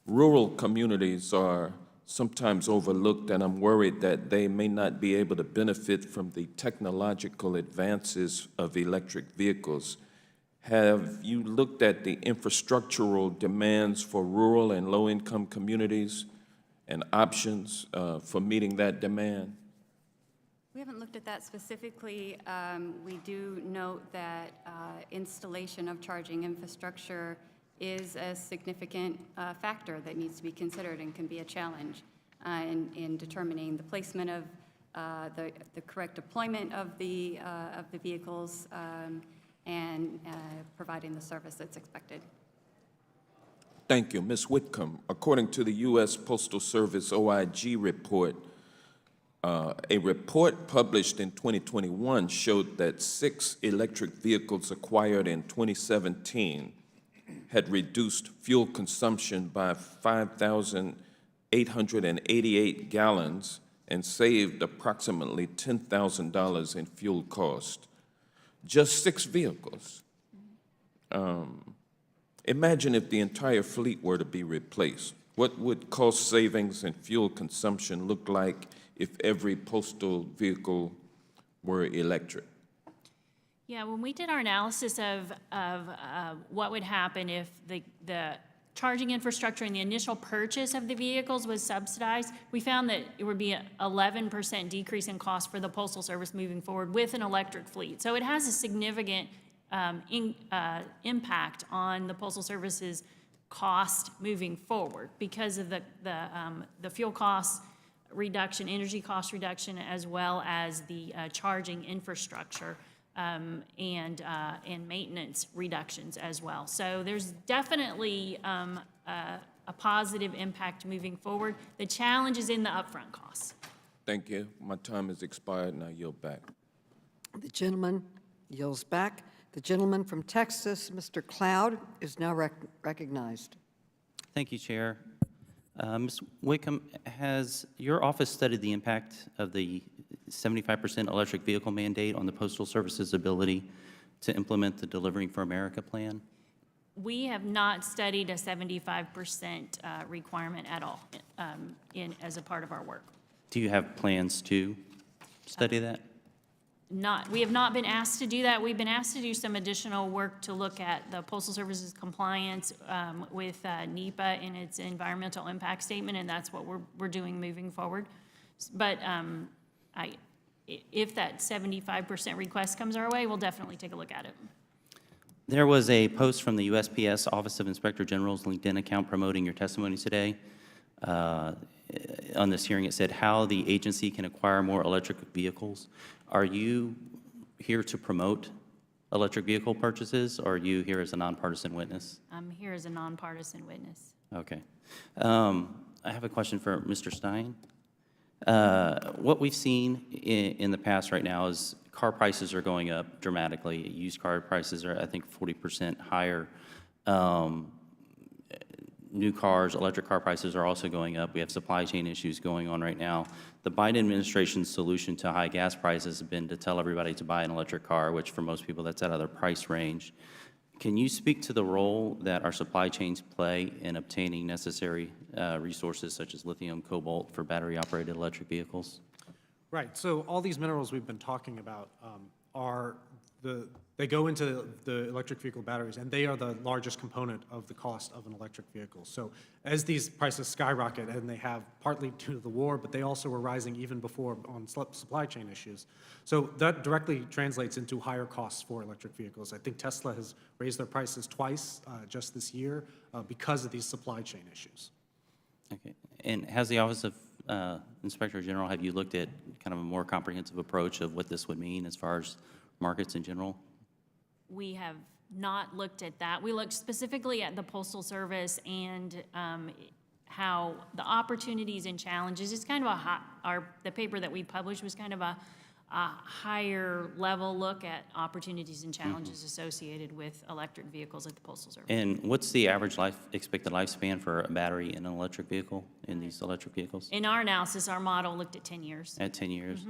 Speaker 2: rural communities are sometimes overlooked, and I'm worried that they may not be able to benefit from the technological advances of electric vehicles. Have you looked at the infrastructural demands for rural and low-income communities and options for meeting that demand?
Speaker 10: We haven't looked at that specifically. We do note that installation of charging infrastructure is a significant factor that needs to be considered and can be a challenge in determining the placement of the correct deployment of the vehicles and providing the service that's expected.
Speaker 2: Thank you. Ms. Whitcomb, according to the U.S. Postal Service OIG report, a report published in 2021 showed that 6 electric vehicles acquired in 2017 had reduced fuel consumption by 5,888 gallons and saved approximately $10,000 in fuel cost. Just 6 vehicles. Imagine if the entire fleet were to be replaced. What would cost savings and fuel consumption look like if every postal vehicle were electric?
Speaker 7: Yeah, when we did our analysis of what would happen if the charging infrastructure and the initial purchase of the vehicles was subsidized, we found that it would be an 11% decrease in cost for the Postal Service moving forward with an electric fleet. So it has a significant impact on the Postal Service's cost moving forward because of the fuel cost reduction, energy cost reduction, as well as the charging infrastructure and maintenance reductions as well. So there's definitely a positive impact moving forward. The challenge is in the upfront costs.
Speaker 2: Thank you. My time has expired, and I yield back.
Speaker 1: The gentleman yields back. The gentleman from Texas, Mr. Cloud, is now recognized.
Speaker 12: Thank you, Chair. Ms. Wickham, has your office studied the impact of the 75% electric vehicle mandate on the Postal Service's ability to implement the Delivering for America plan?
Speaker 7: We have not studied a 75% requirement at all as a part of our work.
Speaker 12: Do you have plans to study that?
Speaker 7: We have not been asked to do that. We've been asked to do some additional work to look at the Postal Service's compliance with NEPA and its environmental impact statement, and that's what we're doing moving forward. But if that 75% request comes our way, we'll definitely take a look at it.
Speaker 12: There was a post from the USPS Office of Inspector General's LinkedIn account promoting your testimony today. On this hearing, it said how the agency can acquire more electric vehicles. Are you here to promote electric vehicle purchases, or are you here as a nonpartisan witness?
Speaker 7: I'm here as a nonpartisan witness.
Speaker 12: Okay. I have a question for Mr. Stein. What we've seen in the past right now is car prices are going up dramatically. Used car prices are, I think, 40% higher. New cars, electric car prices are also going up. We have supply chain issues going on right now. The Biden administration's solution to high gas prices has been to tell everybody to buy an electric car, which for most people, that's out of their price range. Can you speak to the role that our supply chains play in obtaining necessary resources such as lithium, cobalt for battery-operated electric vehicles?
Speaker 9: Right. So all these minerals we've been talking about are they go into the electric vehicle batteries, and they are the largest component of the cost of an electric vehicle. So as these prices skyrocket, and they have partly due to the war, but they also were rising even before on supply chain issues. So that directly translates into higher costs for electric vehicles. I think Tesla has raised their prices twice just this year because of these supply chain issues.
Speaker 12: Okay. And has the Office of Inspector General, have you looked at kind of a more comprehensive approach of what this would mean as far as markets in general?
Speaker 7: We have not looked at that. We looked specifically at the Postal Service and how the opportunities and challenges, it's kind of the paper that we published was kind of a higher level look at opportunities and challenges associated with electric vehicles at the Postal Service.
Speaker 12: And what's the average expected lifespan for a battery in an electric vehicle, in these electric vehicles?
Speaker 7: In our analysis, our model looked at 10 years.
Speaker 12: At 10 years?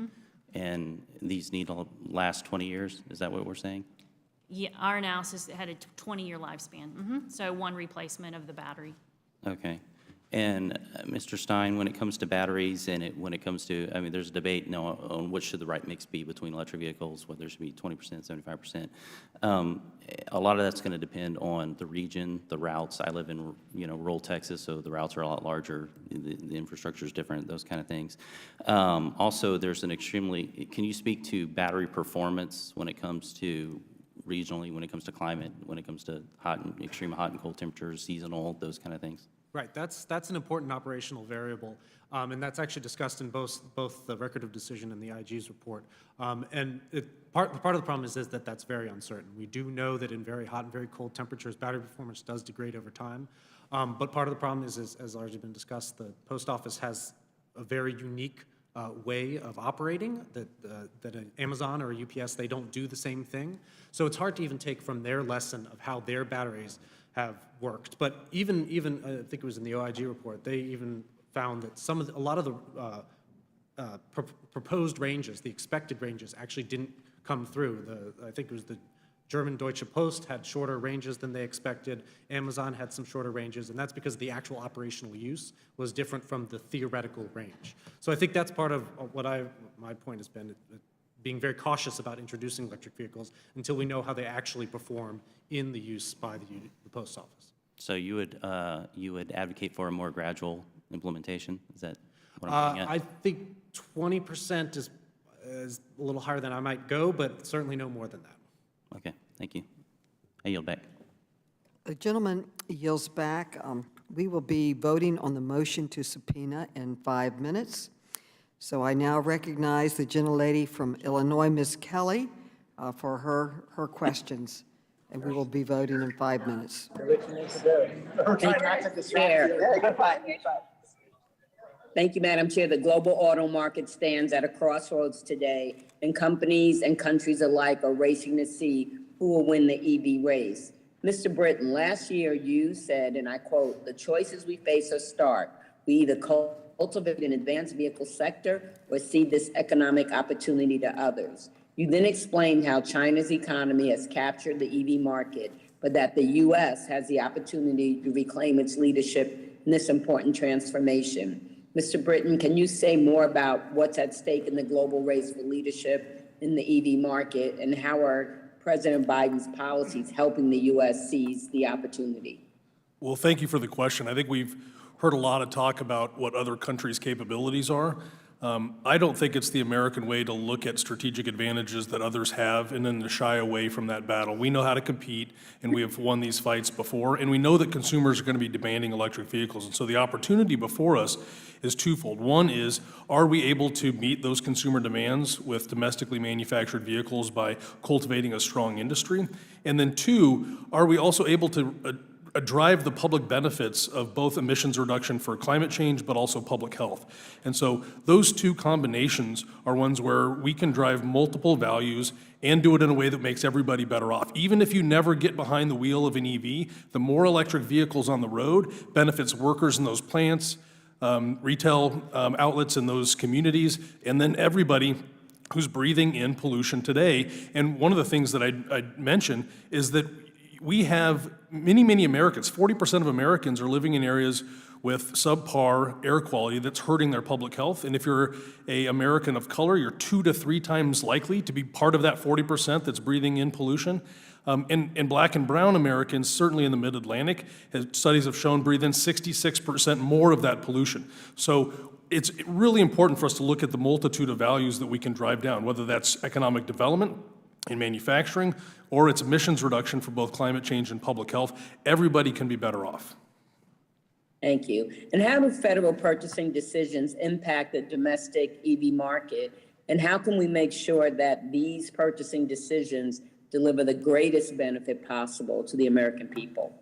Speaker 12: And these need to last 20 years? Is that what we're saying?
Speaker 7: Yeah, our analysis had a 20-year lifespan. So one replacement of the battery.
Speaker 12: Okay. And Mr. Stein, when it comes to batteries and when it comes to, I mean, there's a debate now on what should the right mix be between electric vehicles, whether it should be 20%, 75%. A lot of that's going to depend on the region, the routes. I live in, rural Texas, so the routes are a lot larger. The infrastructure is different, those kind of things. Also, there's can you speak to battery performance when it comes to regionally, when it comes to climate, when it comes to extreme hot and cold temperatures, seasonal, those kind of things?
Speaker 9: Right, that's an important operational variable, and that's actually discussed in both the record of decision and the IG's report. And part of the problem is that that's very uncertain. We do know that in very hot and very cold temperatures, battery performance does degrade over time. But part of the problem is, as already been discussed, the post office has a very unique way of operating that an Amazon or a UPS, they don't do the same thing. So it's hard to even take from their lesson of how their batteries have worked. But even I think it was in the OIG report, they even found that a lot of the proposed ranges, the expected ranges, actually didn't come through. I think it was the German Deutsche Post had shorter ranges than they expected. Amazon had some shorter ranges, and that's because the actual operational use was different from the theoretical range. So I think that's part of what my point has been, being very cautious about introducing electric vehicles until we know how they actually perform in the use by the post office.
Speaker 12: So you would advocate for a more gradual implementation? Is that what I'm getting at?
Speaker 9: I think 20% is a little higher than I might go, but certainly no more than that.
Speaker 12: Okay, thank you. I yield back.
Speaker 1: The gentleman yields back. We will be voting on the motion to subpoena in 5 minutes. So I now recognize the gentlelady from Illinois, Ms. Kelly, for her questions. And we will be voting in 5 minutes.
Speaker 13: Thank you, Madam Chair. The global auto market stands at a crossroads today, and companies and countries alike are racing to see who will win the EV race. Mr. Britton, last year you said, and I quote, "The choices we face are stark. We either cultivate an advanced vehicle sector or cede this economic opportunity to others." You then explained how China's economy has captured the EV market, but that the U.S. has the opportunity to reclaim its leadership in this important transformation. Mr. Britton, can you say more about what's at stake in the global race for leadership in the EV market, and how are President Biden's policies helping the U.S. seize the opportunity?
Speaker 11: Well, thank you for the question. I think we've heard a lot of talk about what other countries' capabilities are. I don't think it's the American way to look at strategic advantages that others have and then to shy away from that battle. We know how to compete, and we have won these fights before, and we know that consumers are going to be demanding electric vehicles. And so the opportunity before us is twofold. One is, are we able to meet those consumer demands with domestically manufactured vehicles by cultivating a strong industry? And then two, are we also able to drive the public benefits of both emissions reduction for climate change, but also public health? And so those two combinations are ones where we can drive multiple values and do it in a way that makes everybody better off. Even if you never get behind the wheel of an EV, the more electric vehicles on the road benefits workers in those plants, retail outlets in those communities, and then everybody who's breathing in pollution today. And one of the things that I'd mention is that we have many Americans, 40% of Americans are living in areas with subpar air quality that's hurting their public health. And if you're an American of color, you're 2 to 3 times likely to be part of that 40% that's breathing in pollution. And black and brown Americans, certainly in the mid-Atlantic, studies have shown breathe in 66% more of that pollution. So it's really important for us to look at the multitude of values that we can drive down, whether that's economic development in manufacturing or it's emissions reduction for both climate change and public health. Everybody can be better off.
Speaker 13: Thank you. And how do federal purchasing decisions impact the domestic EV market? And how can we make sure that these purchasing decisions deliver the greatest benefit possible to the American people?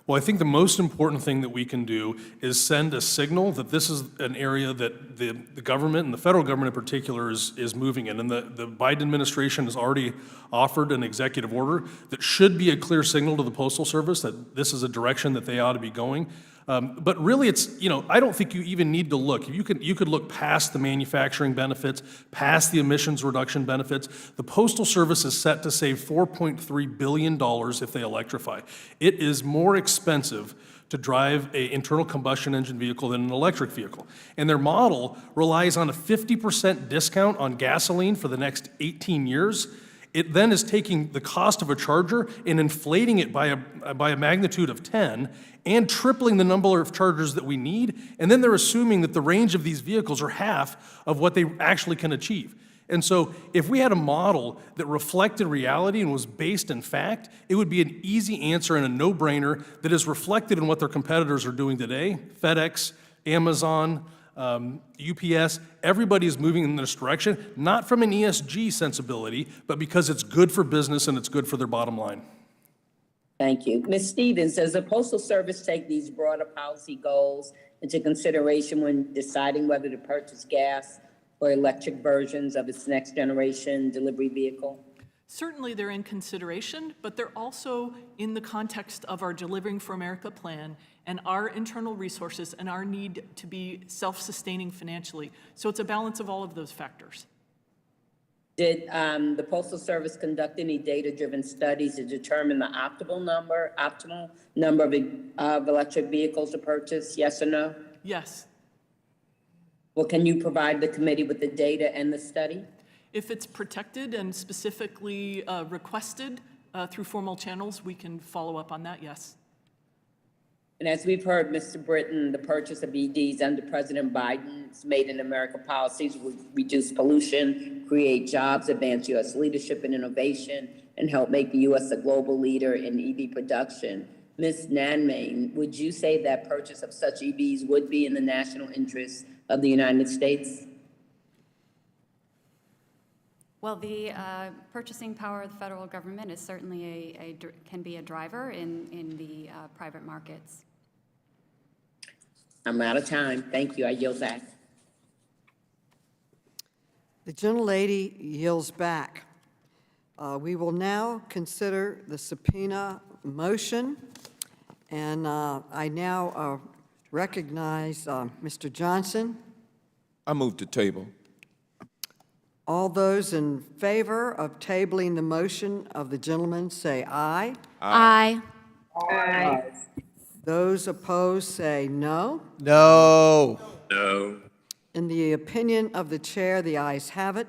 Speaker 11: Well, I think the most important thing that we can do is send a signal that this is an area that the government, and the federal government in particular, is moving in. And the Biden administration has already offered an executive order that should be a clear signal to the Postal Service that this is a direction that they ought to be going. But really, it's, I don't think you even need to look. You could look past the manufacturing benefits, past the emissions reduction benefits. The Postal Service is set to save $4.3 billion if they electrify. It is more expensive to drive an internal combustion engine vehicle than an electric vehicle. And their model relies on a 50% discount on gasoline for the next 18 years. It then is taking the cost of a charger and inflating it by a magnitude of 10 and tripling the number of chargers that we need. And then they're assuming that the range of these vehicles are half of what they actually can achieve. And so if we had a model that reflected reality and was based in fact, it would be an easy answer and a no-brainer that is reflected in what their competitors are doing today. FedEx, Amazon, UPS, everybody is moving in this direction, not from an ESG sensibility, but because it's good for business and it's good for their bottom line.
Speaker 13: Thank you. Ms. Stevens, does the Postal Service take these broader policy goals into consideration when deciding whether to purchase gas or electric versions of its next generation delivery vehicle?
Speaker 8: Certainly they're in consideration, but they're also in the context of our Delivering for America plan and our internal resources and our need to be self-sustaining financially. So it's a balance of all of those factors.
Speaker 13: Did the Postal Service conduct any data-driven studies to determine the optimal number of electric vehicles to purchase, yes or no?
Speaker 8: Yes.
Speaker 13: Well, can you provide the committee with the data and the study?
Speaker 8: If it's protected and specifically requested through formal channels, we can follow up on that, yes.
Speaker 13: And as we've heard, Mr. Britton, the purchase of EVs under President Biden's Made in America policies will reduce pollution, create jobs, advance U.S. leadership and innovation, and help make the U.S. a global leader in EV production. Ms. Nanmain, would you say that purchase of such EVs would be in the national interest of the United States?
Speaker 10: Well, the purchasing power of the federal government is certainly can be a driver in the private markets.
Speaker 13: I'm out of time. Thank you. I yield back.
Speaker 1: The gentlelady yields back. We will now consider the subpoena motion, and I now recognize Mr. Johnson.
Speaker 2: I move to table.
Speaker 1: All those in favor of tabling the motion of the gentleman say aye.
Speaker 10: Aye.
Speaker 13: Aye.
Speaker 1: Those opposed say no.
Speaker 6: No.
Speaker 2: No.
Speaker 1: In the opinion of the chair, the ayes have it,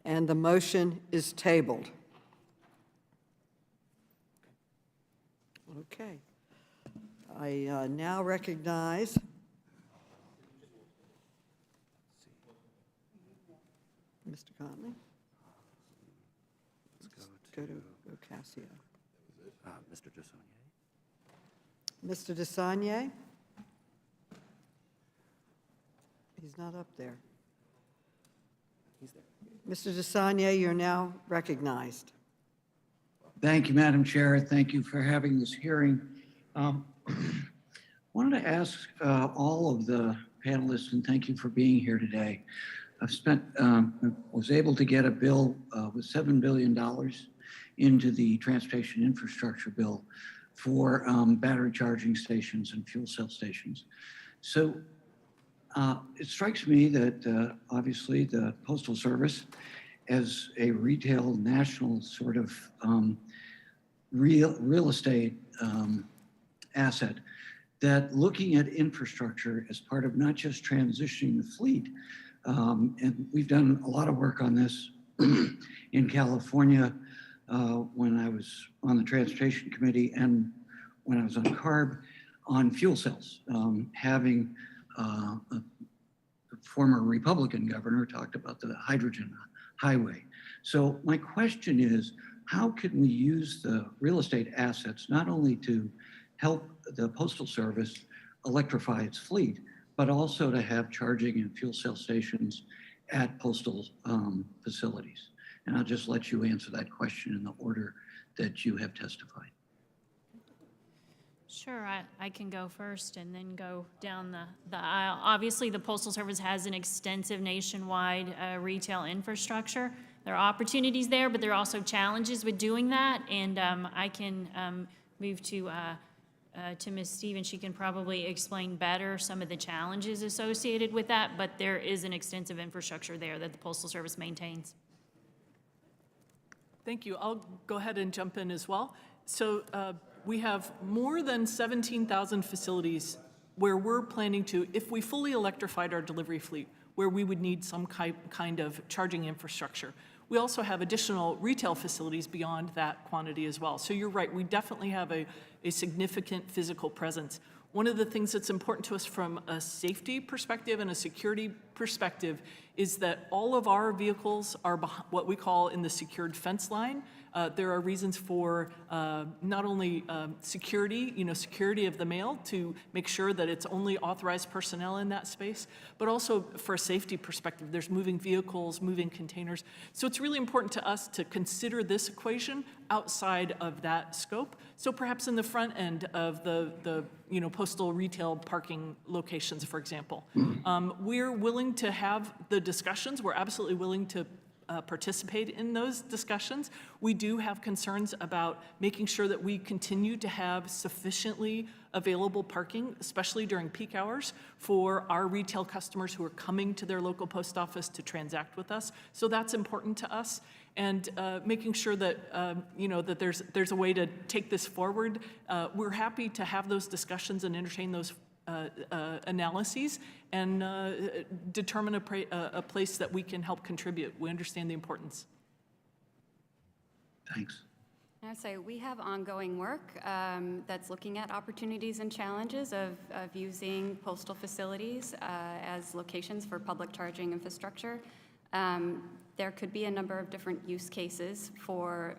Speaker 1: and the motion is tabled. Okay. I now recognize Mr. Conley. Let's go to Ocasio.
Speaker 3: Mr. DeSagne.
Speaker 1: Mr. DeSagne? He's not up there. He's there. Mr. DeSagne, you're now recognized.
Speaker 14: Thank you, Madam Chair. Thank you for having this hearing. Wanted to ask all of the panelists, and thank you for being here today. Was able to get a bill with $7 billion into the transportation infrastructure bill for battery charging stations and fuel cell stations. So it strikes me that obviously the Postal Service, as a retail national sort of real estate asset, that looking at infrastructure as part of not just transitioning the fleet, and we've done a lot of work on this in California when I was on the Transportation Committee and when I was on CARB on fuel cells. Having a former Republican governor talked about the hydrogen highway. So my question is, how can we use the real estate assets not only to help the Postal Service electrify its fleet, but also to have charging and fuel cell stations at postal facilities? And I'll just let you answer that question in the order that you have testified.
Speaker 7: Sure, I can go first and then go down the aisle. Obviously, the Postal Service has an extensive nationwide retail infrastructure. There are opportunities there, but there are also challenges with doing that. And I can move to Ms. Stevens. She can probably explain better some of the challenges associated with that, but there is an extensive infrastructure there that the Postal Service maintains.
Speaker 8: Thank you. I'll go ahead and jump in as well. So we have more than 17,000 facilities where we're planning to, if we fully electrified our delivery fleet, where we would need some kind of charging infrastructure. We also have additional retail facilities beyond that quantity as well. So you're right, we definitely have a significant physical presence. One of the things that's important to us from a safety perspective and a security perspective is that all of our vehicles are what we call in the secured fence line. There are reasons for not only security, security of the mail to make sure that it's only authorized personnel in that space, but also for a safety perspective. There's moving vehicles, moving containers. So it's really important to us to consider this equation outside of that scope. So perhaps in the front end of the postal retail parking locations, for example. We're willing to have the discussions. We're absolutely willing to participate in those discussions. We do have concerns about making sure that we continue to have sufficiently available parking, especially during peak hours, for our retail customers who are coming to their local post office to transact with us. So that's important to us. And making sure that that there's a way to take this forward. We're happy to have those discussions and entertain those analyses and determine a place that we can help contribute. We understand the importance.
Speaker 14: Thanks.
Speaker 10: I'd say we have ongoing work that's looking at opportunities and challenges of using postal facilities as locations for public charging infrastructure. There could be a number of different use cases for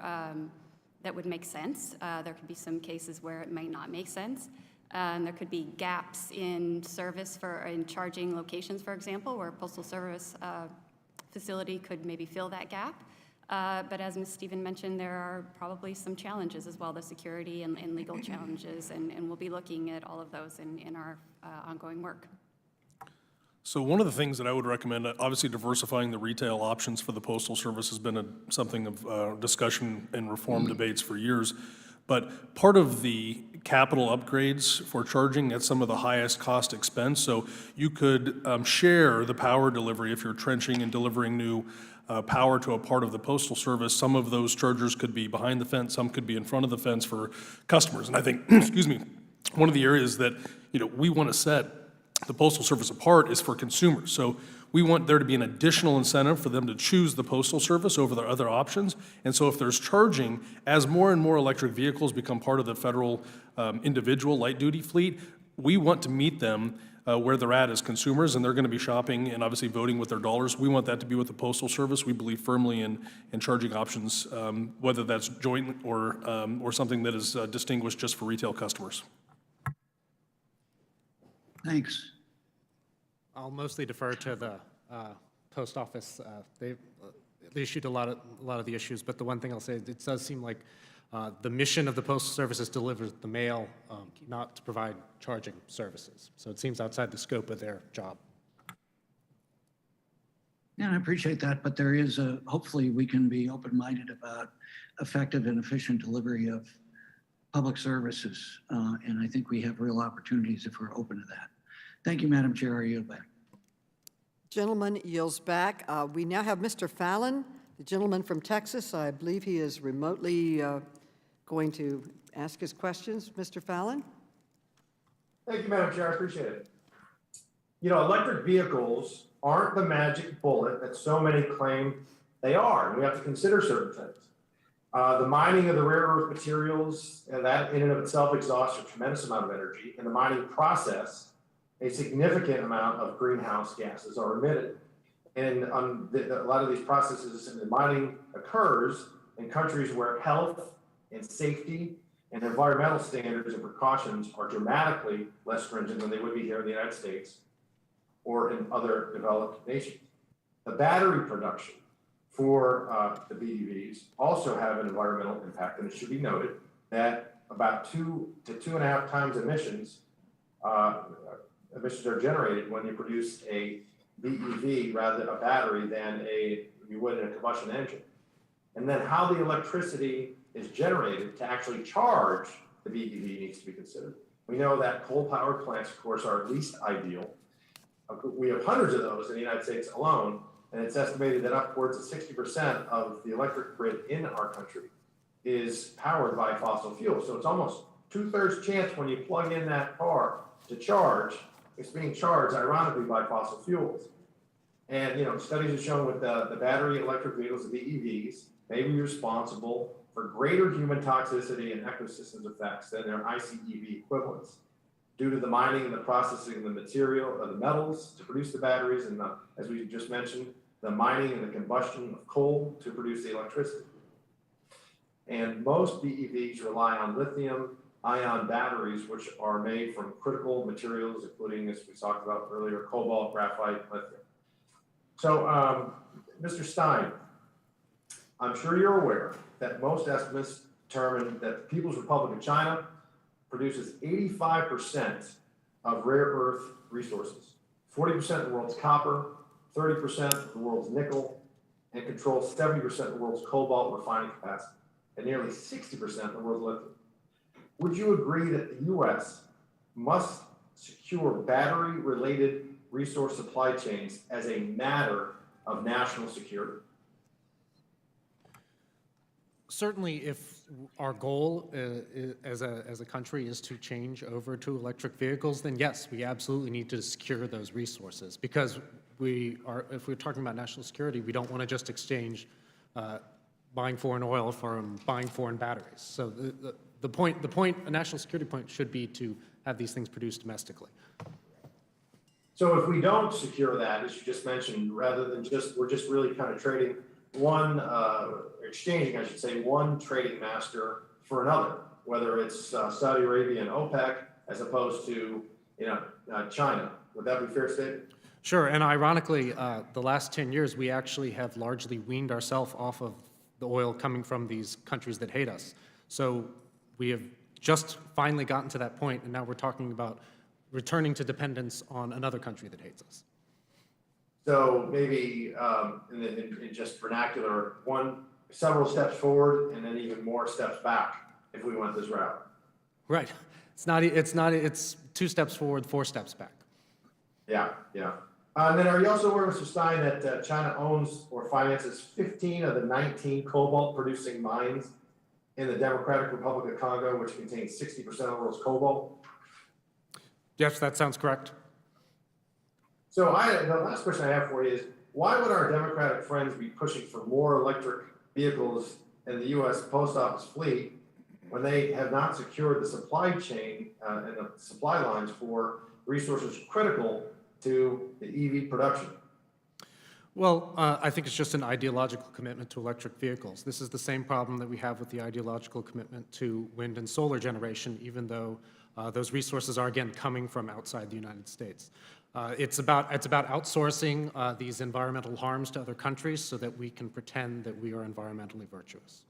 Speaker 10: that would make sense. There could be some cases where it may not make sense. There could be gaps in service in charging locations, for example, where a postal service facility could maybe fill that gap. But as Ms. Stevens mentioned, there are probably some challenges as well, the security and legal challenges, and we'll be looking at all of those in our ongoing work.
Speaker 11: So one of the things that I would recommend, obviously diversifying the retail options for the Postal Service has been something of discussion and reform debates for years. But part of the capital upgrades for charging at some of the highest cost expense, so you could share the power delivery if you're trenching and delivering new power to a part of the Postal Service. Some of those chargers could be behind the fence, some could be in front of the fence for customers. And I think, excuse me, one of the areas that we want to set the Postal Service apart is for consumers. So we want there to be an additional incentive for them to choose the Postal Service over their other options. And so if there's charging, as more and more electric vehicles become part of the federal individual light-duty fleet, we want to meet them where they're at as consumers, and they're going to be shopping and obviously voting with their dollars. We want that to be with the Postal Service. We believe firmly in charging options, whether that's joint or something that is distinguished just for retail customers.
Speaker 14: Thanks.
Speaker 9: I'll mostly defer to the post office. They issued a lot of the issues, but the one thing I'll say, it does seem like the mission of the Postal Service is to deliver the mail, not to provide charging services. So it seems outside the scope of their job.
Speaker 14: Yeah, I appreciate that, but there is hopefully we can be open-minded about effective and efficient delivery of public services, and I think we have real opportunities if we're open to that. Thank you, Madam Chair. I yield back.
Speaker 1: Gentleman yields back. We now have Mr. Fallon, the gentleman from Texas. I believe he is remotely going to ask his questions. Mr. Fallon?
Speaker 15: Thank you, Madam Chair. I appreciate it. You know, electric vehicles aren't the magic bullet that so many claim they are, and we have to consider certain things. The mining of the rare earth materials, and that in and of itself exhausts a tremendous amount of energy. In the mining process, a significant amount of greenhouse gases are emitted. And a lot of these processes in the mining occurs in countries where health and safety and environmental standards and precautions are dramatically less stringent than they would be here in the United States or in other developed nations. The battery production for the BEVs also have an environmental impact, and it should be noted that about 2 to 2.5 times emissions are generated when you produce a BEV rather than a battery than you would in a combustion engine. And then how the electricity is generated to actually charge the BEV needs to be considered. We know that coal-powered plants, of course, are least ideal. We have hundreds of those in the United States alone, and it's estimated that upwards of 60% of the electric grid in our country is powered by fossil fuels. So it's almost 2/3 chance when you plug in that car to charge, it's being charged ironically by fossil fuels. And, you know, studies have shown with the battery electric vehicles, the BEVs, may be responsible for greater human toxicity and ecosystems effects than their ICEV equivalents due to the mining and the processing of the material, of the metals to produce the batteries, and as we just mentioned, the mining and the combustion of coal to produce the electricity. And most BEVs rely on lithium-ion batteries, which are made from critical materials, including, as we talked about earlier, cobalt, graphite, lithium. So, Mr. Stein, I'm sure you're aware that most estimates determine that the People's Republic of China produces 85% of rare earth resources, 40% of the world's copper, 30% of the world's nickel, and controls 70% of the world's cobalt refining capacity, and nearly 60% of the world's lithium. Would you agree that the U.S. must secure battery-related resource supply chains as a matter of national security?
Speaker 9: Certainly, if our goal as a country is to change over to electric vehicles, then yes, we absolutely need to secure those resources, because if we're talking about national security, we don't want to just exchange buying foreign oil from buying foreign batteries. So a national security point should be to have these things produced domestically.
Speaker 15: So if we don't secure that, as you just mentioned, rather than we're just really kind of trading exchanging, I should say, one trading master for another, whether it's Saudi Arabia and OPEC, as opposed to, China. Would that be a fair statement?
Speaker 9: Sure, and ironically, the last 10 years, we actually have largely weaned ourselves off of the oil coming from these countries that hate us. So we have just finally gotten to that point, and now we're talking about returning to dependence on another country that hates us.
Speaker 15: So maybe in just vernacular, several steps forward and then even more steps back if we went this route.
Speaker 9: Right. It's 2 steps forward, 4 steps back.
Speaker 15: Yeah. And then are you also aware, Mr. Stein, that China owns or finances 15 of the 19 cobalt-producing mines in the Democratic Republic of Congo, which contains 60% of the world's cobalt?
Speaker 9: Yes, that sounds correct.
Speaker 15: So the last question I have for you is, why would our Democratic friends be pushing for more electric vehicles in the U.S. Post Office fleet when they have not secured the supply chain and the supply lines for resources critical to the EV production?
Speaker 9: Well, I think it's just an ideological commitment to electric vehicles. This is the same problem that we have with the ideological commitment to wind and solar generation, even though those resources are, again, coming from outside the United States. It's about outsourcing these environmental harms to other countries so that we can pretend that we are environmentally virtuous.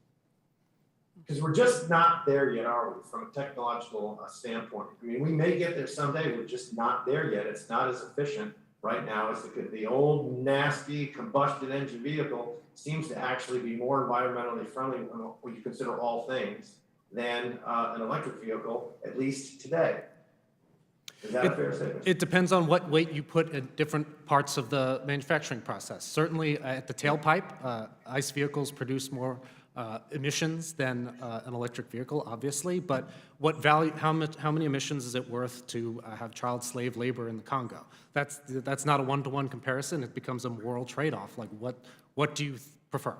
Speaker 15: Because we're just not there yet, are we, from a technological standpoint? I mean, we may get there someday, we're just not there yet. It's not as efficient right now as the old, nasty combustion engine vehicle seems to actually be more environmentally friendly when you consider all things than an electric vehicle, at least today. Is that a fair statement?
Speaker 9: It depends on what weight you put in different parts of the manufacturing process. Certainly at the tailpipe, ICE vehicles produce more emissions than an electric vehicle, obviously, but what value, how many emissions is it worth to have child slave labor in the Congo? That's not a one-to-one comparison. It becomes a moral trade-off. Like, what do you prefer?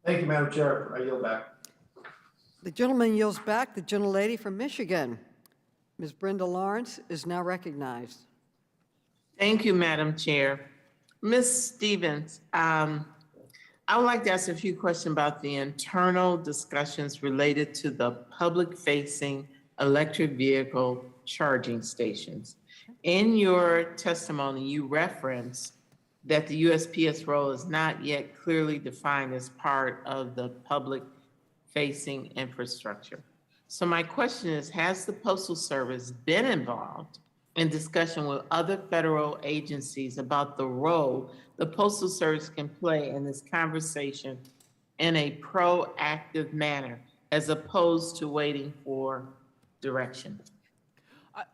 Speaker 15: Thank you, Madam Chair. I yield back.
Speaker 1: The gentleman yields back. The gentlelady from Michigan, Ms. Brenda Lawrence, is now recognized.
Speaker 16: Thank you, Madam Chair. Ms. Stevens, I would like to ask a few questions about the internal discussions related to the public-facing electric vehicle charging stations. In your testimony, you referenced that the USPS role is not yet clearly defined as part of the public-facing infrastructure. So my question is, has the Postal Service been involved in discussion with other federal agencies about the role the Postal Service can play in this conversation in a proactive manner, as opposed to waiting for direction?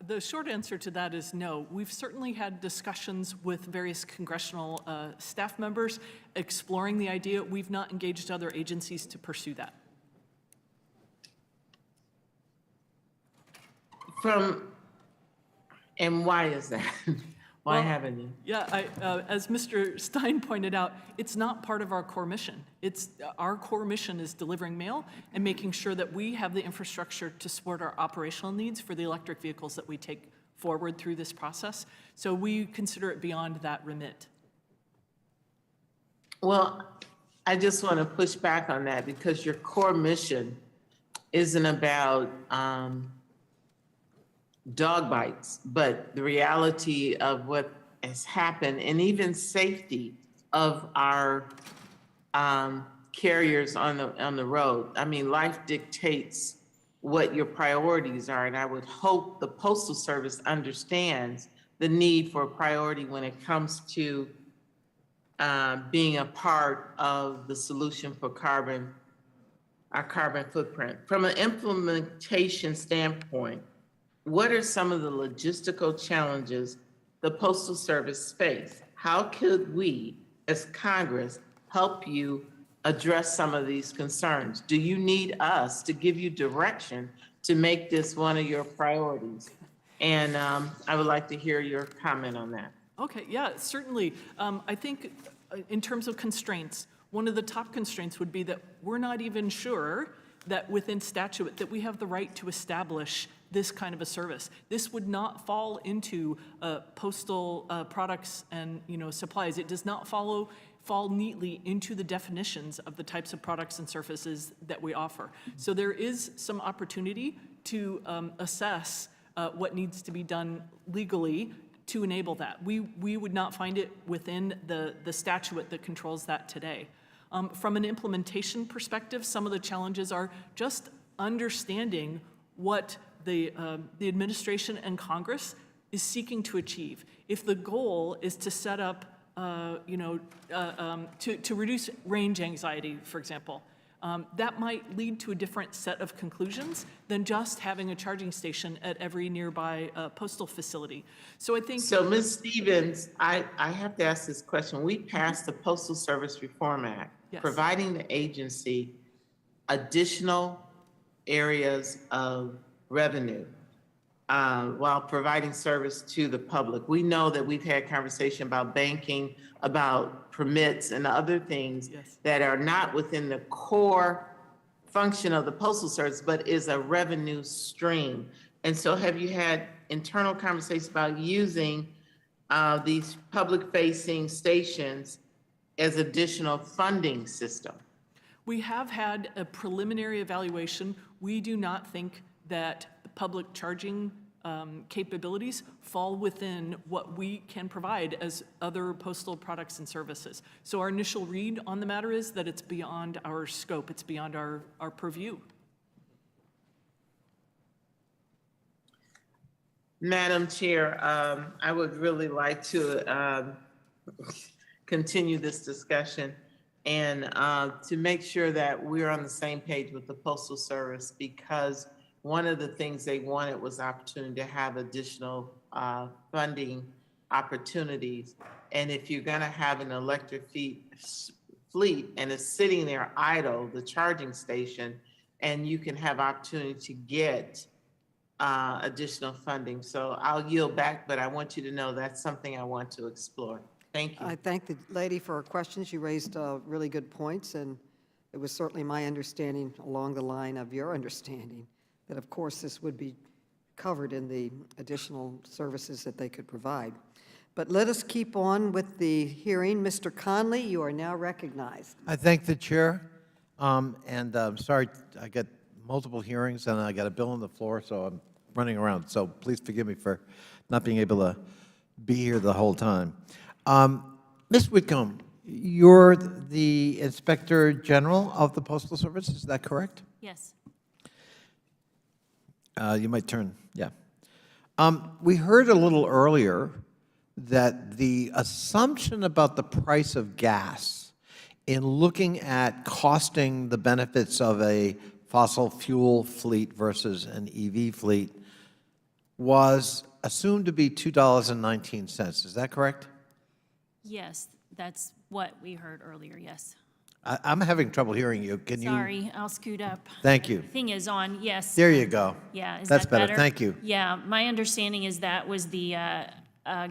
Speaker 8: The short answer to that is no. We've certainly had discussions with various congressional staff members exploring the idea. We've not engaged other agencies to pursue that.
Speaker 16: And why is that? Why haven't you?
Speaker 8: Yeah, as Mr. Stein pointed out, it's not part of our core mission. Our core mission is delivering mail and making sure that we have the infrastructure to support our operational needs for the electric vehicles that we take forward through this process. So we consider it beyond that remit.
Speaker 16: Well, I just want to push back on that, because your core mission isn't about dog bites, but the reality of what has happened, and even safety of our carriers on the road. I mean, life dictates what your priorities are, and I would hope the Postal Service understands the need for a priority when it comes to being a part of the solution for our carbon footprint. From an implementation standpoint, what are some of the logistical challenges the Postal Service face? How could we, as Congress, help you address some of these concerns? Do you need us to give you direction to make this one of your priorities? And I would like to hear your comment on that.
Speaker 8: Okay, yeah, certainly. I think in terms of constraints, one of the top constraints would be that we're not even sure that within statute that we have the right to establish this kind of a service. This would not fall into postal products and supplies. It does not fall neatly into the definitions of the types of products and services that we offer. So there is some opportunity to assess what needs to be done legally to enable that. We would not find it within the statute that controls that today. From an implementation perspective, some of the challenges are just understanding what the administration and Congress is seeking to achieve. If the goal is to set up, to reduce range anxiety, for example, that might lead to a different set of conclusions than just having a charging station at every nearby postal facility. So I think—
Speaker 16: So Ms. Stevens, I have to ask this question. We passed the Postal Service Reform Act, yes, providing the agency additional areas of revenue while providing service to the public. We know that we've had conversation about banking, about permits and other things, yes, that are not within the core function of the Postal Service, but is a revenue stream. And so have you had internal conversations about using these public-facing stations as additional funding system?
Speaker 8: We have had a preliminary evaluation. We do not think that public charging capabilities fall within what we can provide as other postal products and services. So our initial read on the matter is that it's beyond our scope, it's beyond our purview.
Speaker 16: Madam Chair, I would really like to continue this discussion and to make sure that we're on the same page with the Postal Service, because one of the things they wanted was opportunity to have additional funding opportunities. And if you're going to have an fleet and it's sitting there idle, the charging station, and you can have opportunity to get additional funding. So I'll yield back, but I want you to know that's something I want to explore. Thank you.
Speaker 1: I thank the lady for her questions. You raised really good points, and it was certainly my understanding along the line of your understanding that, of course, this would be covered in the additional services that they could provide. But let us keep on with the hearing. Mr. Conley, you are now recognized.
Speaker 17: I thank the chair, and sorry, I got multiple hearings, and I got a bill on the floor, so I'm running around. So please forgive me for not being able to be here the whole time. Ms. Whitcomb, you're the Inspector General of the Postal Service, is that correct?
Speaker 7: Yes.
Speaker 17: You might turn, yeah. We heard a little earlier that the assumption about the price of gas in looking at costing the benefits of a fossil fuel fleet versus an EV fleet was assumed to be $2.19. Is that correct?
Speaker 7: Yes, that's what we heard earlier, yes.
Speaker 17: I'm having trouble hearing you. Can you?
Speaker 7: Sorry, I'll scoot up.
Speaker 17: Thank you.
Speaker 7: Thing is on, yes.
Speaker 17: There you go.
Speaker 7: Yeah, is
Speaker 17: That's
Speaker 7: that
Speaker 17: better. Thank you.
Speaker 7: Yeah, my understanding is that was the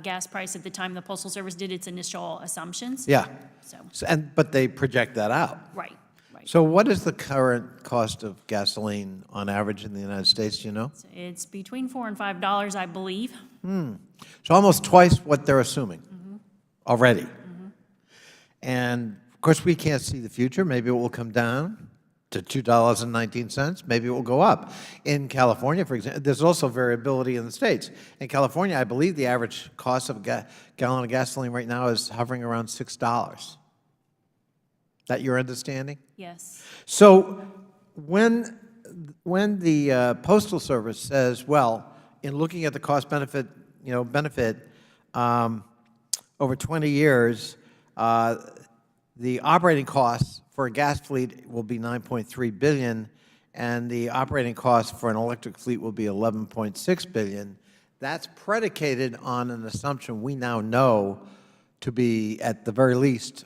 Speaker 7: gas price at the time the Postal Service did its initial assumptions.
Speaker 17: Yeah.
Speaker 7: So,
Speaker 17: But they project that out.
Speaker 7: right.
Speaker 17: So what is the current cost of gasoline on average in the United States, do you know?
Speaker 7: So it's between $4 and $5, I believe.
Speaker 17: So almost twice what they're assuming already. And of course, we can't see the future. Maybe it will come down to $2.19. Maybe it will go up. In California, for example, there's also variability in the states. In California, I believe the average cost of a gallon of gasoline right now is hovering around $6. That your understanding?
Speaker 7: Yes.
Speaker 17: So when the Postal Service says, well, in looking at the cost benefit, over 20 years, the operating costs for a gas fleet will be $9.3 billion, and the operating costs for an electric fleet will be $11.6 billion. That's predicated on an assumption we now know to be, at the very least,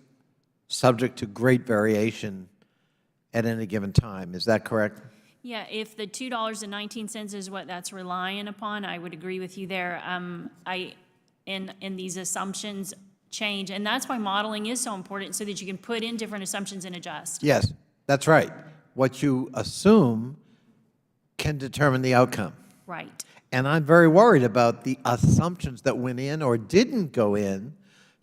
Speaker 17: subject to great variation at any given time. Is that correct?
Speaker 7: Yeah, if the $2.19 is what that's relying upon, I would agree with you there. And these assumptions change, and that's why modeling is so important, so that you can put in different assumptions and adjust.
Speaker 17: Yes, that's right. What you assume can determine the outcome.
Speaker 7: Right.
Speaker 17: And I'm very worried about the assumptions that went in or didn't go in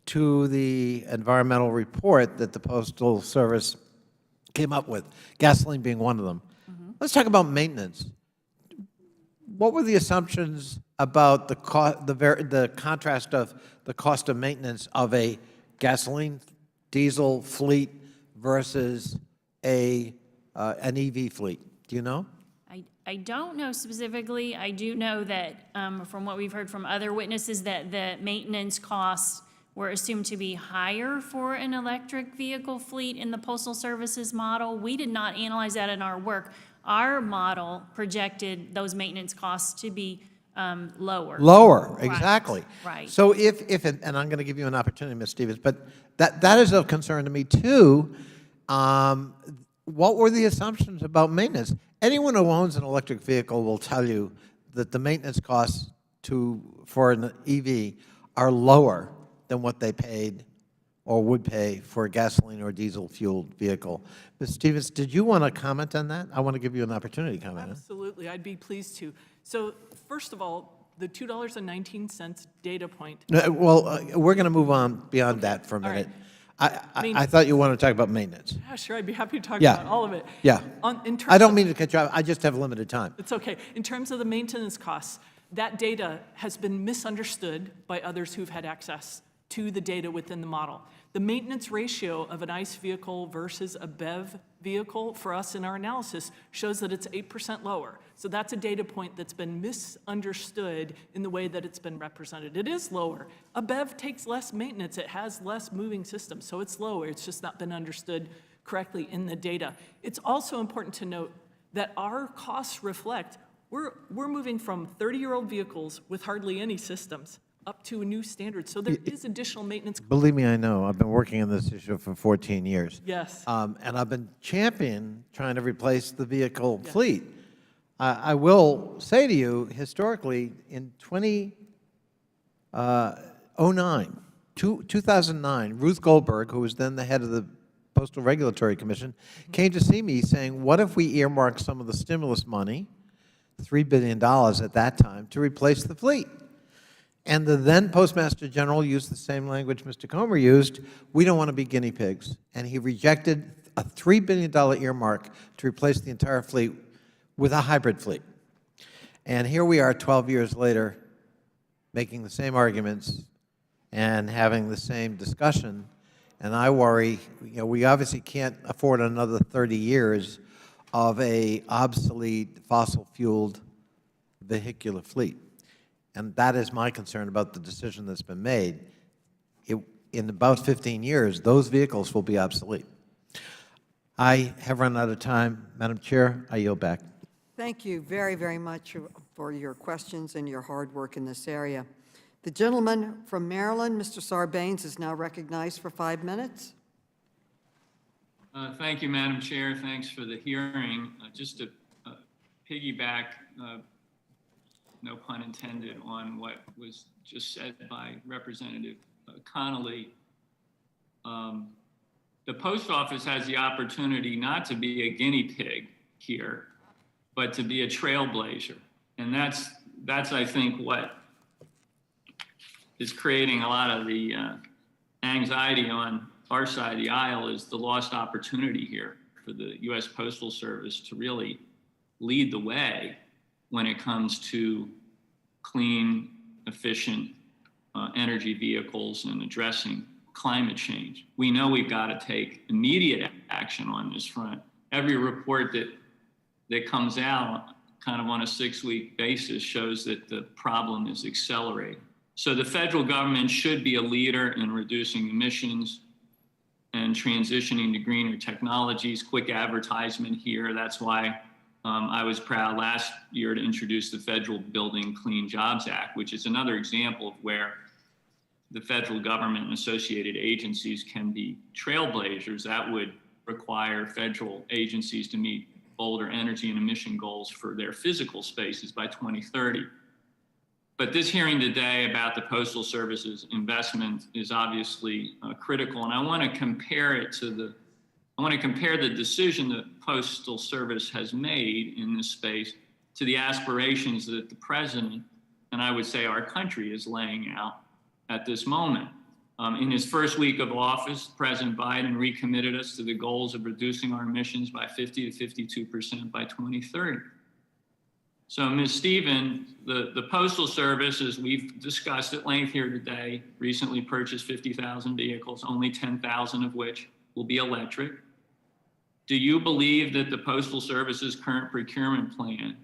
Speaker 17: to the environmental report that the Postal Service came up with, gasoline being one of them. Let's talk about maintenance. What were the assumptions about the contrast of the cost of maintenance of a gasoline, diesel fleet versus an EV fleet? Do you know?
Speaker 7: I don't know specifically. I do know that from what we've heard from other witnesses that the maintenance costs were assumed to be higher for an electric vehicle fleet in the Postal Service's model. We did not analyze that in our work. Our model projected those maintenance costs to be lower.
Speaker 17: Lower,
Speaker 7: Right.
Speaker 17: exactly.
Speaker 7: Right.
Speaker 17: So and I'm going to give you an opportunity, Ms. Stevens, but that is of concern to me too. What were the assumptions about maintenance? Anyone who owns an electric vehicle will tell you that the maintenance costs for an EV are lower than what they paid or would pay for a gasoline or diesel-fueled vehicle. Ms. Stevens, did you want to comment on that? I want to give you an opportunity to comment.
Speaker 8: Absolutely, I'd be pleased to. So first of all, the $2.19 data point.
Speaker 17: Well, we're going to move on beyond that for a
Speaker 8: All
Speaker 17: minute.
Speaker 8: right.
Speaker 17: I thought you wanted to talk about maintenance.
Speaker 8: Yeah, sure, I'd be happy to talk
Speaker 17: Yeah.
Speaker 8: about all of it.
Speaker 17: Yeah.
Speaker 8: In terms
Speaker 17: I don't
Speaker 8: of-
Speaker 17: mean to cut you off. I just have limited time.
Speaker 8: It's okay. In terms of the maintenance costs, that data has been misunderstood by others who've had access to the data within the model. The maintenance ratio of an ICE vehicle versus a BEV vehicle for us in our analysis shows that it's 8% lower. So that's a data point that's been misunderstood in the way that it's been represented. It is lower. A BEV takes less maintenance. It has less moving systems, so it's lower. It's just not been understood correctly in the data. It's also important to note that our costs reflect we're moving from 30-year-old vehicles with hardly any systems up to a new standard. So there is additional maintenance.
Speaker 17: Believe me, I know. I've been working on this issue for 14 years.
Speaker 8: Yes.
Speaker 17: And I've been championing trying to replace the vehicle fleet. I will say to you, historically, in 2009, Ruth Goldberg, who was then the head of the Postal Regulatory Commission, came to see me saying, what if we earmark some of the stimulus money, $3 billion at that time, to replace the fleet? And the then Postmaster General used the same language Mr. Comer used. We don't want to be guinea pigs. And he rejected a $3 billion earmark to replace the entire fleet with a hybrid fleet. And here we are 12 years later making the same arguments and having the same discussion. And I worry, we obviously can't afford another 30 years of a obsolete fossil-fueled vehicular fleet. And that is my concern about the decision that's been made. In about 15 years, those vehicles will be obsolete. I have run out of time. Madam Chair, I yield back.
Speaker 1: Thank you very, very much for your questions and your hard work in this area. The gentleman from Maryland, Mr. Sarbanes, is now recognized for 5 minutes.
Speaker 18: Thank you, Madam Chair. Thanks for the hearing. Just to piggyback, no pun intended, on what was just said by Representative Connolly. The Post Office has the opportunity not to be a guinea pig here, but to be a trailblazer. And that's I think, what is creating a lot of the anxiety on our side of the aisle, is the lost opportunity here for the U.S. Postal Service to really lead the way when it comes to clean, efficient energy vehicles and addressing climate change. We know we've got to take immediate action on this front. Every report that comes out kind of on a 6-week basis shows that the problem is accelerating. So the federal government should be a leader in reducing emissions and transitioning to greener technologies. Quick advertisement here. That's why I was proud last year to introduce the Federal Building Clean Jobs Act, which is another example of where the federal government and associated agencies can be trailblazers. That would require federal agencies to meet bolder energy and emission goals for their physical spaces by 2030. But this hearing today about the Postal Service's investment is obviously critical, and I want to compare the decision that Postal Service has made in this space to the aspirations that the President, and I would say our country, is laying out at this moment. In his first week of office, President Biden recommitted us to the goals of reducing our emissions by 50 to 52% by 2030. So, Ms. Stevens, the Postal Service, as we've discussed at length here today, recently purchased 50,000 vehicles, only 10,000 of which will be electric. Do you believe that the Postal Service's current procurement plan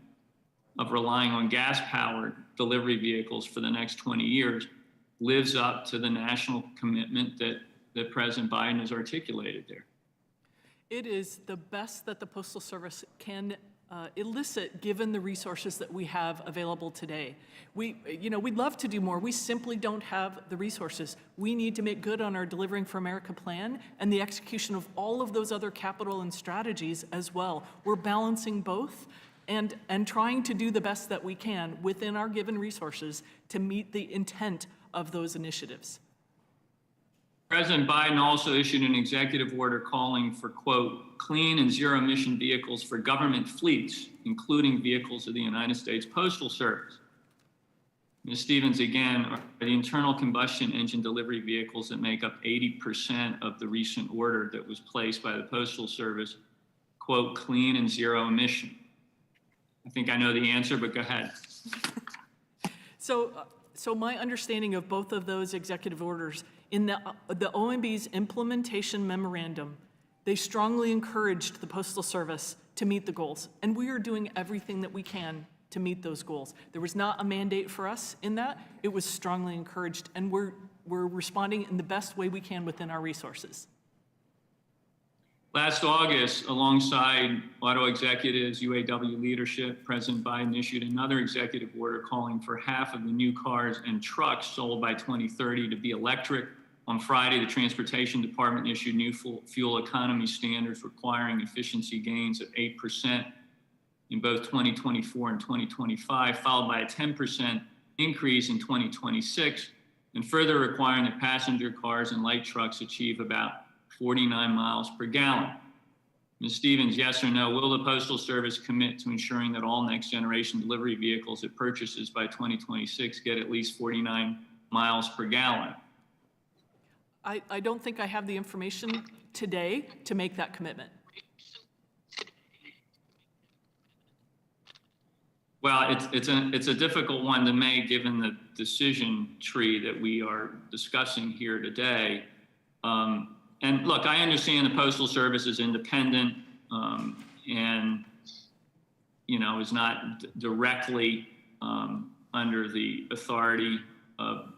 Speaker 18: of relying on gas-powered delivery vehicles for the next 20 years lives up to the national commitment that President Biden has articulated there?
Speaker 8: It is the best that the Postal Service can elicit, given the resources that we have available today. We'd love to do more. We simply don't have the resources. We need to make good on our Delivering for America plan and the execution of all of those other capital and strategies as well. We're balancing both and trying to do the best that we can within our given resources to meet the intent of those initiatives.
Speaker 18: President Biden also issued an executive order calling for, quote, clean and zero emission vehicles for government fleets, including vehicles of the United States Postal Service. Ms. Stevens, again, are the internal combustion engine delivery vehicles that make up 80% of the recent order that was placed by the Postal Service, quote, clean and zero emission? I think I know the answer, but go ahead.
Speaker 8: So my understanding of both of those executive orders, in the OMB's implementation memorandum, they strongly encouraged the Postal Service to meet the goals, and we are doing everything that we can to meet those goals. There was not a mandate for us in that. It was strongly encouraged, and we're responding in the best way we can within our resources.
Speaker 18: Last August, alongside auto executives, UAW leadership, President Biden issued another executive order calling for half of the new cars and trucks sold by 2030 to be electric. On Friday, the Transportation Department issued new fuel economy standards requiring efficiency gains of 8% in both 2024 and 2025, followed by a 10% increase in 2026, and further requiring that passenger cars and light trucks achieve about 49 miles per gallon. Ms. Stevens, yes or no, will the Postal Service commit to ensuring that all next generation delivery vehicles it purchases by 2026 get at least 49 miles per gallon?
Speaker 8: I don't think I have the information today to make that commitment.
Speaker 18: Well, it's a difficult one to make given the decision tree that we are discussing here today. And look, I understand the Postal Service is independent and, you know, is not directly under the authority of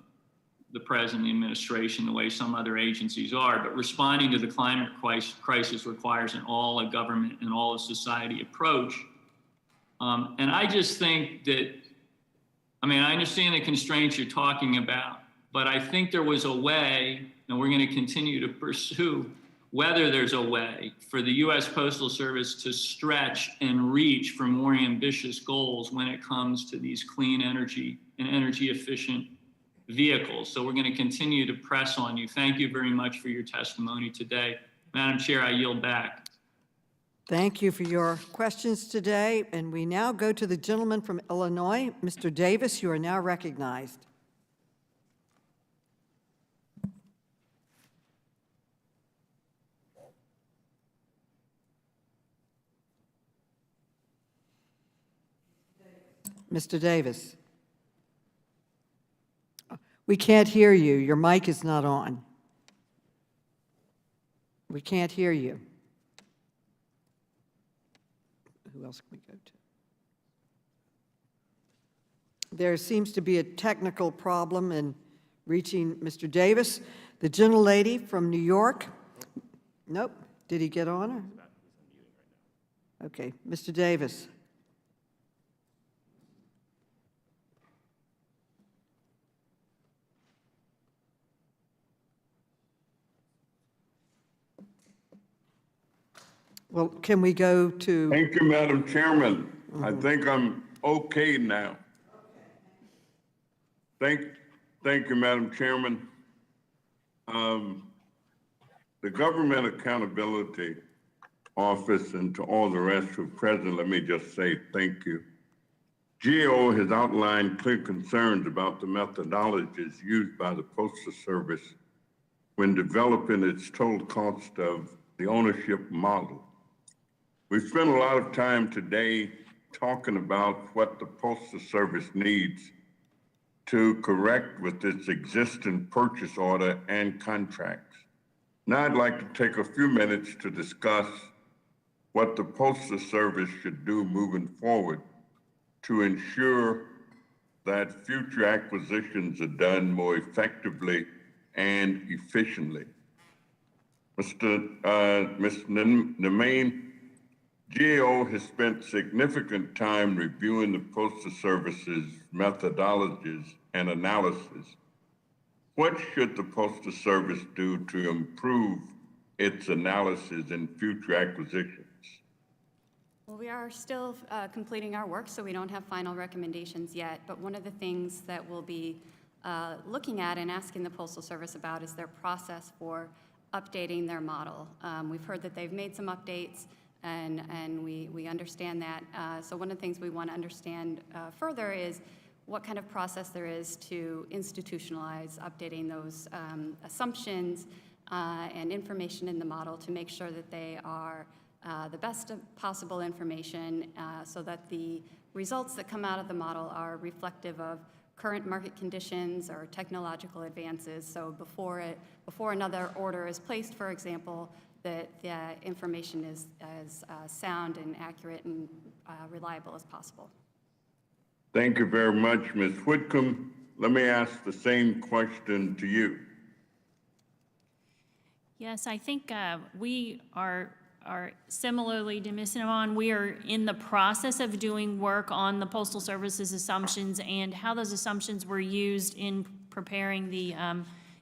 Speaker 18: the President and the administration the way some other agencies are. But responding to the climate crisis requires an all-of-government and all-of-society approach. And I just think that, I mean, I understand the constraints you're talking about, but I think there was a way, and we're going to continue to pursue whether there's a way for the U.S. Postal Service to stretch and reach for more ambitious goals when it comes to these clean energy and energy efficient vehicles. So we're going to continue to press on you. Thank you very much for your testimony today. Madam Chair, I yield back.
Speaker 1: Thank you for your questions today. And we now go to the gentleman from Illinois. Mr. Davis, you are now recognized. Mr. Davis. We can't hear you. Your mic is not on. We can't hear you. Who else can we go to? There seems to be a technical problem in reaching Mr. Davis. The gentlelady from New York. Nope. Did he get on her? Okay. Mr. Davis. Well, can we go to...
Speaker 19: Thank you, Madam Chairman. I think I'm okay now. Thank you, Madam Chairman. The Government Accountability Office and to all the rest who are present, let me just say thank you. GAO has outlined clear concerns about the methodologies used by the Postal Service when developing its total cost of the ownership model. We've spent a lot of time today talking about what the Postal Service needs to correct with its existing purchase order and contracts. Now I'd like to take a few minutes to discuss what the Postal Service should do moving forward to ensure that future acquisitions are done more effectively and efficiently. Ms. Nemain, GAO has spent significant time reviewing the Postal Service's methodologies and analysis. What should the Postal Service do to improve its analysis and future acquisitions?
Speaker 10: Well, we are still completing our work, so we don't have final recommendations yet. But one of the things that we'll be looking at and asking the Postal Service about is their process for updating their model. We've heard that they've made some updates, and we understand that. So one of the things we want to understand further is what kind of process there is to institutionalize updating those assumptions and information in the model to make sure that they are the best possible information so that the results that come out of the model are reflective of current market conditions or technological advances. So before another order is placed, for example, that the information is as sound and accurate and reliable as possible.
Speaker 19: Thank you very much, Ms. Whitcomb. Let me ask the same question to you.
Speaker 7: Yes, I think we are are similarly to Ms. Navon, we are in the process of doing work on the Postal Service's assumptions and how those assumptions were used in preparing the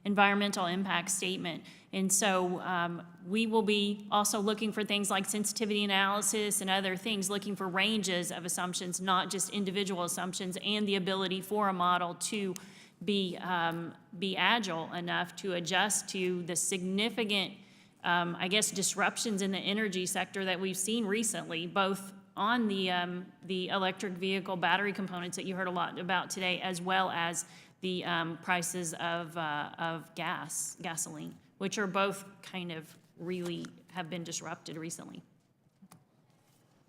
Speaker 7: environmental impact statement. And so we will be also looking for things like sensitivity analysis and other things, looking for ranges of assumptions, not just individual assumptions, and the ability for a model to be agile enough to adjust to the significant, I guess, disruptions in the energy sector that we've seen recently, both on the electric vehicle battery components that you heard a lot about today, as well as the prices of gasoline, which are both kind of really have been disrupted recently.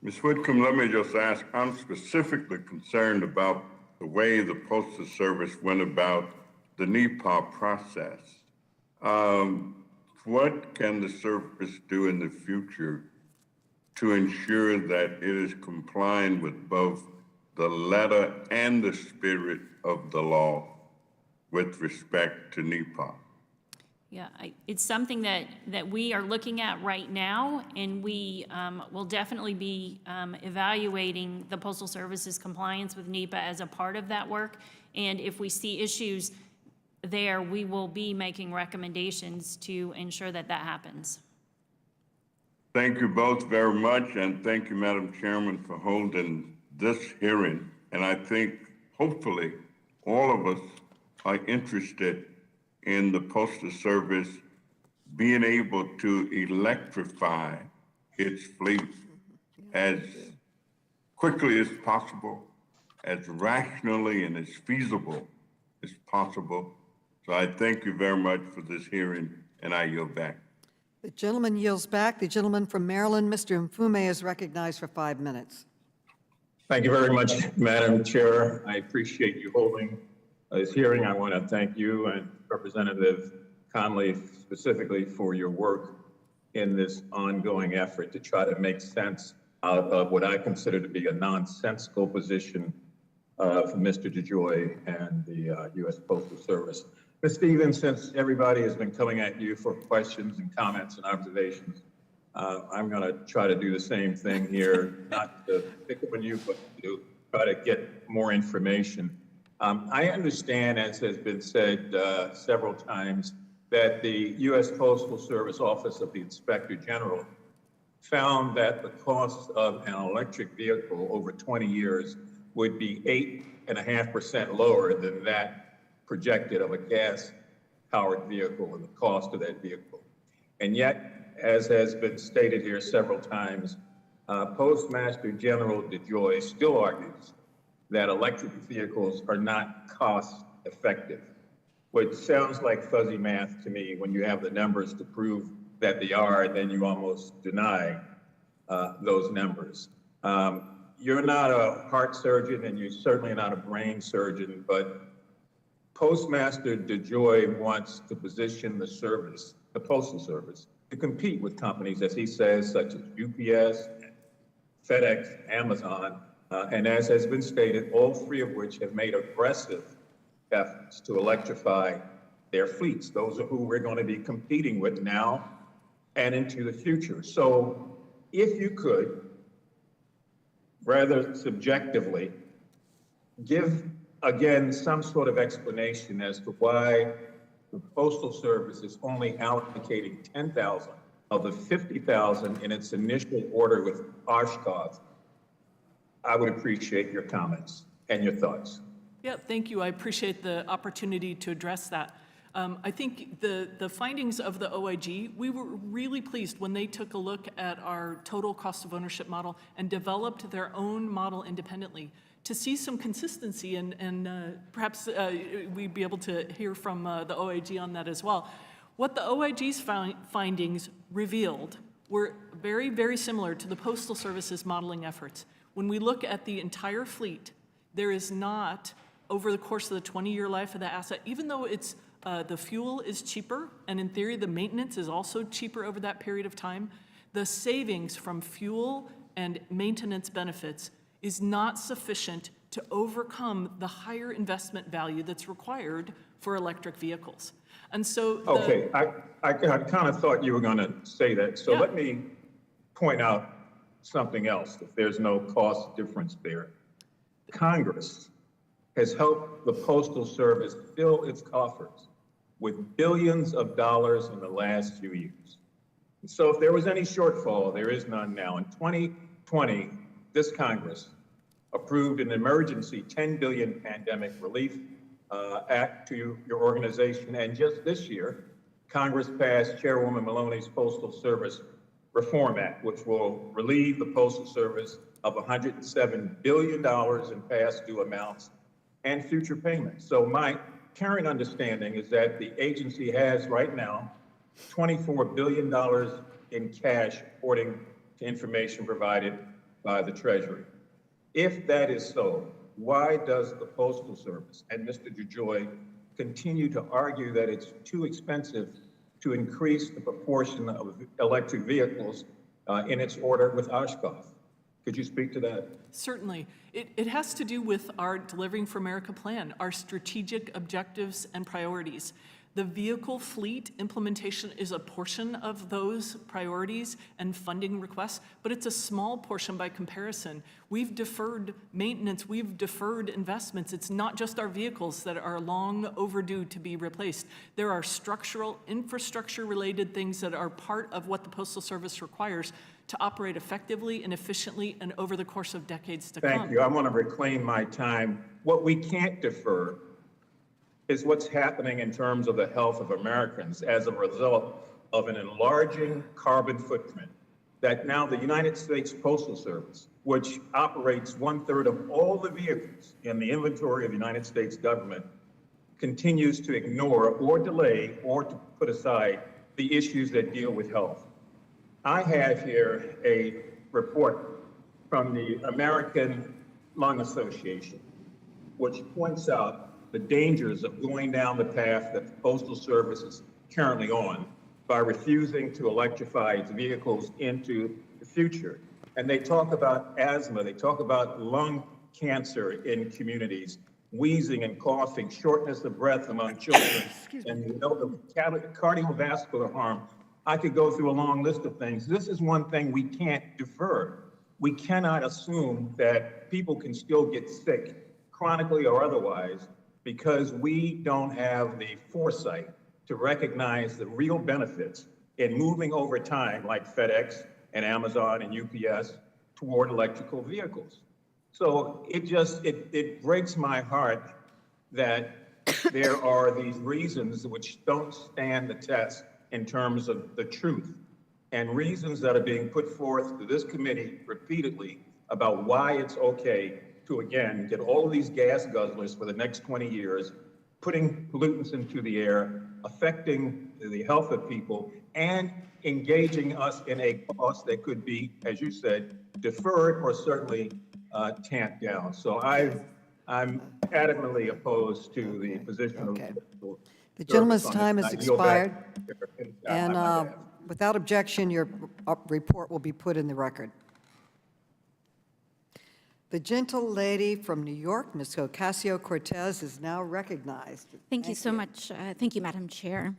Speaker 19: Ms. Whitcomb, let me just ask, I'm specifically concerned about the way the Postal Service went about the NEPA process. What can the service do in the future to ensure that it is complying with both the letter and the spirit of the law with respect to NEPA?
Speaker 7: Yeah, it's something that we are looking at right now, and we will definitely be evaluating the Postal Service's compliance with NEPA as a part of that work. And if we see issues there, we will be making recommendations to ensure that that happens.
Speaker 19: Thank you both very much, and thank you, Madam Chairman, for holding this hearing. And I think, hopefully, all of us are interested in the Postal Service being able to electrify its fleet as quickly as possible, as rationally and as feasible as possible. So I thank you very much for this hearing, and I yield back.
Speaker 1: The gentleman yields back. The gentleman from Maryland, Mr. Mfume, is recognized for 5 minutes.
Speaker 4: Thank you very much, Madam Chair. I appreciate you holding this hearing. I want to thank you and Representative Connolly specifically for your work in this ongoing effort to try to make sense out of what I consider to be a nonsensical position from Mr. DeJoy and the U.S. Postal Service. Ms. Stevens, since everybody has been coming at you for questions and comments and observations, I'm going to try to do the same thing here, not to pick up on you, but to try to get more information. I understand, as has been said several times, that the U.S. Postal Service Office of the Inspector General found that the cost of an electric vehicle over 20 years would be 8.5% lower than that projected of a gas-powered vehicle and the cost of that vehicle. And yet, as has been stated here several times, Postmaster General DeJoy still argues that electric vehicles are not cost-effective, which sounds like fuzzy math to me. When you have the numbers to prove that they are, then you almost deny those numbers. You're not a heart surgeon, and you're certainly not a brain surgeon, but Postmaster DeJoy wants to position the service, the Postal Service, to compete with companies, as he says, such as UPS, FedEx, Amazon, and as has been stated, all three of which have made aggressive efforts to electrify their fleets. Those are who we're going to be competing with now and into the future. So if you could, rather subjectively, give again some sort of explanation as to why the Postal Service is only allocating 10,000 of the 50,000 in its initial order with Oshkosh, I would appreciate your comments and your thoughts.
Speaker 8: Yeah, thank you. I appreciate the opportunity to address that. I think the findings of the OIG, we were really pleased when they took a look at our total cost of ownership model and developed their own model independently to see some consistency, and perhaps we'd be able to hear from the OIG on that as well. What the OIG's findings revealed were very, very similar to the Postal Service's modeling efforts. When we look at the entire fleet, there is not, over the course of the 20-year life of the asset, even though it's the fuel is cheaper, and in theory the maintenance is also cheaper over that period of time, the savings from fuel and maintenance benefits is not sufficient to overcome the higher investment value that's required for electric vehicles. And so
Speaker 4: okay, I kind of thought you were going to say that. So
Speaker 8: yeah.
Speaker 4: let me point out something else, if there's no cost difference there. Congress has helped the Postal Service fill its coffers with billions of dollars in the last few years. So if there was any shortfall, there is none now. In 2020, this Congress approved an emergency $10 billion pandemic relief act to your organization. And just this year, Congress passed Chairwoman Maloney's Postal Service Reform Act, which will relieve the Postal Service of $107 billion in past due amounts and future payments. So my current understanding is that the agency has right now $24 billion in cash, according to information provided by the Treasury. If that is so, why does the Postal Service and Mr. DeJoy continue to argue that it's too expensive to increase the proportion of electric vehicles in its order with Oshkosh? Could you speak to that?
Speaker 8: Certainly. It has to do with our Delivering for America plan, our strategic objectives and priorities. The vehicle fleet implementation is a portion of those priorities and funding requests, but it's a small portion by comparison. We've deferred maintenance, we've deferred investments. It's not just our vehicles that are long overdue to be replaced. There are structural, infrastructure-related things that are part of what the Postal Service requires to operate effectively and efficiently and over the course of decades to come.
Speaker 4: Thank you. I want to reclaim my time. What we can't defer is what's happening in terms of the health of Americans as a result of an enlarging carbon footprint that now the United States Postal Service, which operates 1/3 of all the vehicles in the inventory of the United States government, continues to ignore or delay or to put aside the issues that deal with health. I have here a report from the American Lung Association, which points out the dangers of going down the path that the Postal Service is currently on by refusing to electrify its vehicles into the future. And they talk about asthma, they talk about lung cancer in communities, wheezing and coughing, shortness of breath among children, and the cardiovascular harm. I could go through a long list of things. This is one thing we can't defer. We cannot assume that people can still get sick, chronically or otherwise, because we don't have the foresight to recognize the real benefits in moving over time, like FedEx and Amazon and UPS, toward electrical vehicles. So it breaks my heart that there are these reasons which don't stand the test in terms of the truth, and reasons that are being put forth to this committee repeatedly about why it's okay to, again, get all of these gas guzzlers for the next 20 years, putting pollutants into the air, affecting the health of people, and engaging us in a cost that could be, as you said, deferred or certainly tamped down. So I'm adamantly opposed to the position of
Speaker 1: The gentleman's time has expired, and without objection, your report will be put in the record. The gentle lady from New York, Ms. Ocasio-Cortez, is now recognized.
Speaker 20: Thank you so much. Thank you, Madam Chair.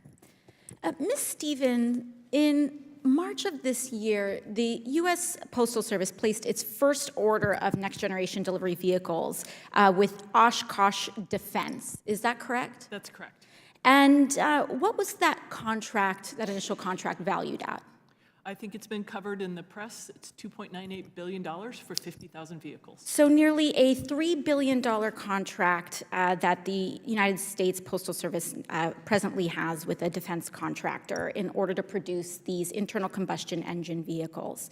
Speaker 20: Ms. Stevens, in March of this year, the U.S. Postal Service placed its first order of next-generation delivery vehicles with Oshkosh Defense. Is that correct?
Speaker 8: That's correct.
Speaker 20: And what was that contract, that initial contract, valued at?
Speaker 8: I think it's been covered in the press. It's $2.98 billion for 50,000 vehicles.
Speaker 20: So nearly a $3 billion contract that the United States Postal Service presently has with a defense contractor in order to produce these internal combustion engine vehicles.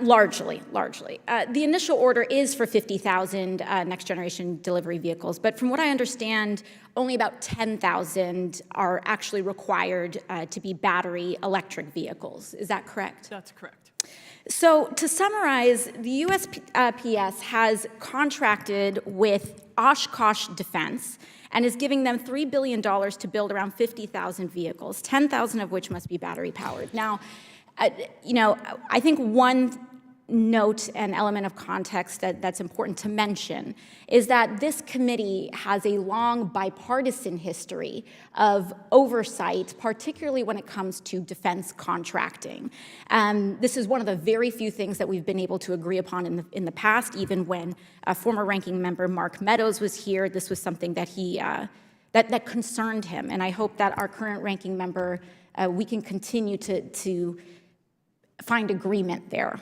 Speaker 20: Largely. The initial order is for 50,000 next-generation delivery vehicles, but from what I understand, only about 10,000 are actually required to be battery electric vehicles. Is that correct?
Speaker 8: That's correct.
Speaker 20: So to summarize, the USPS has contracted with Oshkosh Defense and is giving them $3 billion to build around 50,000 vehicles, 10,000 of which must be battery powered. Now, I think one note and element of context that's important to mention is that this committee has a long bipartisan history of oversight, particularly when it comes to defense contracting. This is one of the very few things that we've been able to agree upon in the past. Even when former ranking member Mark Meadows was here, this was something that that concerned him. And I hope that our current ranking member, we can continue to find agreement there.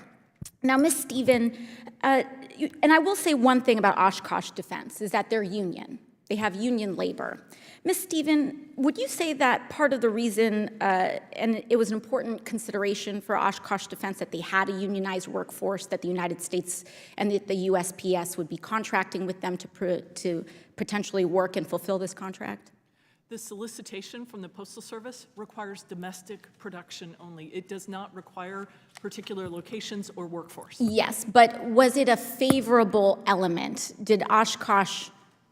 Speaker 20: Now, Ms. Stephen, and I will say one thing about Oshkosh Defense, is that they're union. They have union labor. Ms. Stephen, would you say that part of the reason, and it was an important consideration for Oshkosh Defense that they had a unionized workforce, that the United States and the USPS would be contracting with them to potentially work and fulfill this contract?
Speaker 8: The solicitation from the Postal Service requires domestic production only. It does not require particular locations or workforce.
Speaker 20: Yes, but was it a favorable element? Did Oshkosh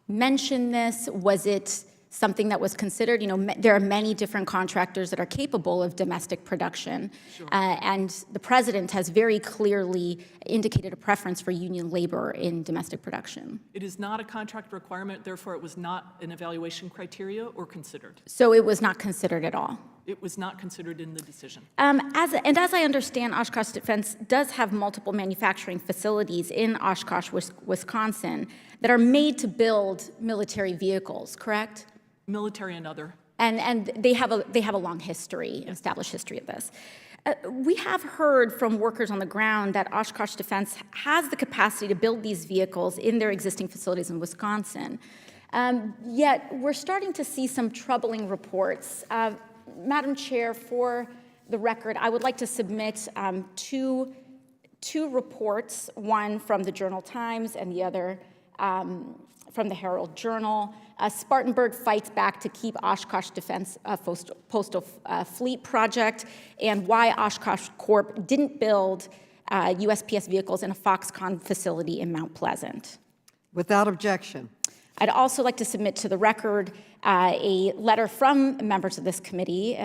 Speaker 20: mention this? Was it something that was considered? You know, there are many different contractors that are capable of domestic production.
Speaker 8: Sure.
Speaker 20: And the president has very clearly indicated a preference for union labor in domestic production.
Speaker 8: It is not a contract requirement, therefore it was not an evaluation criteria or considered.
Speaker 20: So it was not considered at all?
Speaker 8: It was not considered in the decision.
Speaker 20: As I understand, Oshkosh Defense does have multiple manufacturing facilities in Oshkosh, Wisconsin, that are made to build military vehicles, correct?
Speaker 8: Military and other.
Speaker 20: And they have a long history, an established history of this. We have heard from workers on the ground that Oshkosh Defense has the capacity to build these vehicles in their existing facilities in Wisconsin. Yet we're starting to see some troubling reports. Madam Chair, for the record, I would like to submit two reports, one from the Journal-Times and the other from the Herald Journal. Spartanburg fights back to keep Oshkosh Defense Postal Fleet project, and why Oshkosh Corp didn't build USPS vehicles in a Foxconn facility in Mount Pleasant.
Speaker 1: Without objection.
Speaker 20: I'd also like to submit to the record a letter from members of this committee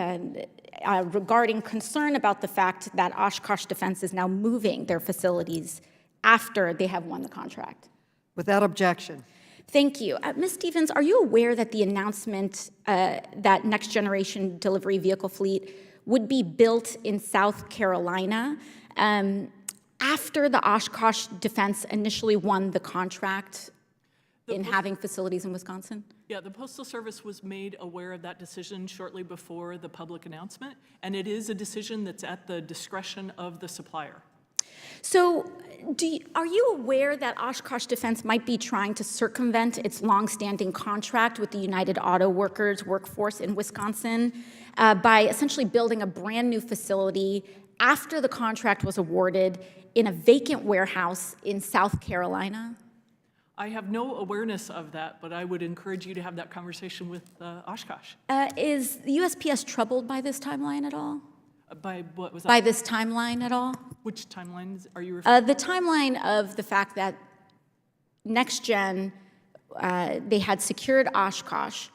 Speaker 20: regarding concern about the fact that Oshkosh Defense is now moving their facilities after they have won the contract.
Speaker 1: Without objection.
Speaker 20: Thank you. Ms. Stevens, are you aware that the announcement that next generation delivery vehicle fleet would be built in South Carolina after the Oshkosh Defense initially won the contract in having facilities in Wisconsin?
Speaker 8: Yeah, the Postal Service was made aware of that decision shortly before the public announcement, and it is a decision that's at the discretion of the supplier.
Speaker 20: So are you aware that Oshkosh Defense might be trying to circumvent its longstanding contract with the United Auto Workers workforce in Wisconsin by essentially building a brand new facility after the contract was awarded in a vacant warehouse in South Carolina?
Speaker 8: I have no awareness of that, but I would encourage you to have that conversation with Oshkosh.
Speaker 20: Is the USPS troubled by this timeline at all?
Speaker 8: By what was that?
Speaker 20: By this timeline at all?
Speaker 8: Which timelines are you referring to?
Speaker 20: The timeline of the fact that NextGen, they had secured Oshkosh.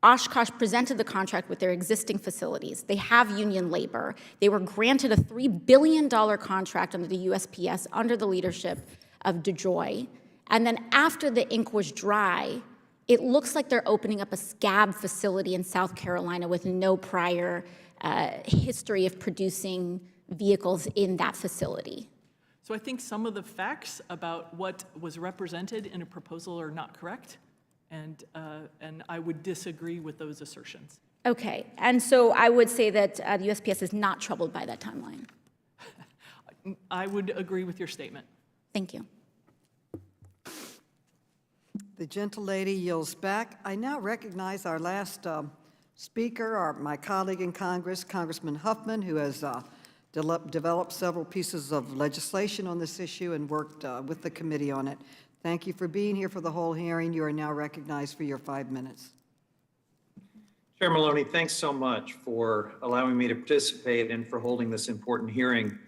Speaker 20: Oshkosh presented the contract with their existing facilities. They have union labor. They were granted a $3 billion contract under the USPS under the leadership of DeJoy. And then after the ink was dry, it looks like they're opening up a scab facility in South Carolina with no prior history of producing vehicles in that facility.
Speaker 8: So I think some of the facts about what was represented in a proposal are not correct, and I would disagree with those assertions.
Speaker 20: Okay, and so I would say that the USPS is not troubled by that timeline.
Speaker 8: I would agree with your statement.
Speaker 20: Thank you.
Speaker 1: The gentlelady yields back. I now recognize our last speaker, my colleague in Congress, Congressman Huffman, who has developed several pieces of legislation on this issue and worked with the committee on it. Thank you for being here for the whole hearing. You are now recognized for your 5 minutes.
Speaker 17: Chair Maloney, thanks so much for allowing me to participate and for holding this important hearing.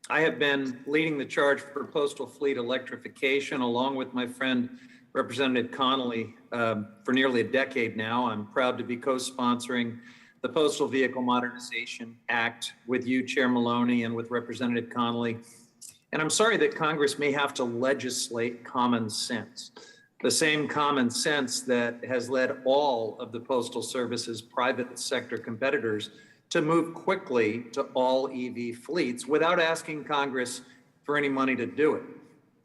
Speaker 17: I have been leading the charge for postal fleet electrification along with my friend Representative Connolly for nearly a decade now. I'm proud to be co-sponsoring the Postal Vehicle Modernization Act with you, Chair Maloney, and with Representative Connolly. And I'm sorry that Congress may have to legislate common sense, the same common sense that has led all of the Postal Service's private sector competitors to move quickly to all EV fleets without asking Congress for any money to do it.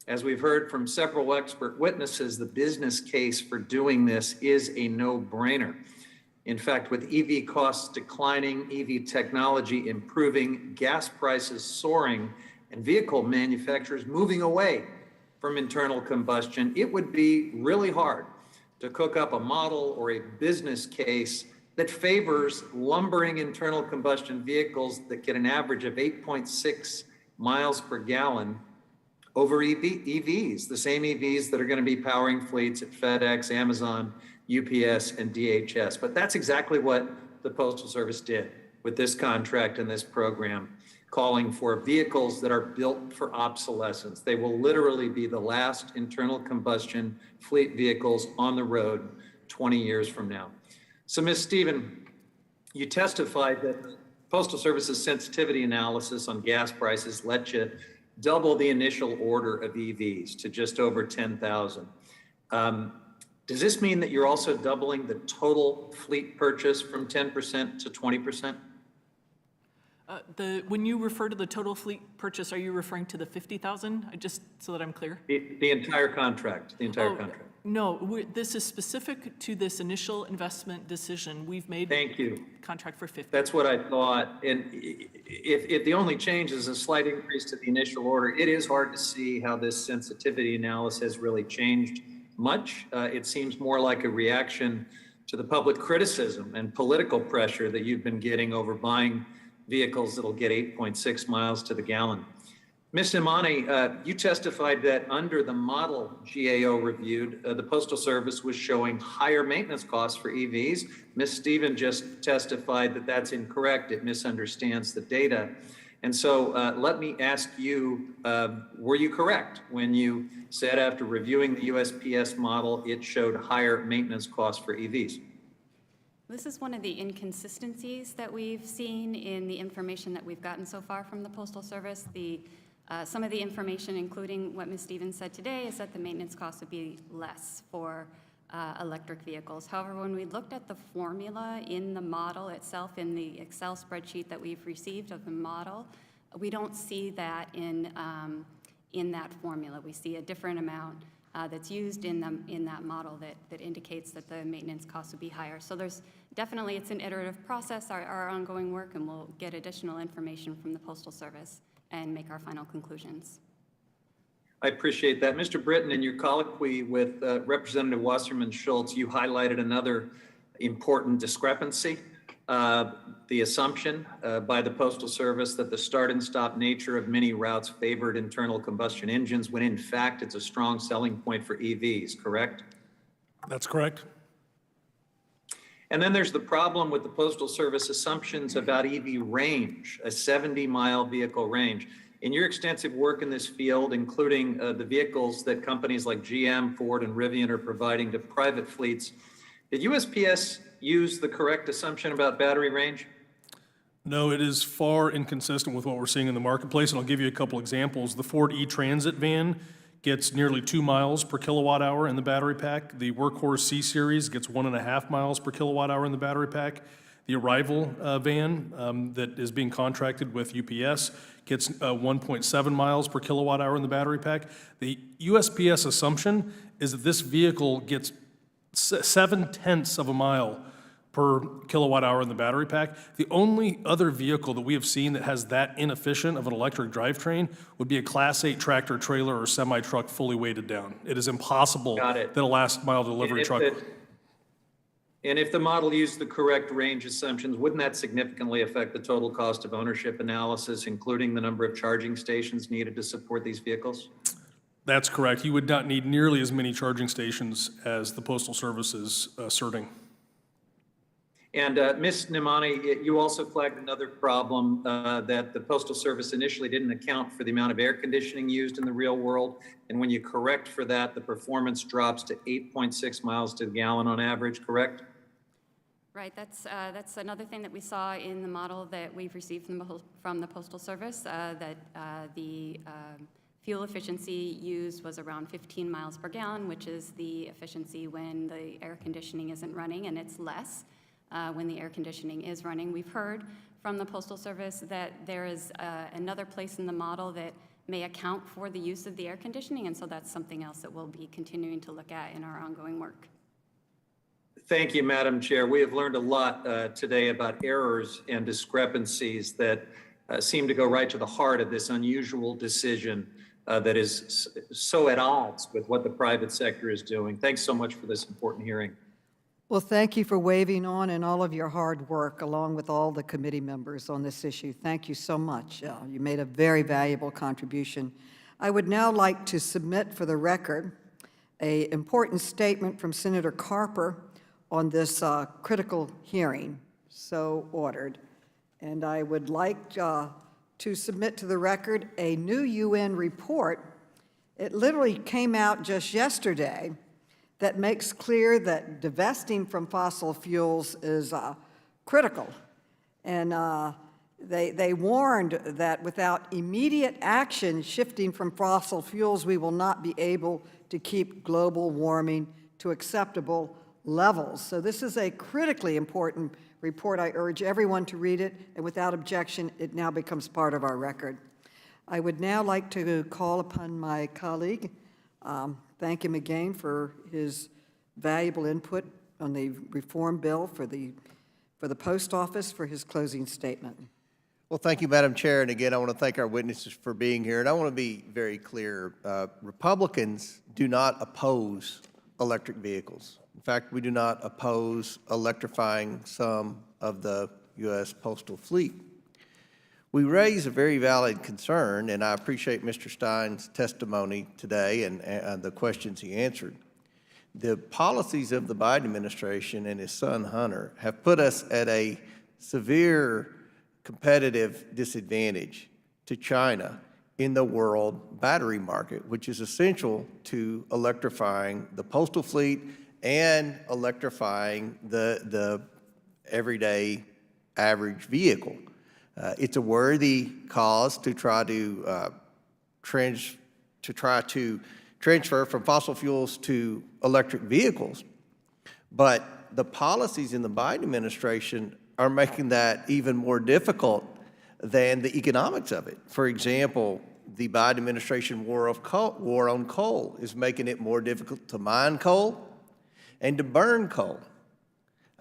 Speaker 17: As we've heard from several expert witnesses, the business case for doing this is a no-brainer. In fact, with EV costs declining, EV technology improving, gas prices soaring, and vehicle manufacturers moving away from internal combustion, it would be really hard to cook up a model or a business case that favors lumbering internal combustion vehicles that get an average of 8.6 miles per gallon over EVs, the same EVs that are going to be powering fleets at FedEx, Amazon, UPS, and DHS. But that's exactly what the Postal Service did with this contract and this program, calling for vehicles that are built for obsolescence. They will literally be the last internal combustion fleet vehicles on the road 20 years from now. So, Ms. Stephen, you testified that Postal Service's sensitivity analysis on gas prices let you double the initial order of EVs to just over 10,000. Does this mean that you're also doubling the total fleet purchase from 10% to 20%?
Speaker 8: When you refer to the total fleet purchase, are you referring to the 50,000? Just so that I'm clear.
Speaker 17: The entire contract, the entire contract.
Speaker 8: No, this is specific to this initial investment decision. We've made
Speaker 17: Thank you.
Speaker 8: Contract for 50.
Speaker 17: That's what I thought. And if the only change is a slight increase to the initial order, it is hard to see how this sensitivity analysis has really changed much. It seems more like a reaction to the public criticism and political pressure that you've been getting over buying vehicles that'll get 8.6 miles to the gallon. Ms. Nemani, you testified that under the model GAO reviewed, the Postal Service was showing higher maintenance costs for EVs. Ms. Stephen just testified that that's incorrect. It misunderstands the data. And so let me ask you, were you correct when you said after reviewing the USPS model, it showed higher maintenance costs for EVs?
Speaker 10: This is one of the inconsistencies that we've seen in the information that we've gotten so far from the Postal Service. Some of the information, including what Ms. Stevens said today, is that the maintenance costs would be less for electric vehicles. However, when we looked at the formula in the model itself, in the Excel spreadsheet that we've received of the model, we don't see that in that formula. We see a different amount that's used in that model that indicates that the maintenance costs would be higher. So there's definitely, it's an iterative process, our ongoing work, and we'll get additional information from the Postal Service and make our final conclusions.
Speaker 17: I appreciate that. Mr. Britton, in your colloquy with Representative Wasserman Schultz, you highlighted another important discrepancy, the assumption by the Postal Service that the start and stop nature of many routes favored internal combustion engines, when in fact it's a strong selling point for EVs, correct?
Speaker 11: That's correct.
Speaker 17: And then there's the problem with the Postal Service assumptions about EV range, a 70-mile vehicle range. In your extensive work in this field, including the vehicles that companies like GM, Ford, and Rivian are providing to private fleets, did USPS use the correct assumption about battery range?
Speaker 11: No, it is far inconsistent with what we're seeing in the marketplace, and I'll give you a couple examples. The Ford E-Transit van gets nearly 2 miles per kilowatt hour in the battery pack. The Workhorse C-Series gets 1.5 miles per kilowatt hour in the battery pack. The Arrival van that is being contracted with UPS gets 1.7 miles per kilowatt hour in the battery pack. The USPS assumption is that this vehicle gets 0.7 of a mile per kilowatt hour in the battery pack. The only other vehicle that we have seen that has that inefficient of an electric drivetrain would be a Class 8 tractor trailer or semi-truck fully weighted down. It is impossible that a last mile delivery truck.
Speaker 17: And if the model used the correct range assumptions, wouldn't that significantly affect the total cost of ownership analysis, including the number of charging stations needed to support these vehicles?
Speaker 11: That's correct. You would not need nearly as many charging stations as the Postal Service is asserting.
Speaker 17: And Ms. Nemani, you also flagged another problem that the Postal Service initially didn't account for the amount of air conditioning used in the real world. And when you correct for that, the performance drops to 8.6 miles to the gallon on average, correct?
Speaker 10: Right, that's another thing that we saw in the model that we've received from the Postal Service, that the fuel efficiency used was around 15 miles per gallon, which is the efficiency when the air conditioning isn't running, and it's less when the air conditioning is running. We've heard from the Postal Service that there is another place in the model that may account for the use of the air conditioning, and so that's something else that we'll be continuing to look at in our ongoing work.
Speaker 19: Thank you, Madam Chair. We have learned a lot today about errors and discrepancies that seem to go right to the heart of this unusual decision that is so at odds with what the private sector is doing. Thanks so much for this important hearing.
Speaker 1: Well, thank you for waving on and all of your hard work, along with all the committee members on this issue. Thank you so much. You made a very valuable contribution. I would now like to submit for the record an important statement from Senator Carper on this critical hearing, so ordered. And I would like to submit to the record a new UN report. It literally came out just yesterday that makes clear that divesting from fossil fuels is critical. And they warned that without immediate action shifting from fossil fuels, we will not be able to keep global warming to acceptable levels. So this is a critically important report. I urge everyone to read it, and without objection, it now becomes part of our record. I would now like to call upon my colleague, thank him again for his valuable input on the reform bill for the post office, for his closing statement.
Speaker 17: Well, thank you, Madam Chair. And again, I want to thank our witnesses for being here. And I want to be very clear. Republicans do not oppose electric vehicles. In fact, we do not oppose electrifying some of the U.S. postal fleet. We raise a very valid concern, and I appreciate Mr. Stein's testimony today and the questions he answered. The policies of the Biden administration and his son Hunter have put us at a severe competitive disadvantage to China in the world battery market, which is essential to electrifying the postal fleet and electrifying the everyday average vehicle. It's a worthy cause to try to transfer from fossil fuels to electric vehicles, but the policies in the Biden administration are making that even more difficult than the economics of it. For example, the Biden administration war on coal is making it more difficult to mine coal and to burn coal.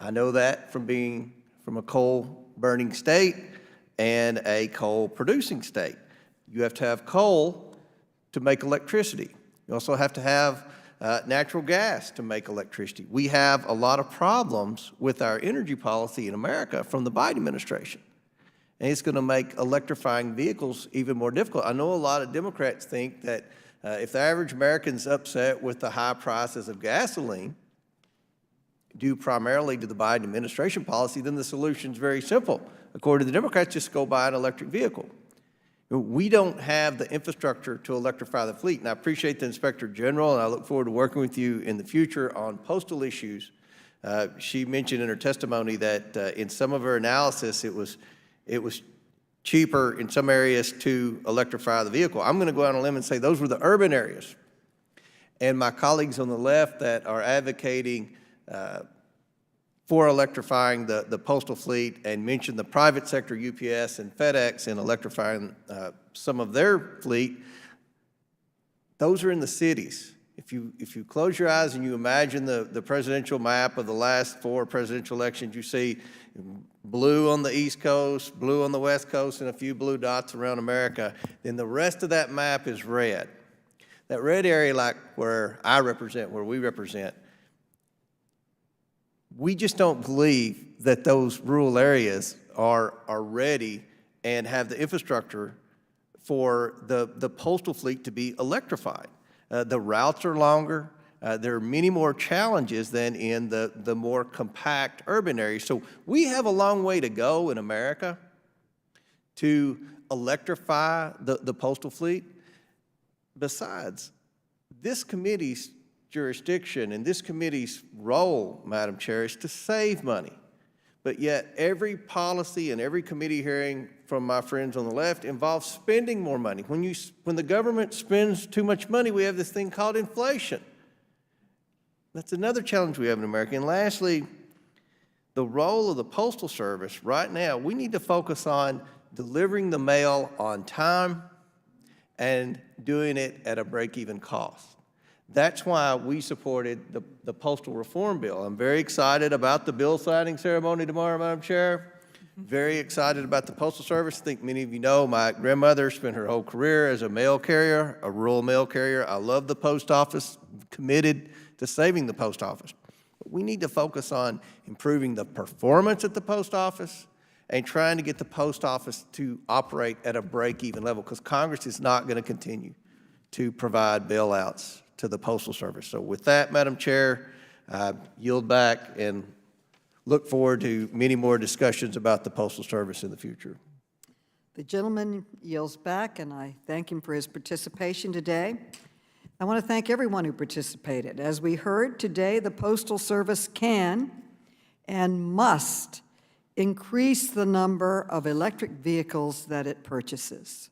Speaker 17: I know that from being from a coal-burning state and a coal-producing state. You have to have coal to make electricity. You also have to have natural gas to make electricity. We have a lot of problems with our energy policy in America from the Biden administration. And it's going to make electrifying vehicles even more difficult. I know a lot of Democrats think that if the average American's upset with the high prices of gasoline, due primarily to the Biden administration policy, then the solution's very simple. According to the Democrats, just go buy an electric vehicle. We don't have the infrastructure to electrify the fleet, and I appreciate the Inspector General, and I look forward to working with you in the future on postal issues. She mentioned in her testimony that in some of her analysis, it was cheaper in some areas to electrify the vehicle. I'm going to go out on a limb and say those were the urban areas. And my colleagues on the left that are advocating for electrifying the postal fleet and mentioned the private sector, UPS and FedEx, and electrifying some of their fleet, those are in the cities. If you close your eyes and you imagine the presidential map of the last 4 presidential elections, you see blue on the East Coast, blue on the West Coast, and a few blue dots around America. Then the rest of that map is red. That red area, like where I represent, where we represent, we just don't believe that those rural areas are ready and have the infrastructure for the postal fleet to be electrified. The routes are longer. There are many more challenges than in the more compact urban areas. So we have a long way to go in America to electrify the postal fleet. Besides, this committee's jurisdiction and this committee's role, Madam Chair, is to save money.
Speaker 19: but yet every policy and every committee hearing from my friends on the left involves spending more money. When the government spends too much money, we have this thing called inflation. That's another challenge we have in America. And lastly, the role of the Postal Service right now, we need to focus on delivering the mail on time and doing it at a break-even cost. That's why we supported the postal reform bill. I'm very excited about the bill signing ceremony tomorrow, Madam Chair. Very excited about the Postal Service. I think many of you know my grandmother spent her whole career as a mail carrier, a rural mail carrier. I love the post office, committed to saving the post office. But we need to focus on improving the performance at the post office and trying to get the post office to operate at a break-even level, because Congress is not going to continue to provide bailouts to the Postal Service. So with that, Madam Chair, I yield back and look forward to many more discussions about the Postal Service in the future.
Speaker 1: The gentleman yields back, and I thank him for his participation today. I want to thank everyone who participated. As we heard today, the Postal Service can and must increase the number of electric vehicles that it purchases.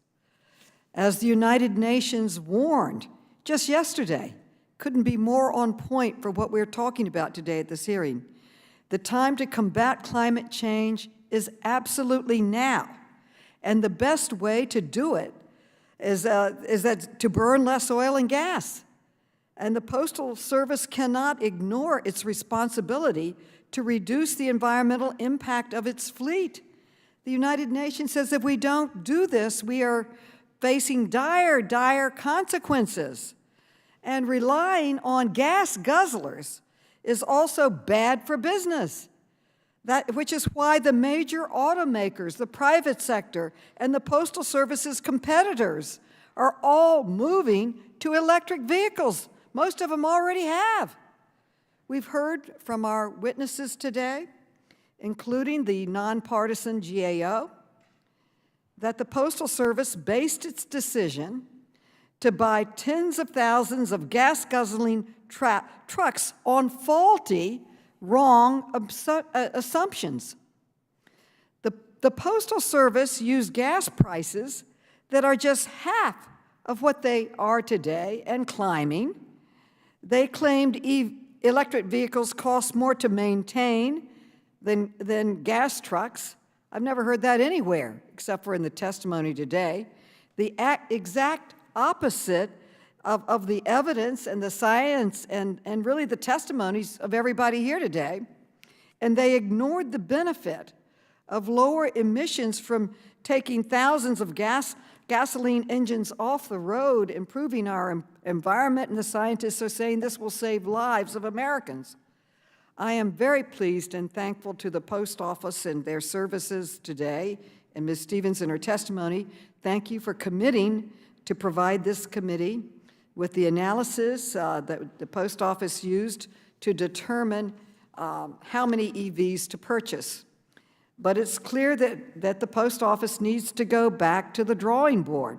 Speaker 1: As the United Nations warned just yesterday, couldn't be more on point for what we're talking about today at this hearing. The time to combat climate change is absolutely now, and the best way to do it is that to burn less oil and gas. And the Postal Service cannot ignore its responsibility to reduce the environmental impact of its fleet. The United Nations says if we don't do this, we are facing dire, dire consequences. And relying on gas guzzlers is also bad for business. Which is why the major automakers, the private sector, and the Postal Service's competitors are all moving to electric vehicles. Most of them already have. We've heard from our witnesses today, including the nonpartisan GAO, that the Postal Service based its decision to buy tens of thousands of gas-guzzling trucks on faulty, wrong assumptions. The Postal Service used gas prices that are just half of what they are today and climbing. They claimed electric vehicles cost more to maintain than gas trucks. I've never heard that anywhere except for in the testimony today. The exact opposite of the evidence and the science and really the testimonies of everybody here today. And they ignored the benefit of lower emissions from taking thousands of gasoline engines off the road, improving our environment, and the scientists are saying this will save lives of Americans. I am very pleased and thankful to the Post Office and their services today, and Ms. Stevens in her testimony. Thank you for committing to provide this committee with the analysis that the Post Office used to determine how many EVs to purchase. But it's clear that the Post Office needs to go back to the drawing board.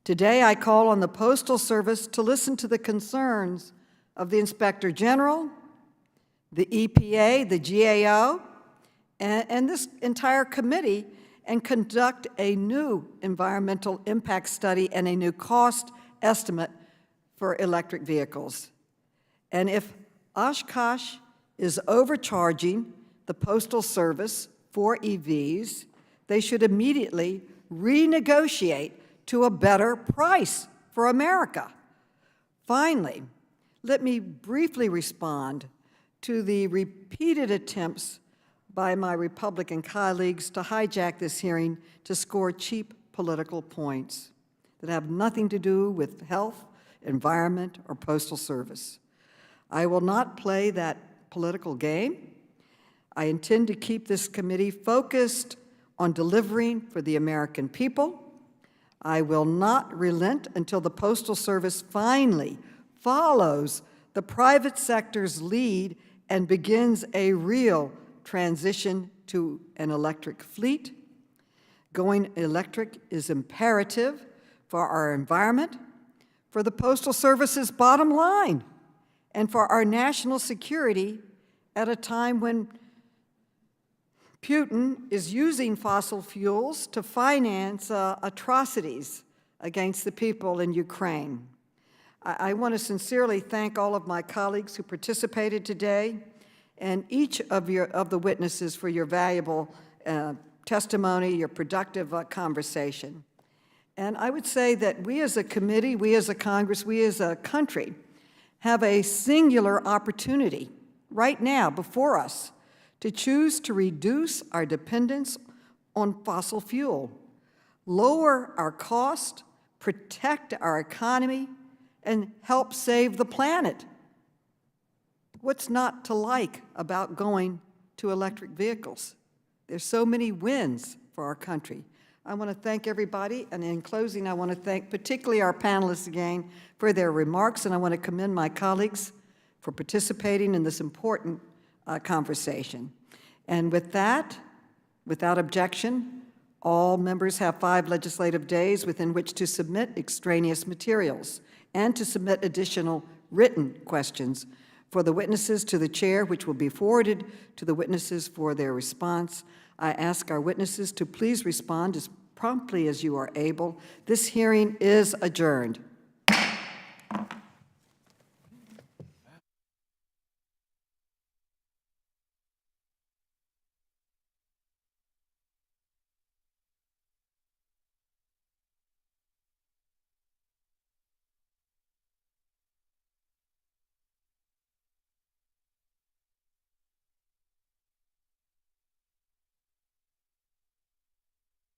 Speaker 1: Today, I call on the Postal Service to listen to the concerns of the Inspector General, the EPA, the GAO, and this entire committee, and conduct a new environmental impact study and a new cost estimate for electric vehicles. And if Oshkosh is overcharging the Postal Service for EVs, they should immediately renegotiate to a better price for America. Finally, let me briefly respond to the repeated attempts by my Republican colleagues to hijack this hearing to score cheap political points that have nothing to do with health, environment, or Postal Service. I will not play that political game. I intend to keep this committee focused on delivering for the American people. I will not relent until the Postal Service finally follows the private sector's lead and begins a real transition to an electric fleet. Going electric is imperative for our environment, for the Postal Service's bottom line, and for our national security at a time when Putin is using fossil fuels to finance atrocities against the people in Ukraine. I want to sincerely thank all of my colleagues who participated today and each of the witnesses for your valuable testimony, your productive conversation. And I would say that we as a committee, we as a Congress, we as a country have a singular opportunity right now before us to choose to reduce our dependence on fossil fuel, lower our cost, protect our economy, and help save the planet. What's not to like about going to electric vehicles? There's so many wins for our country. I want to thank everybody, and in closing, I want to thank particularly our panelists again for their remarks, and I want to commend my colleagues for participating in this important conversation. And with that, without objection, all members have 5 legislative days within which to submit extraneous materials and to submit additional written questions for the witnesses to the chair, which will be forwarded to the witnesses for their response. I ask our witnesses to please respond as promptly as you are able. This hearing is adjourned.